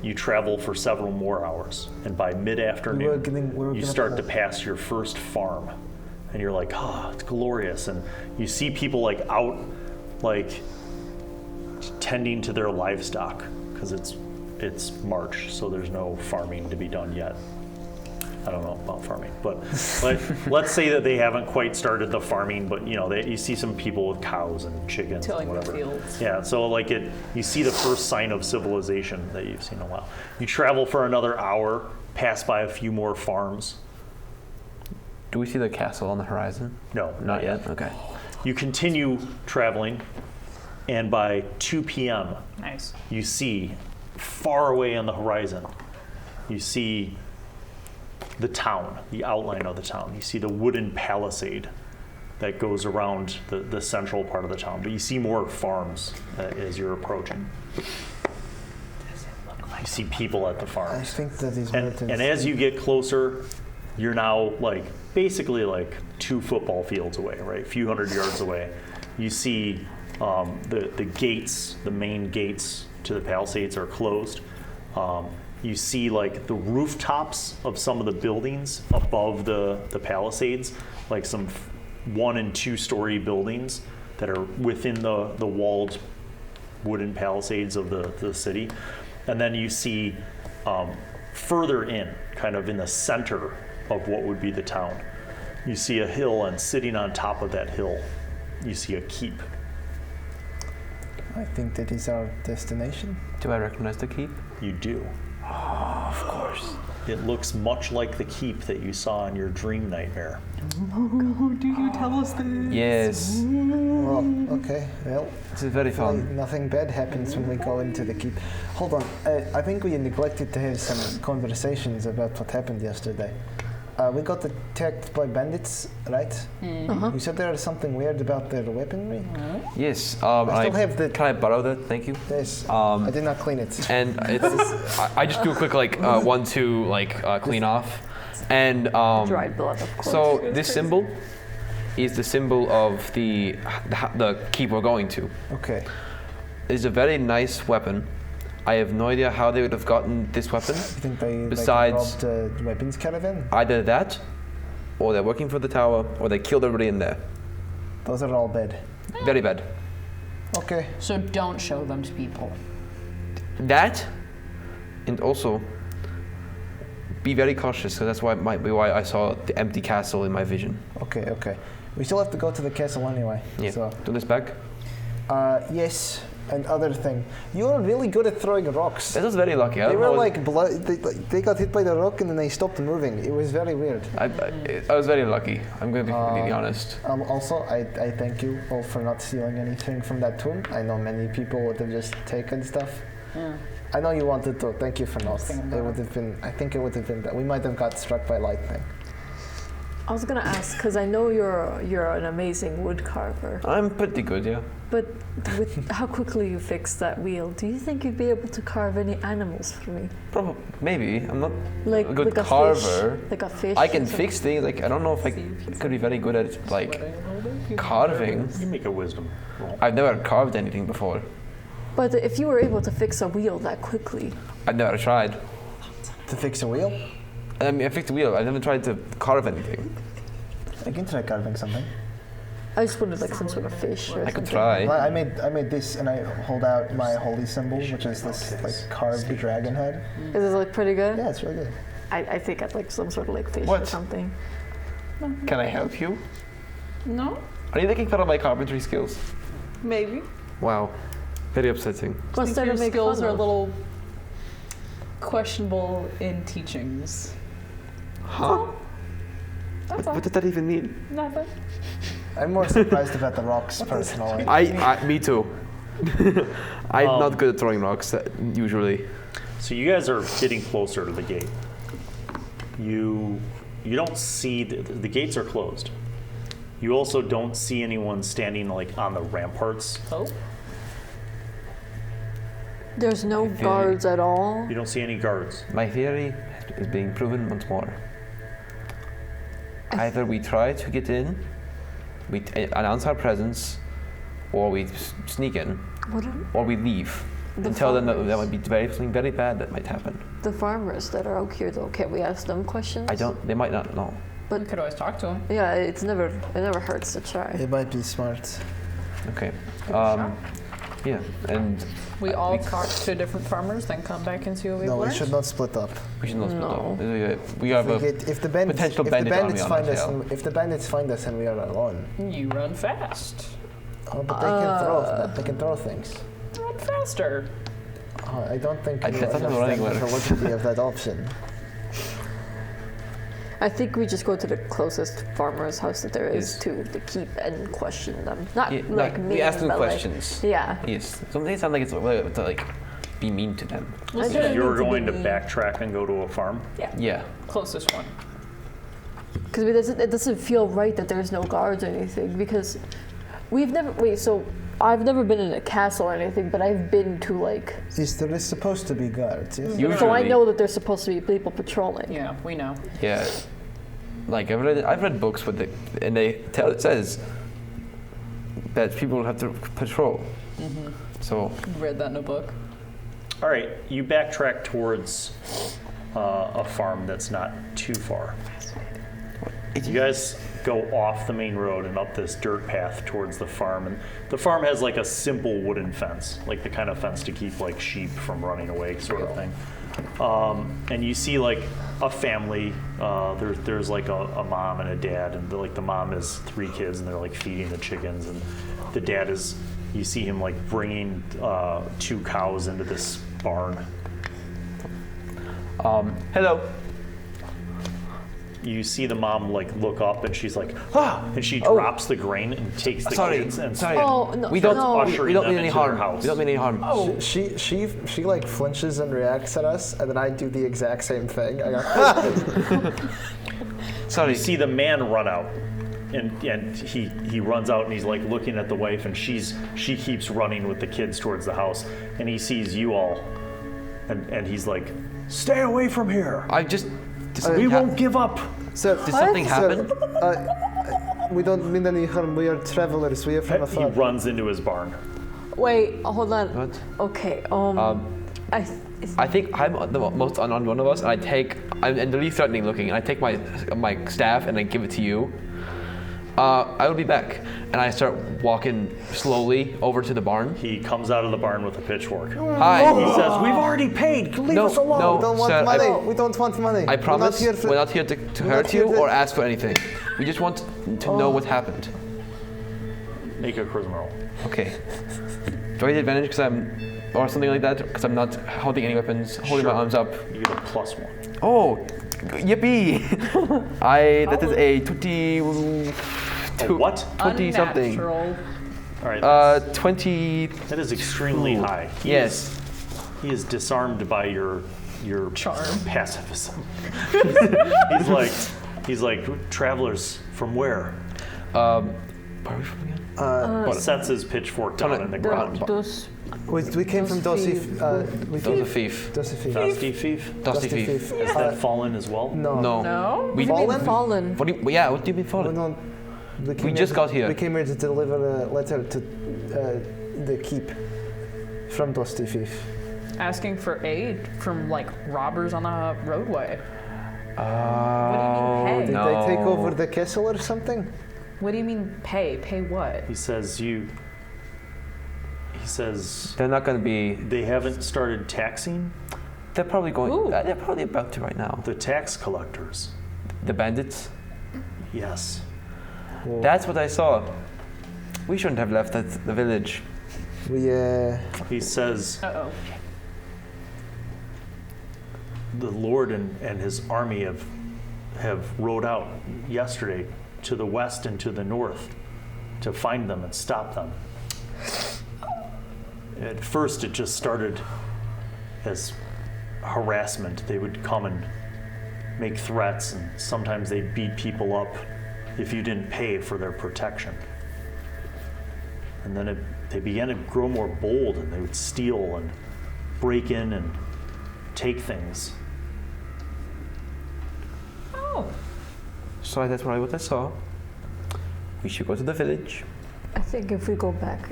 You travel for several more hours, and by mid-afternoon, we were you gonna start to pull. pass your first farm, and you're like, it's glorious. And you see people like out, like tending to their livestock because it's March, so there's no farming to be done yet. I don't know about farming, but let's say that they haven't quite started the farming, but you see some people with cows and chickens Tilling and the whatever. fields. Yeah, so you see the first sign of civilization that you've seen in a while. You travel for another hour, pass by a few more farms. Do we see the castle on the horizon? No, Not yet? Okay. You continue traveling, and by 2 p.m., Nice. you see far away on the horizon, you see the town, the outline of the town. You see the wooden palisade that goes around the central part of the town, but you see more farms as you're approaching. You see people at the I farms. think that is And Merton's. as you get closer, you're now basically 2 football fields away, right? A few hundred yards away. You see the gates, the main gates to the palisades are closed. You see the rooftops of some of the buildings above the palisades, like some 1- and 2-story buildings that are within the walled wooden palisades of the city. And then you see further in, kind of in the center of what would be the town, you see a hill, and sitting on top of that hill, you see a keep. I think that is our destination. Do I recognize the keep? You do. Of course. It looks much like the keep that you saw in your dream nightmare. Do you tell us this? Yes. Well, okay. Well, This is very fun. nothing bad happens when we go into the keep. Hold on. I think we neglected to have some conversations about what happened yesterday. We got attacked by bandits, right? You said there was something weird about their weaponry? Yes. I still have the... Can I borrow that? Thank you. Yes. I did not clean it. And it's I just do a quick 1-2 clean off, and Dried blood, of course. so this symbol is the symbol of the keep we're going to. Okay. It's a very nice weapon. I have no idea how they would have gotten this weapon. You think they Besides, robbed weapons caravan? either that, or they're working for the tower, or they killed everybody in there. Those are all bad. Very bad. Okay. So don't show them to people. That, and also be very cautious, because that's why I saw the empty castle in my vision. Okay. We still have to go to the castle anyway. Yeah. So. Do this back. Yes. And other thing, you are really good at throwing rocks. That was very lucky. They were like they got hit by the rock and then they stopped moving. It was very weird. I was very lucky. I'm going to be completely honest. Also, I thank you all for not stealing anything from that tomb. I know many people would have just taken stuff. Yeah. I know you wanted to. Thank you for not. It would have been. I think it would have been. We might have got struck by lightning. I was gonna ask because I know you're an amazing wood carver, I'm pretty good, yeah. but with how quickly you fixed that wheel, do you think you'd be able to carve any animals for me? Probably, maybe. I'm not Like a good like carver. fish, like a fish. I or can something? fix things. Like I don't know if I could be very good at like carving. You make a wisdom roll. I've never carved anything before. But if you were able to fix a wheel that quickly, I've never tried. To fix a wheel? I mean, I fixed a wheel. I've never tried to carve anything. I can try carving something. I just wanted like some sort of fish or I could something. try. Well, I made this and I hold out my holy symbol, which is this like carved dragon head. Is it like pretty good? Yeah, it's really good. I think I'd like some sort of like fish or What? something. Can I help you? No, Are you looking for my carpentry skills? maybe. Wow, very upsetting. What's there Your to make skills fun are a of? little questionable in teachings. Huh? That's all. What does that even mean? Nothing. I'm more surprised about the rocks personally. Me too. I'm not good at throwing rocks usually. So you guys are getting closer to the gate. You don't see the gates are closed. You also don't see anyone standing like on the ramparts. Oh. There's no I feel guards at all. You don't see any guards. My theory is being proven once more. Either we try to get in, we announce our presence, or we sneak in, What are or we leave the and tell them that farmers? there might be something very bad that might happen. The farmers that are out here though, can't we ask them questions? They might not know. We could always talk to him. Yeah, it never hurts to try. It might be smart. Okay. Yeah, and We all talk to different farmers, then come back and see what we've No, we learned. should not split up. we should not split No. up. We have a If the bandits, potential if bandit the bandits army on find our us, tail. and, if the bandits find us and we are alone, You run fast. oh, but they can throw. They can throw things. Run faster. Oh, I don't think I you thought enough I'm running them better. validity of that option. I think we just go to the closest farmer's house that there is Yes. to keep and question them. Not Yeah, like we mean, ask them but like- questions. yeah. Yes. Some they sound like it's to like be mean to them. I don't You're need to going to be- backtrack and go to a farm. Yeah. Closest one. Because it doesn't feel right that there's no guards or anything. Because I've never been in a castle or anything, but I've been to like. There is supposed to be guards. Yes? Usually, So I know that there's supposed to be people patrolling. Yeah, we know. Yeah. Like I've read books with it says that people have to patrol. Mm-hmm. So Read that in a book. All right, you backtrack towards a farm that's not too far. You guys go off the main road and up this dirt path towards the farm, and the farm has like a simple wooden fence, like the kind of fence to keep like sheep from running away, sort of thing. And you see like a family. There's like a mom and a dad, and the mom has 3 kids, and they're like feeding the chickens, and the dad is. You see him like bringing 2 cows into this barn. hello. You see the mom like look up, and she's like, ah, and she drops the grain and takes the kids and Sorry. Oh no! We don't. No. Ushering We don't them mean any into their harm. house. We don't mean any harm. Oh, She like flinches and reacts at us, and then I do the exact same thing. I go, Sorry. You see the man run out, and he runs out, and he's like looking at the wife, and she keeps running with the kids towards the house, and he sees you all, and he's like, stay away from here. I just. We won't give up. So Did something happen? We don't mean any harm. We are travelers. We are from He afar. runs into his barn. Wait, hold on. What? Okay, I think I'm the most unarmed one of us, and I'm really threatening looking, and I take my staff and I give it to you. I will be back, and I start walking slowly over to the barn. He comes out of the barn with a pitchfork. Hi. He says, "We've already paid. Leave No, us alone." no. We don't want Sir, money. We don't want money. I promise we're not here to we're hurt not here you to- or ask for anything. We just want to know what happened. Make a charisma roll. Okay. Do I get advantage or something like that? Because I'm not holding any weapons, holding my Sure. arms up. You get a +1. Oh, yippee! That is a 20. A what? 20 something. Unnatural. All right. 20. That is extremely high. Yes. He is disarmed by your Charm. pacifism. he's like travelers from where? Where are we from again? He sets his pitchfork down in the ground. We came from Dossi. That was a thief. Dossi. Dusty Thief. Dusty thief. Has that fallen as well? No. No. No? We Fallen. What do you mean fallen? We just got here. We came here to deliver a letter to the keep from Dusty Thief. Asking for aid from like robbers on the roadway. Oh, What do you mean pay? Did no. they take over the castle or something? What do you mean pay? Pay what? He says They're not going to be. they haven't started taxing They're probably going. Ooh. They're probably about to right now. the tax collectors. The bandits. Yes. That's what I saw. We shouldn't have left the village. He says Uh-oh. the Lord and his army have rode out yesterday to the west and to the north to find them and stop them. At first it just started as harassment. They would come and make threats, and sometimes they'd beat people up if you didn't pay for their protection. And then they began to grow more bold, and they would steal and break in and take things. Oh. So that's what I saw. We should go to the village. I think if we go back,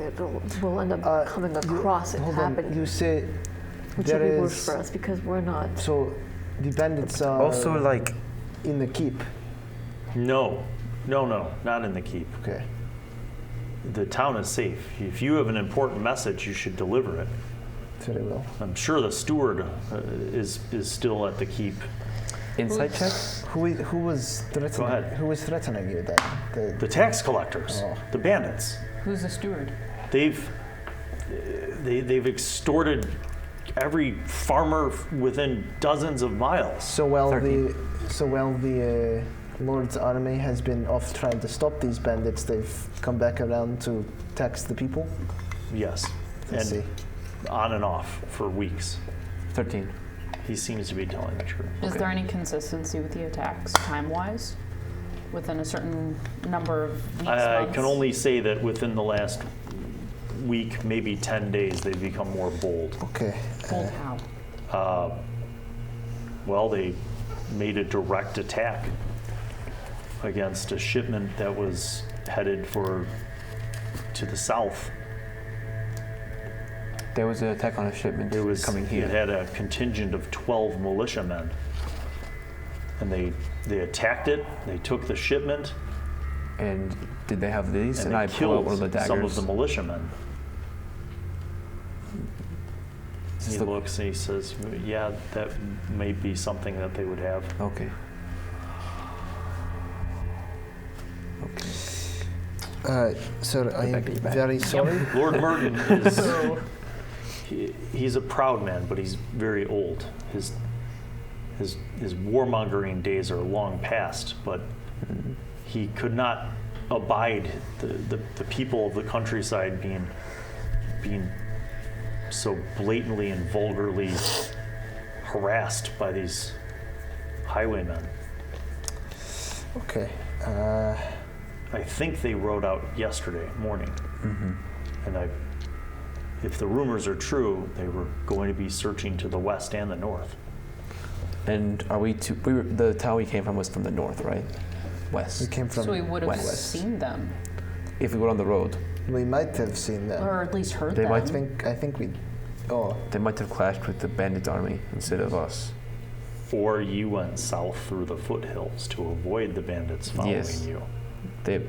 we'll end up coming across it Hold on. happening, You say which there would be worse is. for us because we're not. So the bandits are Also, like, in the keep. No, not in the keep. Okay. The town is safe. If you have an important message, you should deliver it. Very well. I'm sure the steward is still at the keep. insight check. Who was threatening? ahead. Who was threatening you then? The tax collectors, Oh. the bandits. Who's the steward? They've extorted every farmer within dozens of miles. So while the Lord's army has been off trying to stop these bandits, they've come back around to tax the people. Yes, Let's see. on and off for weeks. 13. He seems to be telling the truth. Is Okay. there any consistency with the attacks time-wise? Within a certain number of weeks, I months? can only say that within the last week, maybe 10 days, they've become more bold. Okay. Hold how? Well, they made a direct attack against a shipment that was headed to the south. There was an attack on a shipment coming here. It had a contingent of 12 militiamen, and they attacked it. They took the shipment, And did they have these? and I they pull out killed one of the daggers. some of the militiamen. Is this He the- looks and he says, "Yeah, that may be something that they would have." Okay. Sir, I am back, get back. very sorry. Lord Merton is he's a proud man, but he's very old. His warmongering days are long past, but he could not abide the people of the countryside being so blatantly and vulgarly harassed by these highwaymen. Okay. I think they rode out yesterday morning, and if the rumors are true, they were going to be searching to the west and the north. And are we the town we came from was from the north, right? west. We came from. So we would have west. seen them, If we were on the road, We might have seen them. or at least heard They them. might I think we. Oh, they might have clashed with the bandit army instead of us. Or you went south through the foothills to avoid the bandits following Yes. you. They.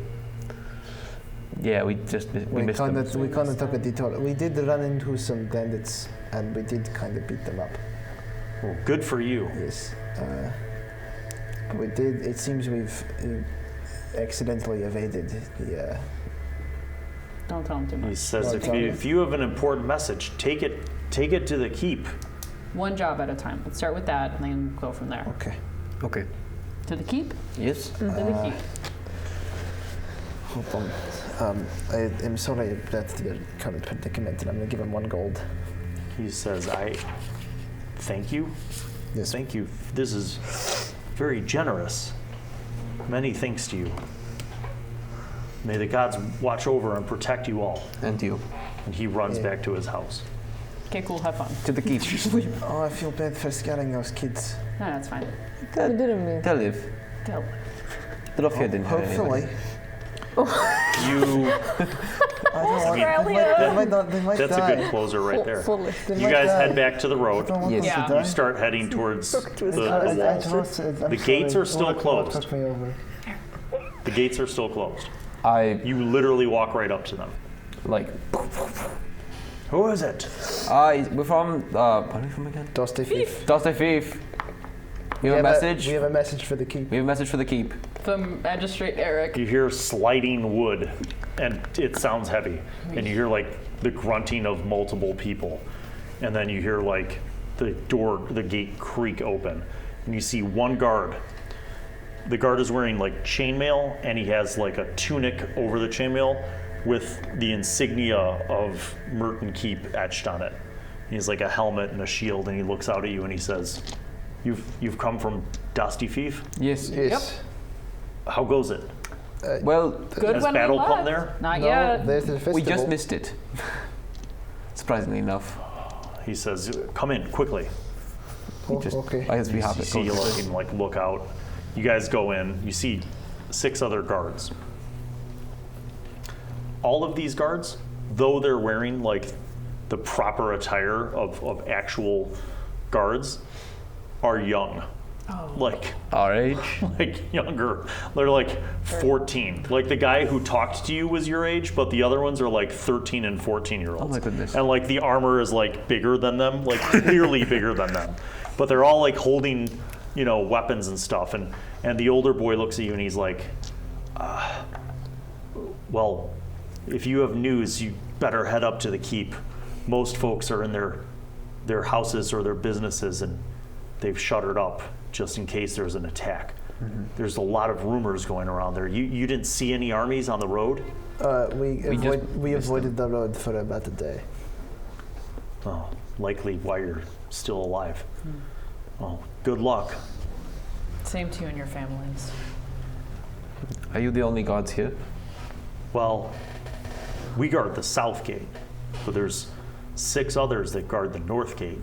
Yeah, we missed them. we kind of took a detour. We did run into some bandits, and we did kind of beat them up. Well, good for you. Yes. We did. It seems we've accidentally evaded the. Don't tell them too He much. says, Well, if you have an important message, take it to the keep. One job at a time. Let's start with that, and then go from there. Okay. Okay. To the keep. Yes. To the keep. Hold on. I am sorry about your current predicament, and I'm going to give him 1 gold. He says, thank you. Yes. Thank you. This is very generous. Many thanks to you. May the gods watch over and protect you all. And you. And he runs Yeah. back to his house. Okay, cool. Have fun. To the keep. Oh, I feel bad for scaring those kids. No, that's fine. I didn't mean. They'll live. Go. The Lofia didn't have Hopefully. anybody. You. I don't want. They might not. They might That's die. a good closer right there. Fully. They You might guys die. head back to the I road. don't want Yes. them to Yeah. die. You start heading towards the I walls. lost it. I'm The gates sorry. are still What closed. took me over? The gates are still closed. You literally walk right up to them. like. Who is it? We're from. Where are we from again? Dusty thief. Dusty Thief. We have a message. We have a message for the keep. We have a message for the keep. The magistrate Eric. You hear sliding wood, and it sounds heavy. And you hear like the grunting of multiple people. And then you hear like the gate creak open. And you see one guard. The guard is wearing like chainmail, and he has like a tunic over the chainmail with the insignia of Merton Keep etched on it. He has like a helmet and a shield, and he looks out at you and he says, You've come from Dusty Thief? Yes. Yes. How goes it? Well, Good Has when battle we come left. there? Not No, yet. there's the festival. we just missed it. Surprisingly enough. He says, come in, quickly. Oh, Just, okay. I guess we You have see it. him like look out. You guys go in. You see 6 other guards. All of these guards, though they're wearing like the proper attire of actual guards, are young. Like Our age. younger. They're like 14. Like the guy who talked to you was your age, but the other ones are like 13 and 14-year-olds. Oh my goodness. And like the armor is like bigger than them, like clearly bigger than them. But they're all like holding, weapons and stuff. And the older boy looks at you and he's like, well, if you have news, you better head up to the keep. Most folks are in their houses or their businesses, and they've shuttered up just in case there's an attack. Mm-hmm. There's a lot of rumors going around there. You didn't see any armies on the road? We avoided the road for about a day. Oh, likely why you're still alive. Well, good luck. Same to you and your families. Are you the only gods here? Well, we guard the south gate, but there's 6 others that guard the north gate,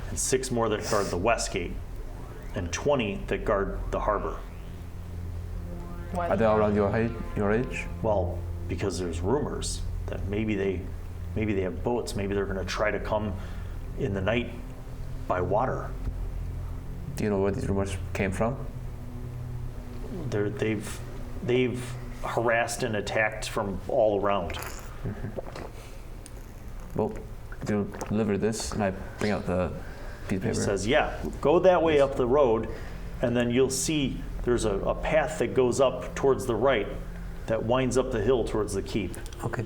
and 6 more that guard the west gate, and 20 that guard the harbor. Why Are they all around your age? Well, because there's rumors that maybe they have boats. Maybe they're going to try to come in the night by water. Do you know where these rumors came from? They've harassed and attacked from all around. Well, do deliver this, and I bring out the piece of He paper. says, yeah, go that way up the road, and then you'll see there's a path that goes up towards the right that winds up the hill towards the keep. Okay,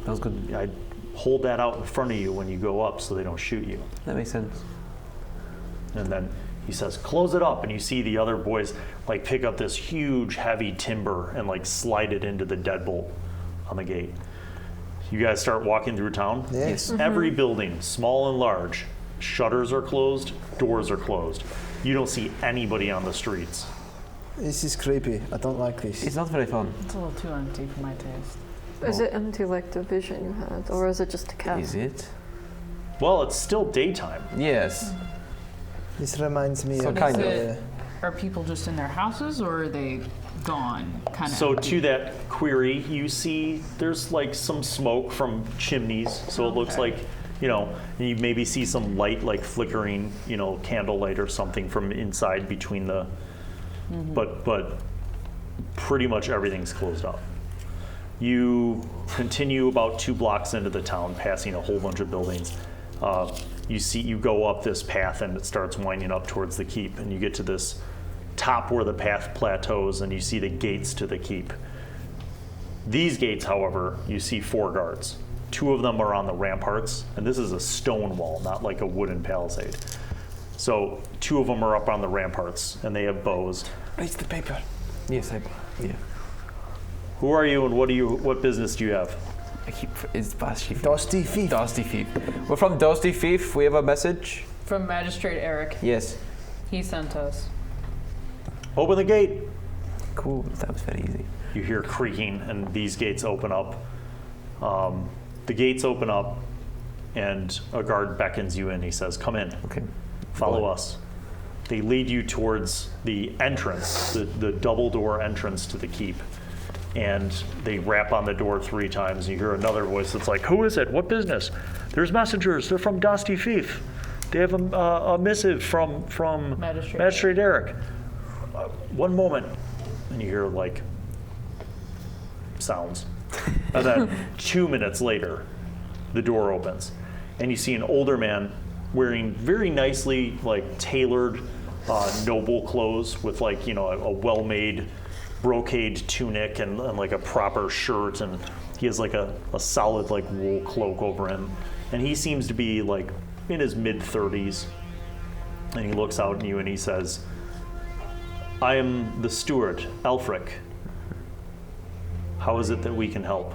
sounds good. I hold that out in front of you when you go up so they don't shoot you. That makes sense. And then he says, close it up, and you see the other boys like pick up this huge heavy timber and like slide it into the deadbolt on the gate. You guys start walking through town. Yes. Every building, small and large, shutters are closed, doors are closed. You don't see anybody on the streets. This is creepy. I don't like this. It's not very fun. It's a little too empty for my taste. Is it empty like the vision you had, or is it just a cat? Is it? Well, it's still daytime. Yes. This reminds me So of kind of. the- Are people just in their houses, or are they gone, kind of. So to that query, you see there's like some smoke from chimneys. So it looks like, you maybe see some light like flickering, candlelight or something from inside between the, but pretty much everything's closed up. You continue about 2 blocks into the town, passing a whole bunch of buildings. You go up this path and it starts winding up towards the keep, and you get to this top where the path plateaus, and you see the gates to the keep. These gates, however, you see 4 guards. 2 of them are on the ramparts, and this is a stone wall, not like a wooden palisade. So 2 of them are up on the ramparts, and they have bows. It's the paper. Yes, yeah. Who are you, and what business do you have? It's Dusty Thief. Dusty Thief. Dusty Thief. We're from Dusty Thief. We have a message. From Magistrate Eric. Yes. He sent us. Open the gate. Cool. That was very easy. You hear creaking, and these gates open up. The gates open up, and a guard beckons you in. He says, "Come in. Okay. Follow us." They lead you towards the entrance, the double door entrance to the keep. And they rap on the door 3 times. And you hear another voice that's like, "Who is it? What business?" "There's messengers. They're from Dusty Thief. They have a missive from Magistrate Eric." "One moment." And you hear like sounds. And then 2 minutes later, the door opens, and you see an older man wearing very nicely like tailored noble clothes with like a well-made brocade tunic and like a proper shirt, and he has like a solid like wool cloak over him, and he seems to be like in his mid-30s, and he looks out at you and he says, "I am the steward, Elfric. How is it that we can help?"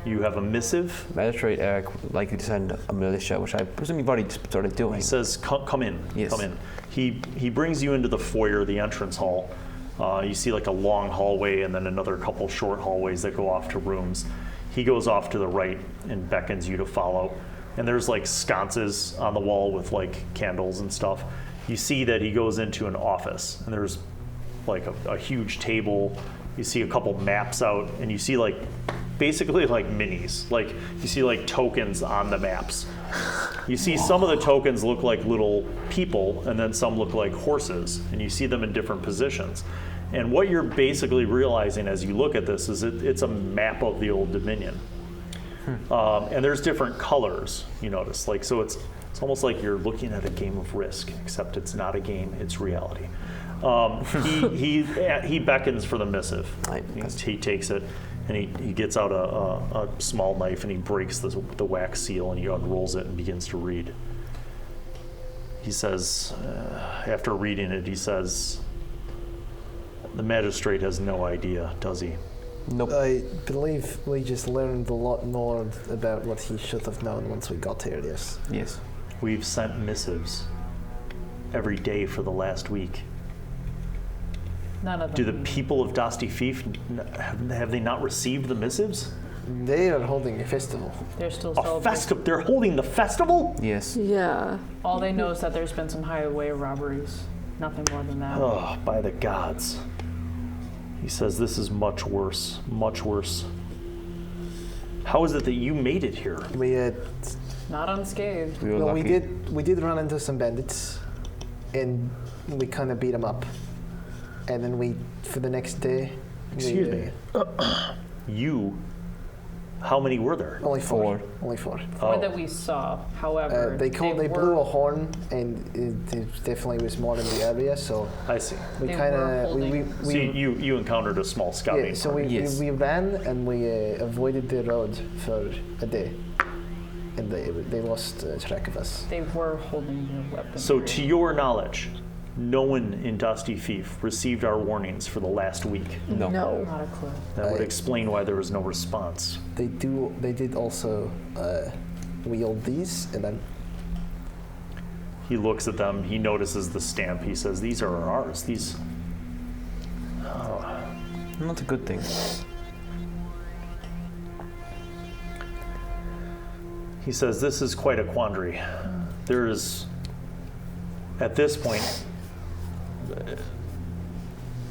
You have a missive? Magistrate Eric would like to send a militia, which I presume you've already started doing. He says, come in, yes. Come in. He brings you into the foyer, the entrance hall. You see like a long hallway and then another couple short hallways that go off to rooms. He goes off to the right and beckons you to follow. And there's like sconces on the wall with like candles and stuff. You see that he goes into an office, and there's like a huge table. You see a couple maps out, and you see like basically like minis. Like you see like tokens on the maps. You see some of the tokens look like little people, and then some look like horses, and you see them in different positions. And what you're basically realizing as you look at this is it's a map of the Old Dominion. And there's different colors, you notice. Like so it's almost like you're looking at a game of Risk, except it's not a game, it's reality. He beckons for the missive. He takes it, and he gets out a small knife, and he breaks the wax seal, and he unrolls it and begins to read. He says, after reading it, he says, "The magistrate has no idea, does he?" Nope. I believe we just learned a lot more about what he should have known once we got here, yes. Yes. We've sent missives every day for the last week. None of them. Do the people of Dusty Thief, have they not received the missives? They are holding a festival. They're still A celebrating. festival? They're holding the festival? Yes. Yeah. All they know is that there's been some highway robberies. Nothing more than that. Oh, by the gods. He says, this is much worse, much worse. How is it that you made it here? We Not unscathed. We were well, lucky. we did run into some bandits, and we kind of beat them up. And then for the next day, Excuse me. How many were there? Only 4. Four. Only 4. Four that we saw. However, They blew a horn, and it definitely was more in the area. So I see. we They kind were of holding- So you encountered a small scouting yeah. So party. Yes. we ran and we avoided the road for a day, and they lost track of us. they were holding their weapons. So to your knowledge, no one in Dusty Thief received our warnings for the last week. No. Not a clue. That would explain why there was no response. They did also wield these, and then He looks at them, he notices the stamp, he says, these are ours, these... Not a good thing. He says, this is quite a quandary. There is, at this point,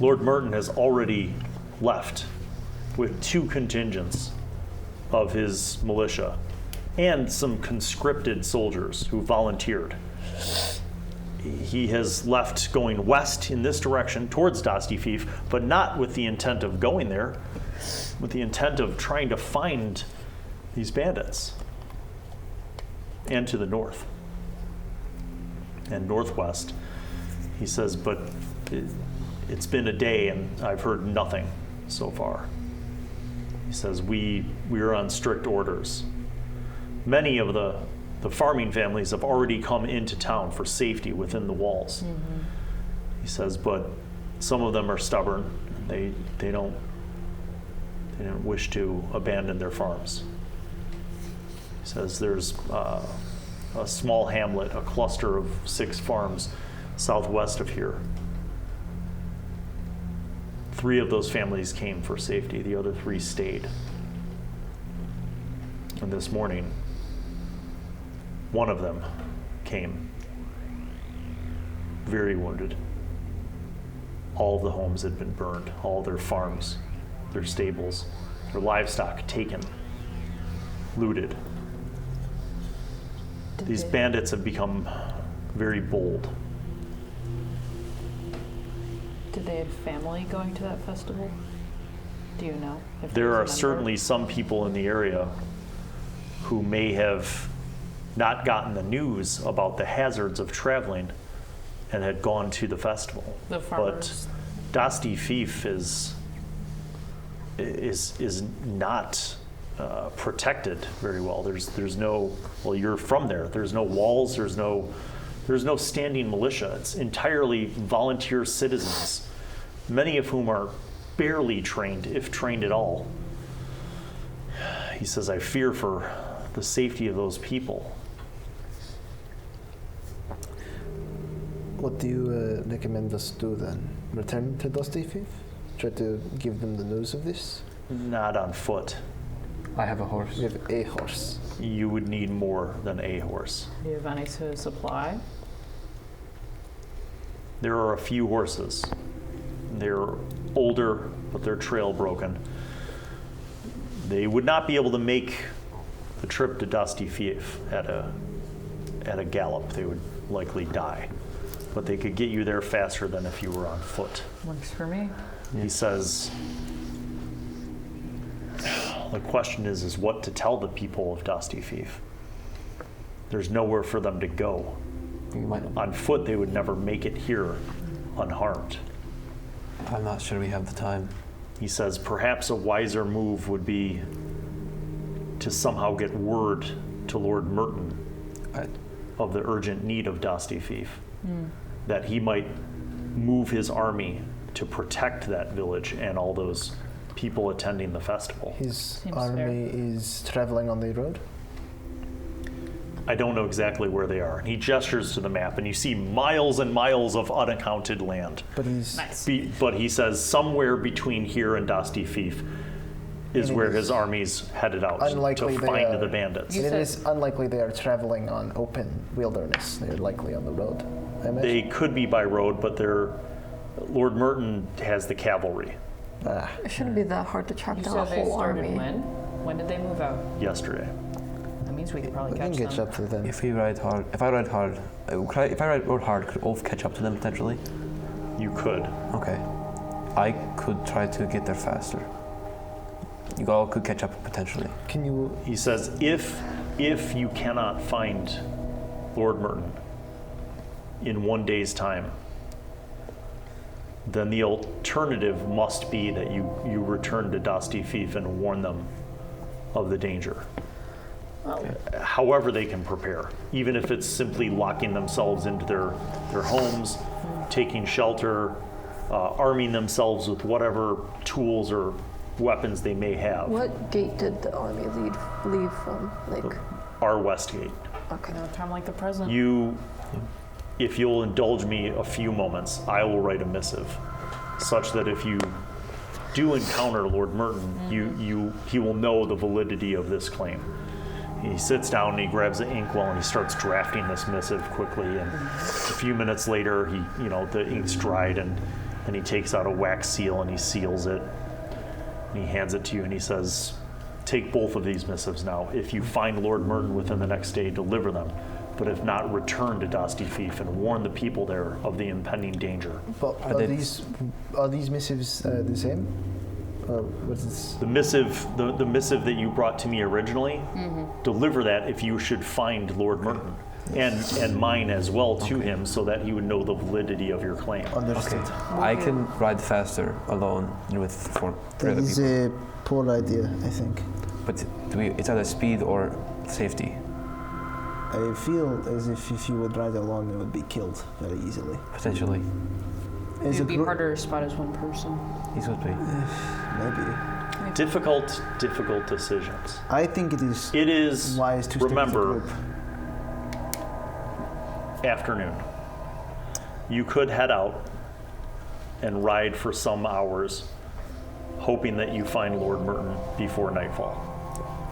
Lord Merton has already left with 2 contingents of his militia and some conscripted soldiers who volunteered. He has left going west in this direction towards Dostifif, but not with the intent of going there, with the intent of trying to find these bandits. And to the north and northwest. He says, but it's been a day and I've heard nothing so far. He says, we are on strict orders. Many of the farming families have already come into town for safety within the walls. Mm-hmm. He says, but some of them are stubborn. They don't wish to abandon their farms. He says there's a small hamlet, a cluster of 6 farms southwest of here. 3 of those families came for safety. The other 3 stayed. And this morning, one of them came very wounded. All of the homes had been burned, all their farms, their stables, their livestock taken, looted. These bandits have become very bold. Did they have family going to that festival? Do you know? There are certainly some people in the area who may have not gotten the news about the hazards of traveling and had gone to the festival. The farmers. But Dostifif is not protected very well. There's no, well, you're from there. There's no walls. There's no standing militia. It's entirely volunteer citizens, many of whom are barely trained, if trained at all. He says, I fear for the safety of those people. What do you recommend us do then? Return to Dostifif? Try to give them the news of this? Not on foot. I have a horse. We have a horse. You would need more than a horse. Do you have any to supply? There are a few horses. They're older, but they're trail broken. They would not be able to make the trip to Dostifif at a gallop. They would likely die. But they could get you there faster than if you were on foot. Works for me. He says, the question is what to tell the people of Dostifif. There's nowhere for them to go. On foot, they would never make it here unharmed. I'm not sure we have the time. He says perhaps a wiser move would be to somehow get word to Lord Merton of the urgent need of Dostifif, that he might move his army to protect that village and all those people attending the festival. His army is traveling on the road? I don't know exactly where they are. And he gestures to the map, and you see miles and miles of unaccounted land. But he's but he says somewhere between here and Dostifif is where his army's headed out to find the bandits. And it is unlikely they are traveling on open wilderness. They're likely on the road, I imagine. They could be by road, but Lord Merton has the cavalry. It shouldn't be that hard to track down a whole army. When did they move out? Yesterday. That means we could probably We catch can catch them. up to them. If I ride hard, could Ulf catch up to them potentially? You could. Okay. I could try to get there faster. You all could catch up potentially. Can you? He says, if you cannot find Lord Merton in 1 day's time, then the alternative must be that you return to Dostifif and warn them of the danger. However they can prepare, even if it's simply locking themselves into their homes, taking shelter, arming themselves with whatever tools or weapons they may have. What gate did the army leave from? Like Our west gate. Okay. No time like the present. If you'll indulge me a few moments, I will write a missive, such that if you do encounter Lord Merton, he will know the validity of this claim. He sits down and he grabs the inkwell and he starts drafting this missive quickly. And a few minutes later, the ink's dried and And he takes out a wax seal and he seals it. And he hands it to you and he says, take both of these missives now. If you find Lord Merton within the next day, deliver them. But if not, return to Dusty Fief and warn the people there of the impending danger. But are these missives the same? What's this? The missive that you brought to me originally, deliver that if you should find Lord Merton. And mine as well to him, so that he would know the validity of your claim. Understood. I can ride faster alone than with three That other is people. a poor idea, I think. But it's either speed or safety. I feel as if you would ride alone, you would be killed very easily. Potentially. As It'd a be group, harder to spot as one person. These would be. maybe. Difficult decisions. I think it is wise to stick remember, with the group. afternoon. You could head out and ride for some hours, hoping that you find Lord Merton before nightfall.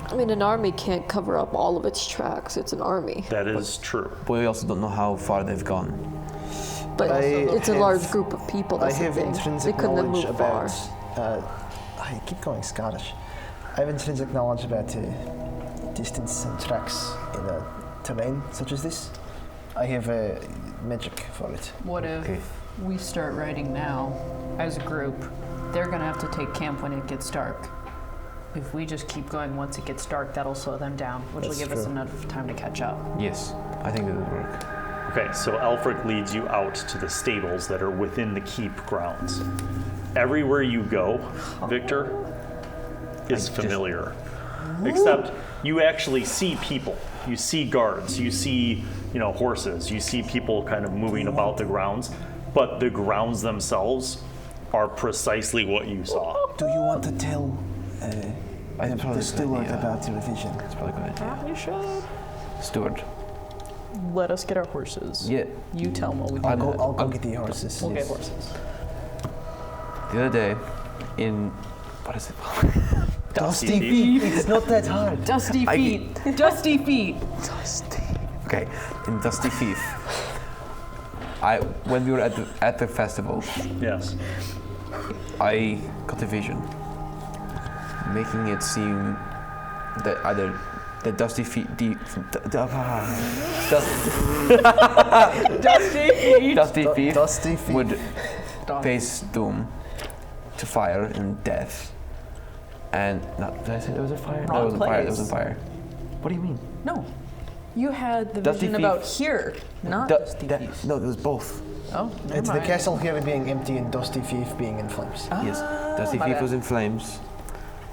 I mean, an army can't cover up all of its tracks. It's an army. That is true. But we also don't know how far they've gone. But it's a have- large group of people. I That's the have thing. They intrinsic couldn't have knowledge moved far. about. I keep going Scottish. I have intrinsic knowledge about distance and tracks in a terrain such as this. I have magic for it. What if Okay. we start riding now as a group? They're gonna have to take camp when it gets dark. If we just keep going once it gets dark, that'll slow them down, which That's will give us true. enough time to catch up. Yes, I think that would work. Okay, so Elfric leads you out to the stables that are within the keep grounds. Everywhere you go, Victor, is familiar. Except you actually see people. You see guards, you see, horses, you see people kind of moving about the grounds, but the grounds themselves are precisely what you saw. Do you want to tell I think probably the steward yeah. about your vision? That's probably a good idea. You should. Steward. Let us get our horses. Yeah. You tell them what we I'll do. go get the horses. We'll get Yes. horses. The other day, in what is it? Dusty feet. It's not that hard. Dusty feet. Dusty feet. Okay, in Dusty Fief. When we were at the festival, Yes. I got a vision, making it seem that either the Dusty Fief, Dusty feet. would face doom to fire and death. And did I say there was a fire? No, it wasn't fire. There wasn't fire. What do you mean? No. You had the Dusty vision feet. about here, not Dusty feet. No, it was both. Oh, never It's the mind. castle here being empty and Dusty Fief being in flames. Yes, Dusty my Fief bad. was in flames,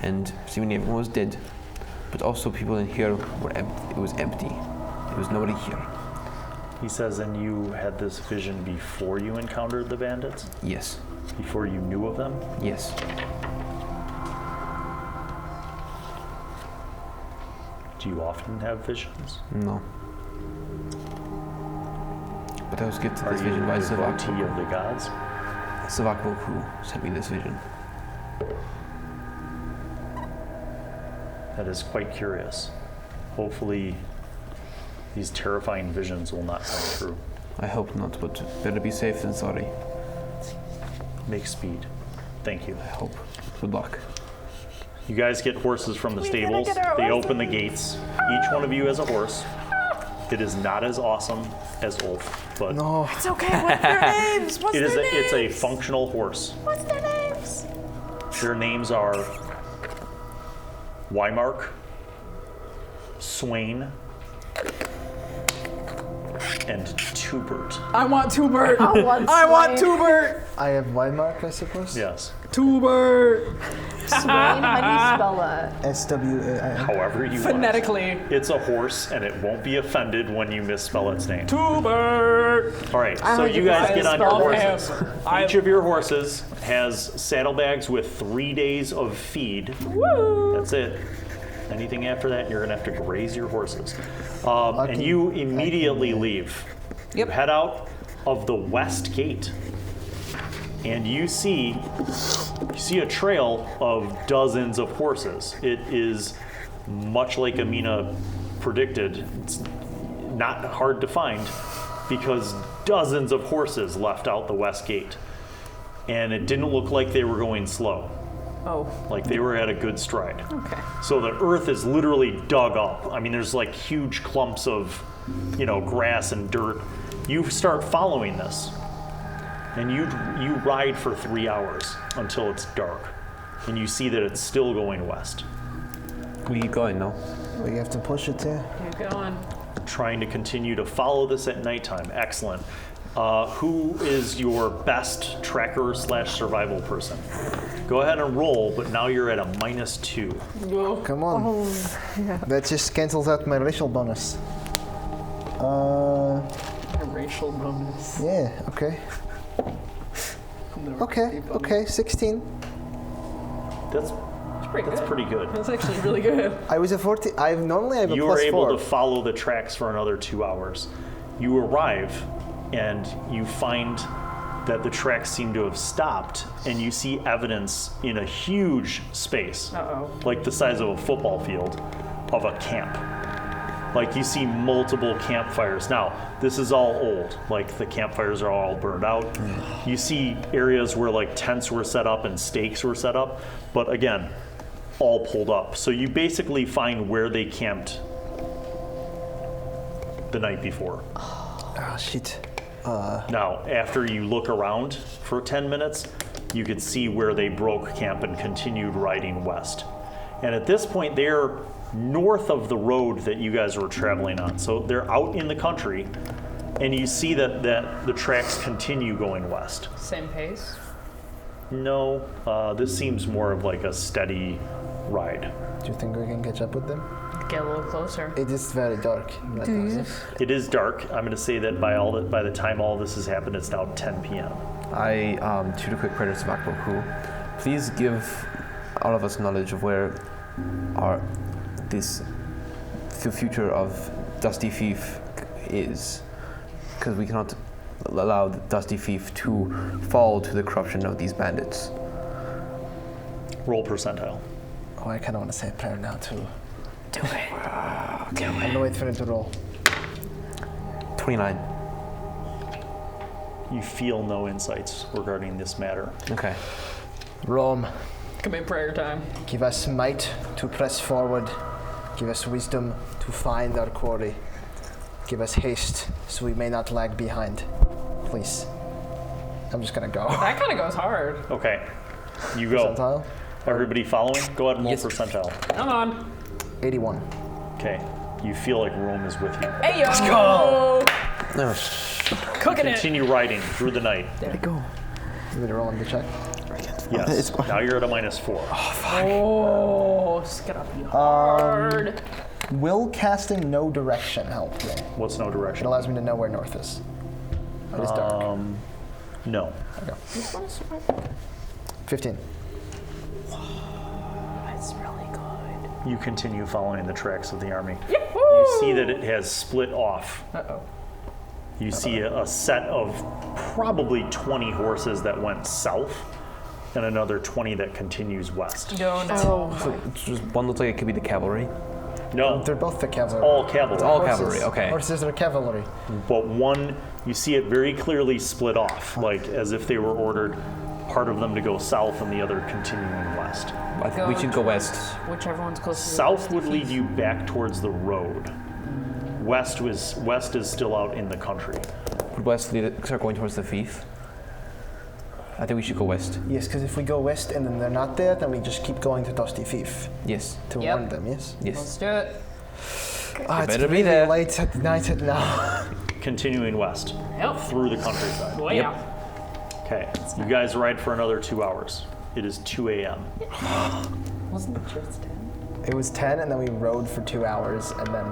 and seemingly everyone was dead. But also people in here were empty. It was empty. There was nobody here. He says, and you had this vision before you encountered the bandits? Yes, Before you knew of them? yes. Do you often have visions? No. But I was gifted Are this you vision by a devotee Zavak. of the gods? Zavak who sent me this vision. That is quite curious. Hopefully, these terrifying visions will not come true. I hope not, but better be safe than sorry. Make speed. Thank you. I hope. Good luck. You guys get horses from the stables. They open the gates. Each one of you has a horse. It is not as awesome as Ulf, but No. It's okay. What's their names? What's it is their names? it's a functional horse. What's their names? Their names are Wymark, Swain, and Tubert. I want Tubert. I want Tubert. I have Weimark, I suppose. Yes. Tubert. Swain, how do you spell that? SWAIN. However you want. Phonetically. It's a horse, and it won't be offended when you misspell its name. Tubert. All right, so you guys get on your spell horses. him. Each of your horses has saddlebags with 3 days of feed. Woo! That's it. Anything after that, you're gonna have to graze your horses. And you immediately leave. Yep. You head out of the west gate, and you see a trail of dozens of horses. It is much like Amina predicted. It's not hard to find because dozens of horses left out the west gate. and it didn't look like they were going slow. Oh, Like they were at a good stride. okay. So the earth is literally dug up. I mean, there's like huge clumps of, grass and dirt. You start following this, and you ride for 3 hours until it's dark, and you see that it's still going west. We keep going, no? We have to push it too. Keep going. Trying to continue to follow this at nighttime. Excellent. Who is your best tracker / survival person? Go ahead and roll, but now you're at a -2. Come on. That just cancels out my racial bonus. A racial bonus. Yeah, okay. Okay, 16. That's Pretty good. pretty good. That's actually really good. I was a 40. Normally I have a You plus are able 4. to follow the tracks for another 2 hours. You arrive, and you find that the tracks seem to have stopped, and you see evidence in a huge space, like the size of a football field, of a camp. Like you see multiple campfires. Now, this is all old. Like the campfires are all burned out. You see areas where like tents were set up and stakes were set up, but again, all pulled up. So you basically find where they camped the night before. Ah, shit. Now, after you look around for 10 minutes, you could see where they broke camp and continued riding west. And at this point, they're north of the road that you guys were traveling on. So they're out in the country, and you see that the tracks continue going west. Same pace. No, this seems more of like a steady ride. Do you think we can catch up with them? Get a little closer. It is very dark. Do you? It is dark. I'm going to say that by the time all this has happened, it's now 10 p.m. To the quick credits of Akbar Crew, please give all of us knowledge of where the future of Dusty Thief is, because we cannot allow the Dusty Thief to fall to the corruption of these bandits. Roll percentile. Oh, I kind of want to say a prayer now too. Do it. I'm gonna wait for him to roll. 29. You feel no insights regarding this matter. Okay. Rome, Come in prayer time. give us might to press forward. Give us wisdom to find our quarry. Give us haste so we may not lag behind. Please. I'm just gonna go. That kind of goes hard. Okay, you go. Percentile? Everybody following? Go ahead and roll Yes. percentile. Come on. 81. Okay, you feel like Rome is with you. Hey yo. Let's go. No. Cooking it. Continue riding through the night. There we go. You need to roll on the check. Yes. Now you're at a -4. Oh, it's gonna be hard. Will casting no direction help me? What's no It direction? allows me to know where north is. It is dark. No. 15. That's really good. You continue following the tracks of the army. Yahoo! You see that it has split off. Uh-oh. You see a set of probably 20 horses that went south, and another 20 that continues west. No, no. So just one looks like it could be the cavalry. No, They're both the cavalry. all cavalry. All Horses. cavalry, okay. Horses are cavalry. But one, you see it very clearly split off, like as if they were ordered part of them to go south and the other continuing west. I think we should go west. Whichever one's closest. to the South Dusty would lead Thief. you back towards the road. West is still out in the country. Would west start going towards the thief? I think we should go west. Yes, because if we go west and then they're not there, then we just keep going to Dusty Thief Yes. to Yep. warn them, yes? Yes. Let's do it. It's better be really there. late at night now. Continuing west Yep. through the countryside. Well, Yep. yeah. Okay, you guys ride for another 2 hours. It is 2 a.m. Wasn't it just 10? It was 10, and then we rode for 2 hours, and then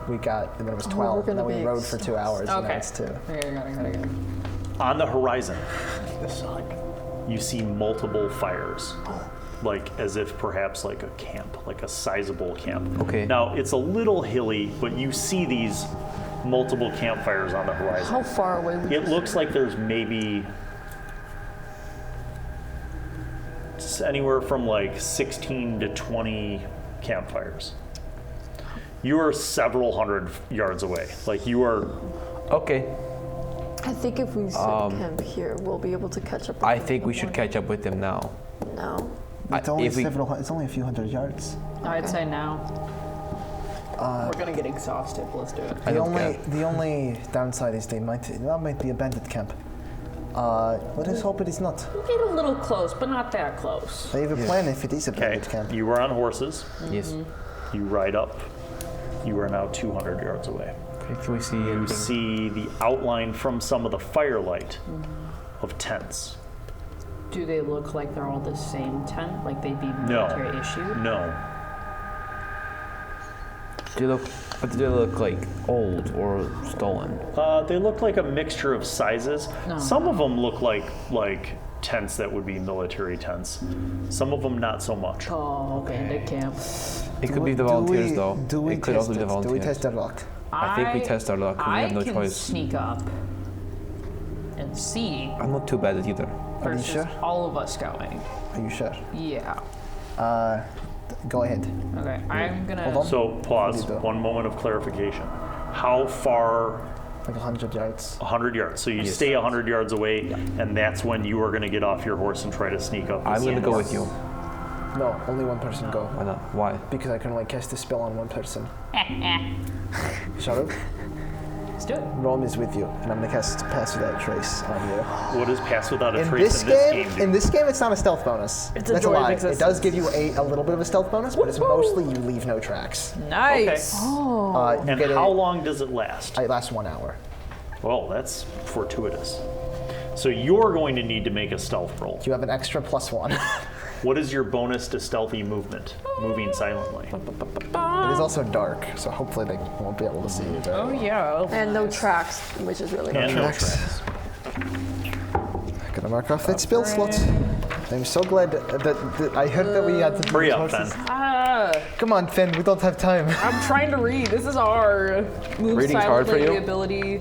and then it was 12, and then we rode for 2 hours, and now Okay. it's 2. Okay, got it. On the horizon, you see multiple fires, like as if perhaps like a camp, like a sizable camp. Okay. Now, it's a little hilly, but you see these multiple campfires on the horizon. How far away would It looks like there's maybe anywhere from like 16 to 20 campfires. You are several hundred yards away. Like you are, Okay. I think if we set camp here, we'll be able to catch up. With I them think in we the should morning. catch up with them now. No. It's only if we- it's only a few hundred yards. I'd say now. We're gonna get exhausted. Let's do it. The only downside is that might be a bandit camp. Let us hope it is not. Get a little close, but not that close. I have a plan if it is a Okay, bandit camp. you were on horses. Yes. You ride up. You are now 200 yards away. Okay, can we see You anything? see the outline from some of the firelight of tents. Do they look like they're all the same tent? Like they'd be No. military issued? No. But do they look like old or stolen? They look like a mixture of sizes. No. Some of them look like tents that would be military tents. Some of them not so much. Oh, bandit camp. It could be the volunteers, though. Do we It could test also be the it? Do we volunteers. test our luck? I think we test our luck. We have no I can choice. sneak up and see I'm not too bad at either. Are you versus sure? all of us going. Are you sure? Yeah. Go ahead. Okay, I'm gonna. Hold on. So pause. What do you do? One moment of clarification. How far? Like 100 yards. 100 yards. So you stay 100 yards away, and that's when you are going to get off your horse and try to sneak up. I'm going to go with you. No, only one person go. Why not? Why? Because I can only cast a spell on one person. Shut up. Let's do it. Rom is with you, and I'm gonna cast Pass Without Trace on you. What is pass without a In trace this in this game, game? in this game, it's not a stealth bonus. It's a That's joy of lie. It existence. does give you a little bit of a stealth bonus, but it's mostly you leave no tracks. Nice. You And get how long does it last? It lasts 1 hour. Well, that's fortuitous. So you're going to need to make a stealth roll. You have an extra +1. What is your bonus to stealthy movement? Moving silently. It is also dark, so hopefully they won't be able to see you. Very Oh well. yeah. And no tracks, which is really And good. no tracks. tracks. Gonna mark off that spell slot. I'm so glad that I heard that we had to do Hurry these up, horses. Fen. Come on, Fen, we don't have time. I'm trying to read. This is hard. Move Reading's hard for silently, you? ability.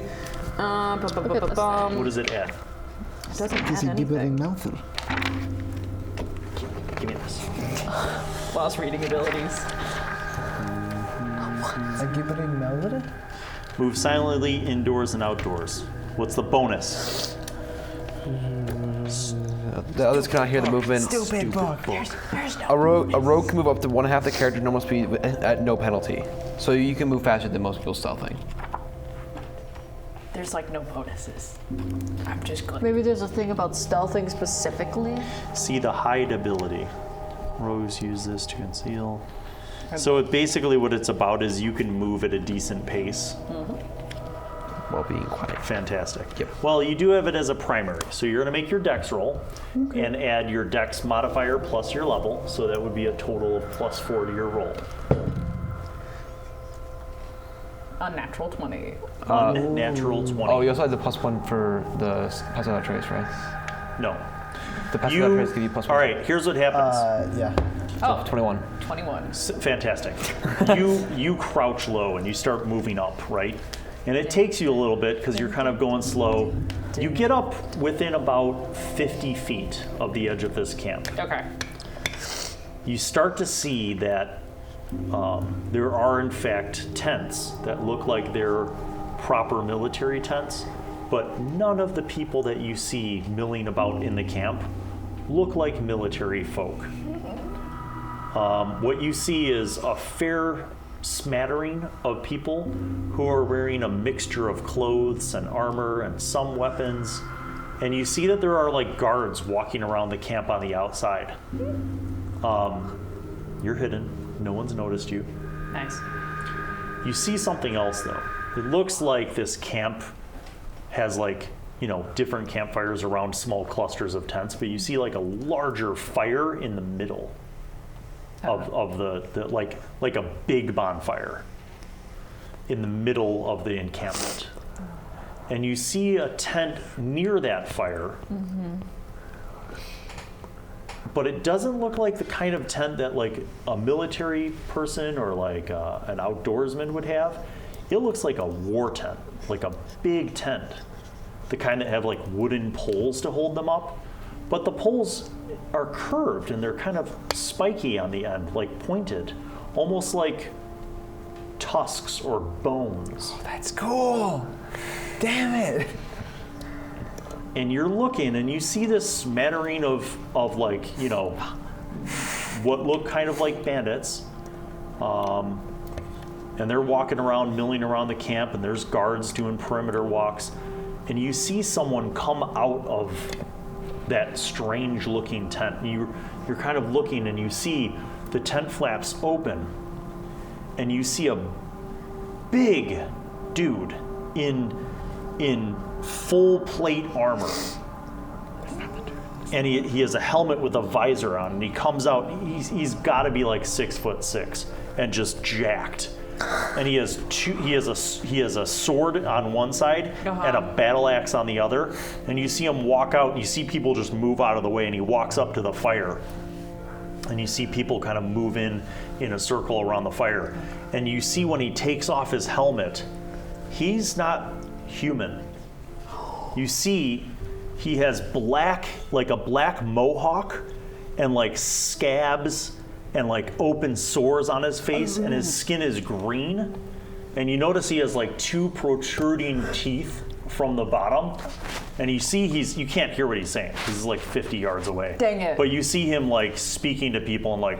What does it add? It doesn't add anything. mouth? Give me this. Lost reading abilities. A gibbering mouth? Move silently indoors and outdoors. What's the bonus? The others cannot hear the movement. Stupid book. A rogue can move up to 1/2 the character's normal speed at no penalty. So you can move faster than most people stealthing. There's like no bonuses. I'm just going. Maybe there's a thing about stealthing specifically. See the hide ability. Rogues use this to conceal. So basically what it's about is you can move at a decent pace. While being quiet. Fantastic. Yep. Well, you do have it as a primary. So you're going to make your dex roll and add your dex modifier plus your level. So that would be a total of +4 to your roll. Unnatural 20. Unnatural 20. Oh, you also had the +1 for the Pass Without Trace, right? No. The Pass Without Trace give you +1. All right, here's what happens. Yeah. Oh, 21. 21. Fantastic. You crouch low and you start moving up, right? And it takes you a little bit because you're kind of going slow. You get up within about 50 feet of the edge of this camp. Okay. You start to see that there are in fact tents that look like they're proper military tents, but none of the people that you see milling about in the camp look like military folk. What you see is a fair smattering of people who are wearing a mixture of clothes and armor and some weapons, and you see that there are like guards walking around the camp on the outside. You're hidden. No one's noticed you. Nice. You see something else though. It looks like this camp has like, different campfires around small clusters of tents, but you see like a larger fire in the middle of the like a big bonfire in the middle of the encampment. And you see a tent near that fire. But it doesn't look like the kind of tent that like a military person or like an outdoorsman would have. It looks like a war tent, like a big tent. The kind that have like wooden poles to hold them up. But the poles are curved and they're kind of spiky on the end, like pointed, almost like tusks or bones. That's cool. Damn it. and you're looking, and you see this smattering of like, you know, what look kind of like bandits. And they're walking around, milling around the camp, and there's guards doing perimeter walks. And you see someone come out of that strange-looking tent. And you're kind of looking, and you see the tent flaps open, and you see a big dude in full plate armor. And he has a helmet with a visor on, and he comes out. He's got to be like 6'6" and just jacked. And he has a sword on one side and a battle axe on the other. And you see him walk out, and you see people just move out of the way, and he walks up to the fire. And you see people kind of move in a circle around the fire. And you see when he takes off his helmet, he's not human. You see he has like a black mohawk and like scabs and like open sores on his face, and his skin is green. And you notice he has like 2 protruding teeth from the bottom. And you see you can't hear what he's saying. He's like 50 yards away. Dang it. But you see him like speaking to people and like,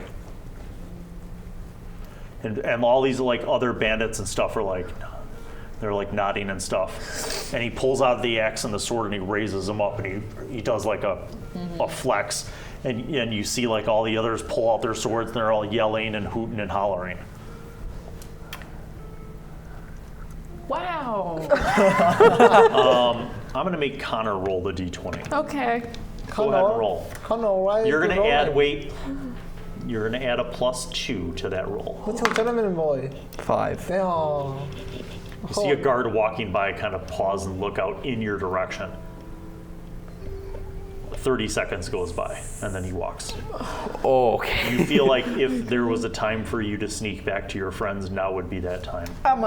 and all these like other bandits and stuff are like, they're like nodding and stuff. And he pulls out the axe and the sword, and he raises them up, and he does like a flex. And you see like all the others pull out their swords, and they're all yelling and hooting and hollering. Wow. I'm gonna make Connor roll the d20. Okay. Go ahead and roll. Connor, why You're gonna rolling? add You're gonna add a +2 to that roll. Little gentleman boy. 5. Oh. You see a guard walking by, kind of pause and look out in your direction. 30 seconds goes by, and then he walks. Oh, okay. You feel like if there was a time for you to sneak back to your friends, now would be that time. I'm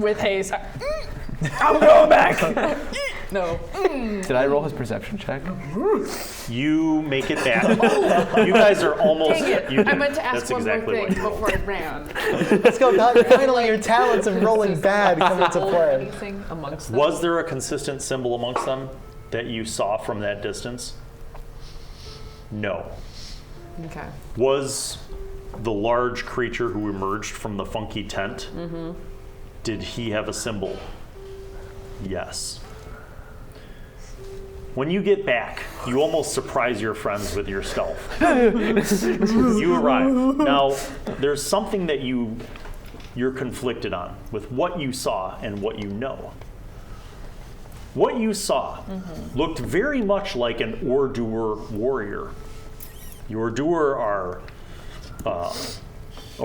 with haste. I'm going back. No. Did I roll his perception check? You make it back. You guys are almost. Dang it. You did. I meant to ask That's one exactly more what thing you rolled. before I ran. Let's go. Finally, your talents of rolling bad come into play. Anything amongst them? Was there a consistent symbol amongst them that you saw from that distance? No. Okay. Was the large creature who emerged from the funky tent, did he have a symbol? Yes. When you get back, you almost surprise your friends with your stealth. You arrive. Now, there's something that you're conflicted on with what you saw and what you know. What you saw looked very much like an Ordur warrior. The Ordur are a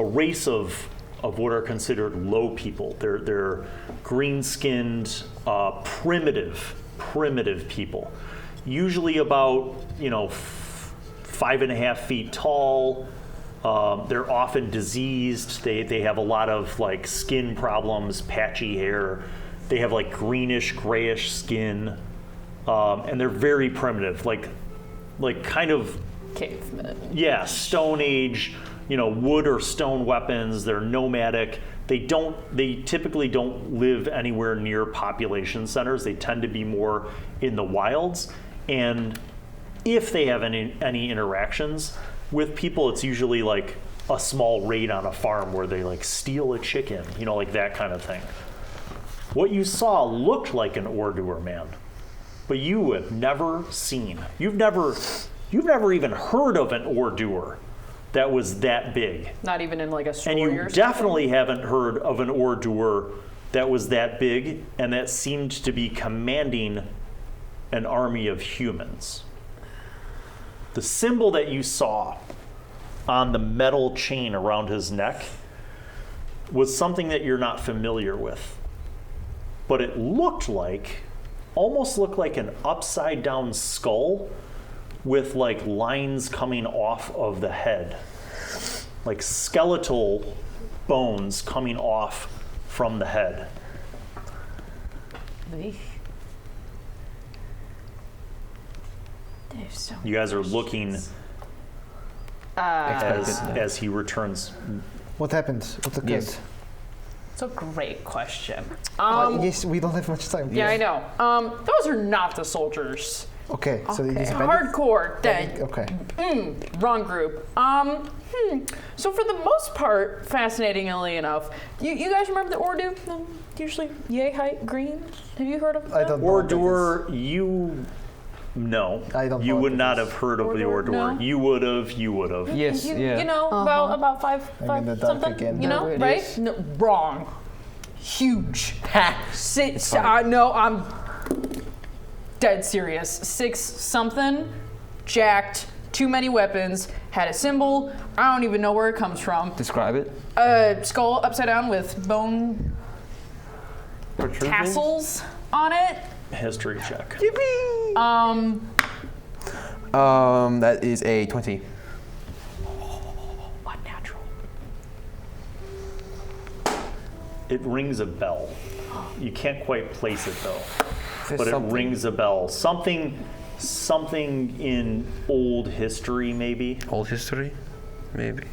race of what are considered low people. They're green-skinned, primitive people. Usually about 5.5 feet tall. They're often diseased. They have a lot of like skin problems, patchy hair. They have like greenish, grayish skin, and they're very primitive, like kind of Cavemen. yeah, Stone Age, wood or stone weapons. They're nomadic. They typically don't live anywhere near population centers. They tend to be more in the wilds, and if they have any interactions with people, it's usually like a small raid on a farm where they like steal a chicken, like that kind of thing. What you saw looked like an Ordur man, but you have never seen. You've never even heard of an Ordur that was that big. Not even in like a story And you or definitely haven't heard of an Ordur that was that big and that seemed to be commanding an army of humans. The symbol that you saw on the metal chain around his neck was something that you're not familiar with. But it almost looked like an upside down skull with like lines coming off of the head, like skeletal bones coming off from the head. You guys are looking as he returns. What happened with the kid? Yes. It's a great question. Yes, we don't have much time. Yeah, I know. Those are not the soldiers. Okay, so it is bandit? Hardcore, dead. Okay. Wrong group. So for the most part, fascinatingly enough, you guys remember the Ordu? Usually yay height green. Have you heard of them? I don't know. Ordur, no. I don't You know would what not it is. have heard of the Ordur? Ordur. No? You would have. Yes, yeah. You know, about five I'm in the dark something. again. You know, There it right? is. No, wrong. Huge. No, I'm dead serious. 6 something, jacked, too many weapons, had a symbol. I don't even know where it comes from. Describe it. Skull upside down with bone tassels on it. History check. That is a 20. Unnatural. It rings a bell. You can't quite place it though, but it something. rings a bell. Something in old history, maybe. Old history, maybe.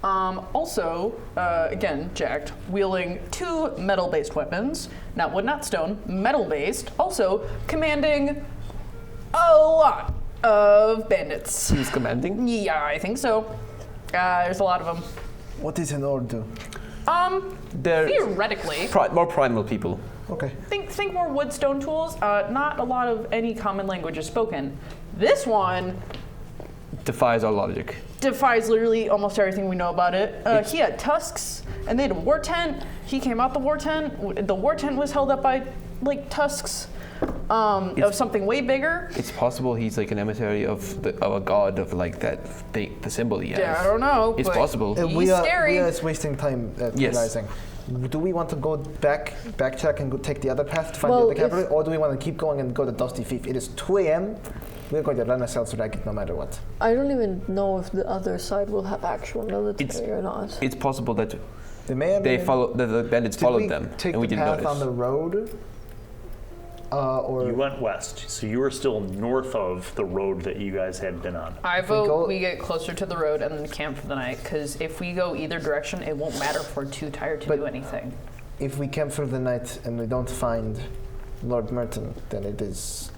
Also, again, jacked, wielding 2 metal-based weapons. Not wood, not stone, metal-based. Also, commanding a lot of bandits. He's commanding. Yeah, I think so. There's a lot of them. What is an order? They're Theoretically, more primal people. Okay. think more wood, stone tools. Not a lot of any common language is spoken. This one Defies our logic. defies literally almost everything we know about it. He had tusks, and they had a war tent. He came out the war tent. The war tent was held up by like tusks of something way bigger. It's possible he's like an emissary of a god of like the symbol he has. Yeah, I don't know. It's but possible. He's we are scary. wasting time Yes. realizing. Do we want to go backtrack and go take the other path to find Well, the other cavalry, or do we want to keep going and go to Dusty Thief? It is 2 a.m. We're going to run ourselves ragged no matter what. I don't even know if the other side will have actual military or not. It's possible that They may have they been- follow the bandits Did followed we them, take and we the didn't path notice. on the road? Or You went west, so you were still north of the road that you guys had been on. I we vote go- we get closer to the road and then camp for the night, because if we go either direction, it won't matter if we're too tired to But- do anything. if we camp for the night and we don't find Lord Merton, then it is.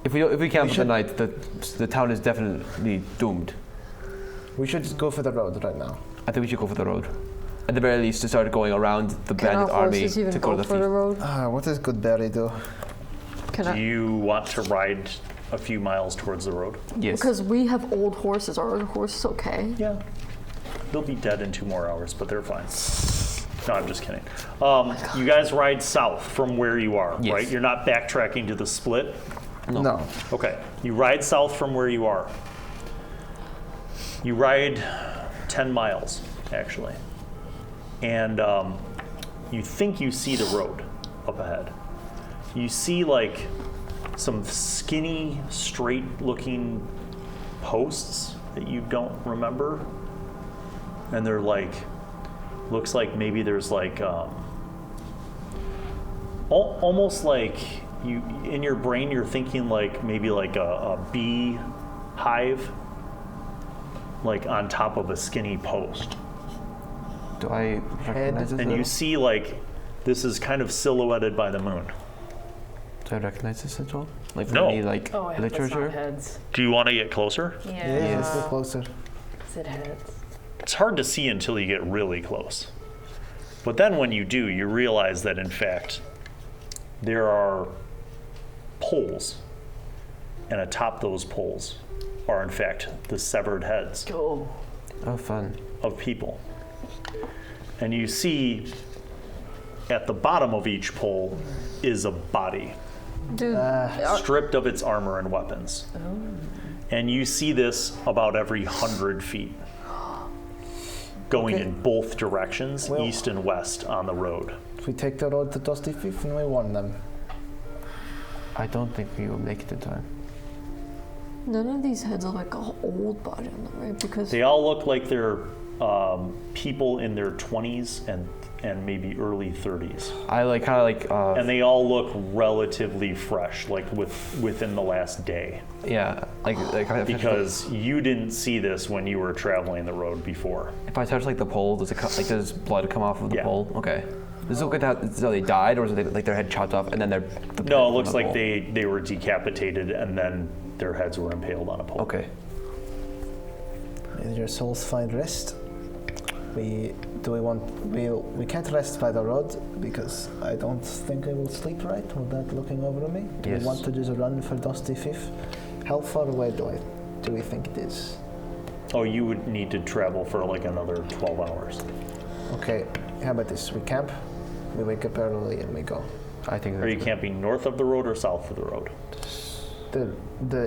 If we camp for the should- night, the town is definitely doomed. We should just go for the road right now. I think we should go for the road. At the very least, to start going around the Can our bandit army horses even to go go to the for the thief. road? What does Goodberry do? Can Do I? you want to ride a few miles towards the road? Yes. Because we have old horses. Are our horses okay? Yeah. They'll be dead in 2 more hours, but they're fine. No, I'm just kidding. You guys ride south from where you are, Yes. right? You're not backtracking to the split? No. Okay. You ride south from where you are. You ride 10 miles, actually. And you think you see the road up ahead. You see like some skinny, straight-looking posts that you don't remember. And they're like, looks like maybe there's like, almost like you, in your brain, you're thinking like maybe like a bee hive, like on top of a skinny post. Do I recognize this? And you see like, this is kind of silhouetted by the moon. Do I recognize this at all? Like from No. any like Oh, I hope it's not literature? heads. Do you want to get closer? Yeah, let's go closer. Is it heads? It's hard to see until you get really close. But then when you do, you realize that in fact, there are poles. And atop those poles are in fact the severed heads Oh. Oh, fun. of people. And you see at the bottom of each pole is a body, Dude, stripped of its armor and weapons. And you see this about every 100 feet, going Okay. in both directions, Well- east and west on the road. If we take the road to Dusty Thief and we warn them. I don't think we will make it in time. none of these heads are like a old body on them, right? Because They all look like they're people in their 20s and and maybe early 30s. I like kind of like. And they all look relatively fresh, like within the last day. Yeah, like Because you didn't see this when you were traveling the road before. if I touch like the pole, does blood come off of the Yeah. pole? Okay. Does it look like that? So they died, or is it like their head chopped off and then No, it looks like they were decapitated and then their heads were impaled on a pole. Okay. May your souls find rest. We can't rest by the road because I don't think I will sleep right without looking over me. Do Yes. we want to just run for Dusty Fifth? How far away do we think it is? Oh, you would need to travel for like another 12 hours. Okay, how about this? We camp, we wake up early and we go. I think. Are you camping north of the road or south of the road? The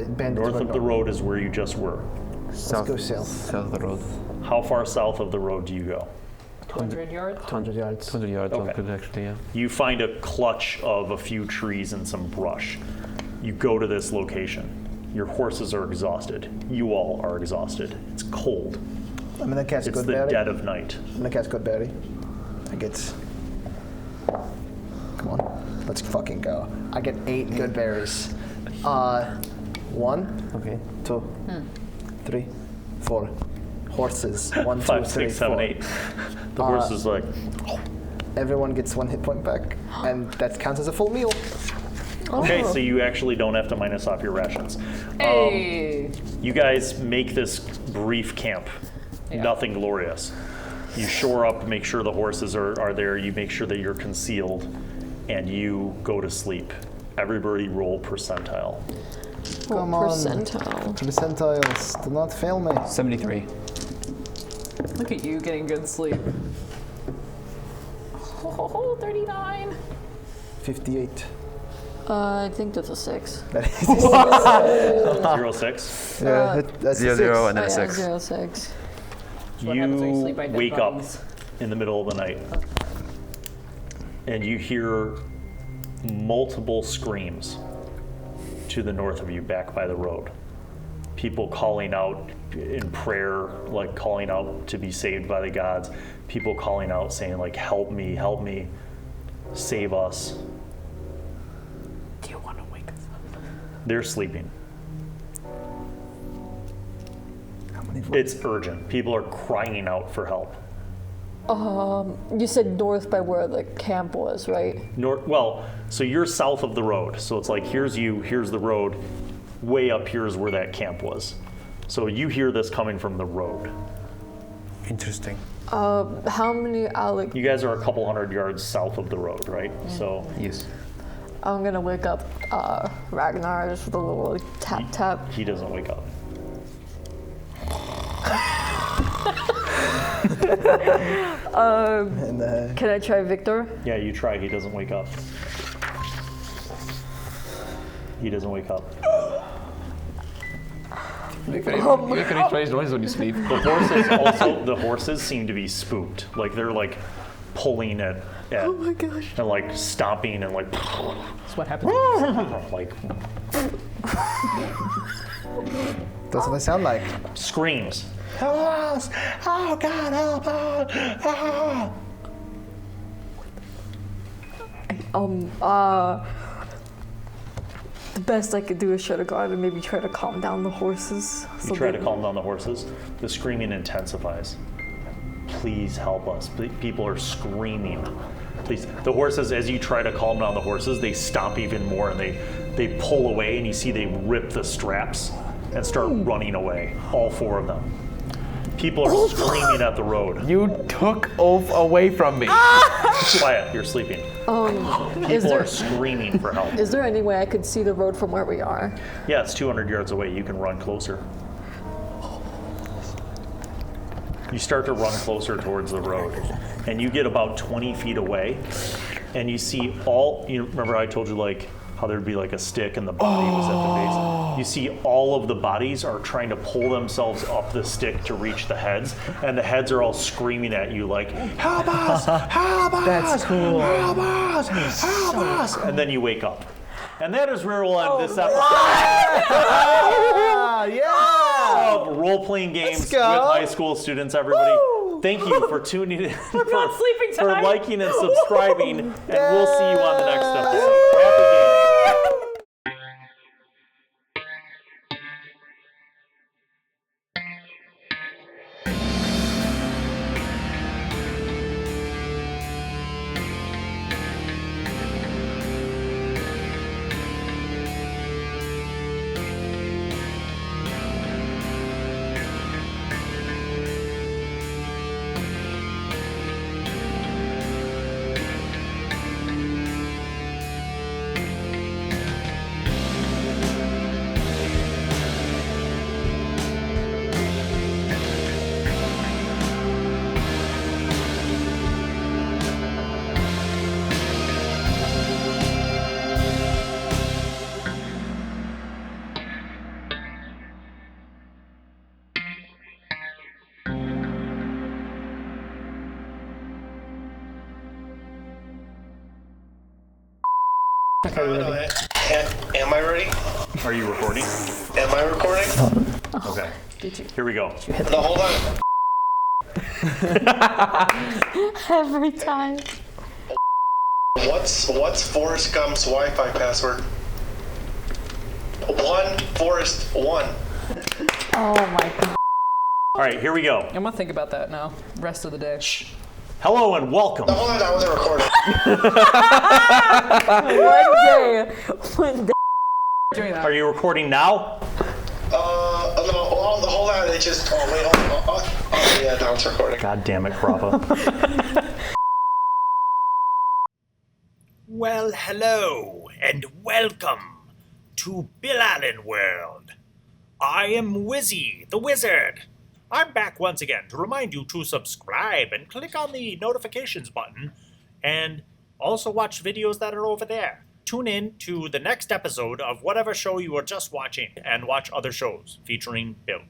bandits North were of the road is where you just were. South, go south. South of the road. How far south of the road do you go? 200 yards? 100 yards. 200 yards sounds Okay. good actually, yeah. You find a clutch of a few trees and some brush. You go to this location. Your horses are exhausted. You all are exhausted. It's cold. I'm gonna cast It's the Goodberry. dead of night. I'm gonna cast Goodberry. I get. Come on, let's fucking go. I get 8 good berries. 1, Okay. 2, 3, 4. Horses. 1, 2, 5, 3, 6, 7, 4. 8. The horse is like, Everyone gets 1 hit point back, and that counts as a full meal. okay, so you actually don't have to minus off your rations. Hey! You guys make this brief camp. Yeah. Nothing glorious. You shore up, make sure the horses are there, you make sure that you're concealed, and you go to sleep. Everybody roll percentile. Come on. Percentile. Percentiles, do not fail me. 73. Look at you getting good sleep. Oh, 39. 58. I think that's a 6. That is 06. yeah, that's a 0, 6. 0, and then Oh, a yeah, 6. 0, 6. What happens when you sleep by You dead wake up bodies? in the middle of the night and you hear multiple screams to the north of you, back by the road. People calling out in prayer, like calling out to be saved by the gods. People calling out saying like, help me, save us. Do you want to wake us up? They're sleeping. How many It's urgent. People are crying out for help. You said north by where the camp was, right? Well, so you're south of the road. So it's like, here's you, here's the road. Way up here is where that camp was. So you hear this coming from the road. Interesting. How many, like, You guys are a couple hundred yards south of the road, right? So Yes. I'm gonna wake up Ragnar just with a little like, tap tap. he doesn't wake up. And Can I try Viktor? Yeah, you try. He doesn't wake up. He doesn't wake up. You can explain noises when you sleep. The horses seem to be spooked. Like they're like pulling at Oh my gosh. and like stomping and like That's what happens. like that's what they sound like. screams. Help us! Oh God, help us! Ah! The best I could do is try to go out and maybe try to calm down the horses. You try to calm down the horses. The screaming intensifies. Please help us. People are screaming. Please. The horses, as you try to calm down the horses, they stomp even more and they pull away, and you see they rip the straps and start running away. All 4 of them. People are screaming at the road. You took Ulf away from me. Quiet, you're sleeping. Is People there are screaming for help. is there any way I could see the road from where we are? Yeah, it's 200 yards away. You can run closer. You start to run closer towards the road, and you get about 20 feet away, and you see you remember I told you like how there'd be like a stick and the body was at the base? You see all of the bodies are trying to pull themselves up the stick to reach the heads, and the heads are all screaming at you like, help us, help us, That's cool. help us, help us. And then you wake up. And that is where we'll end this episode. Yeah! Of role-playing games with go. high school students, everybody. Thank you for tuning in, We're not sleeping for tonight. liking and subscribing, and we'll see you on the next episode. Happy gaming. Am I ready? Are you recording? Am I recording? Okay. Here we go. No, hold on. Every time. What's Forrest Gump's Wi-Fi password? 1 Forrest 1. Oh my god. All right, here we go. I'm gonna think about that now. Rest of the day. Hello and welcome. No, hold on, I wasn't recording. One day. Doing that. Are you recording now? No, hold on, it just, wait, hold on. Oh, yeah, now it's recording. God damn it, Krappa. Well, hello, and welcome to Bill Allen World. I am Wizzy, the Wizard. I'm back once again to remind you to subscribe and click on the notifications button, and also watch videos that are over there. Tune in to the next episode of whatever show you were just watching, and watch other shows featuring Bill.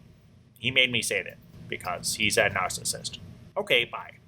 He made me say that, because he's a narcissist. Okay, bye.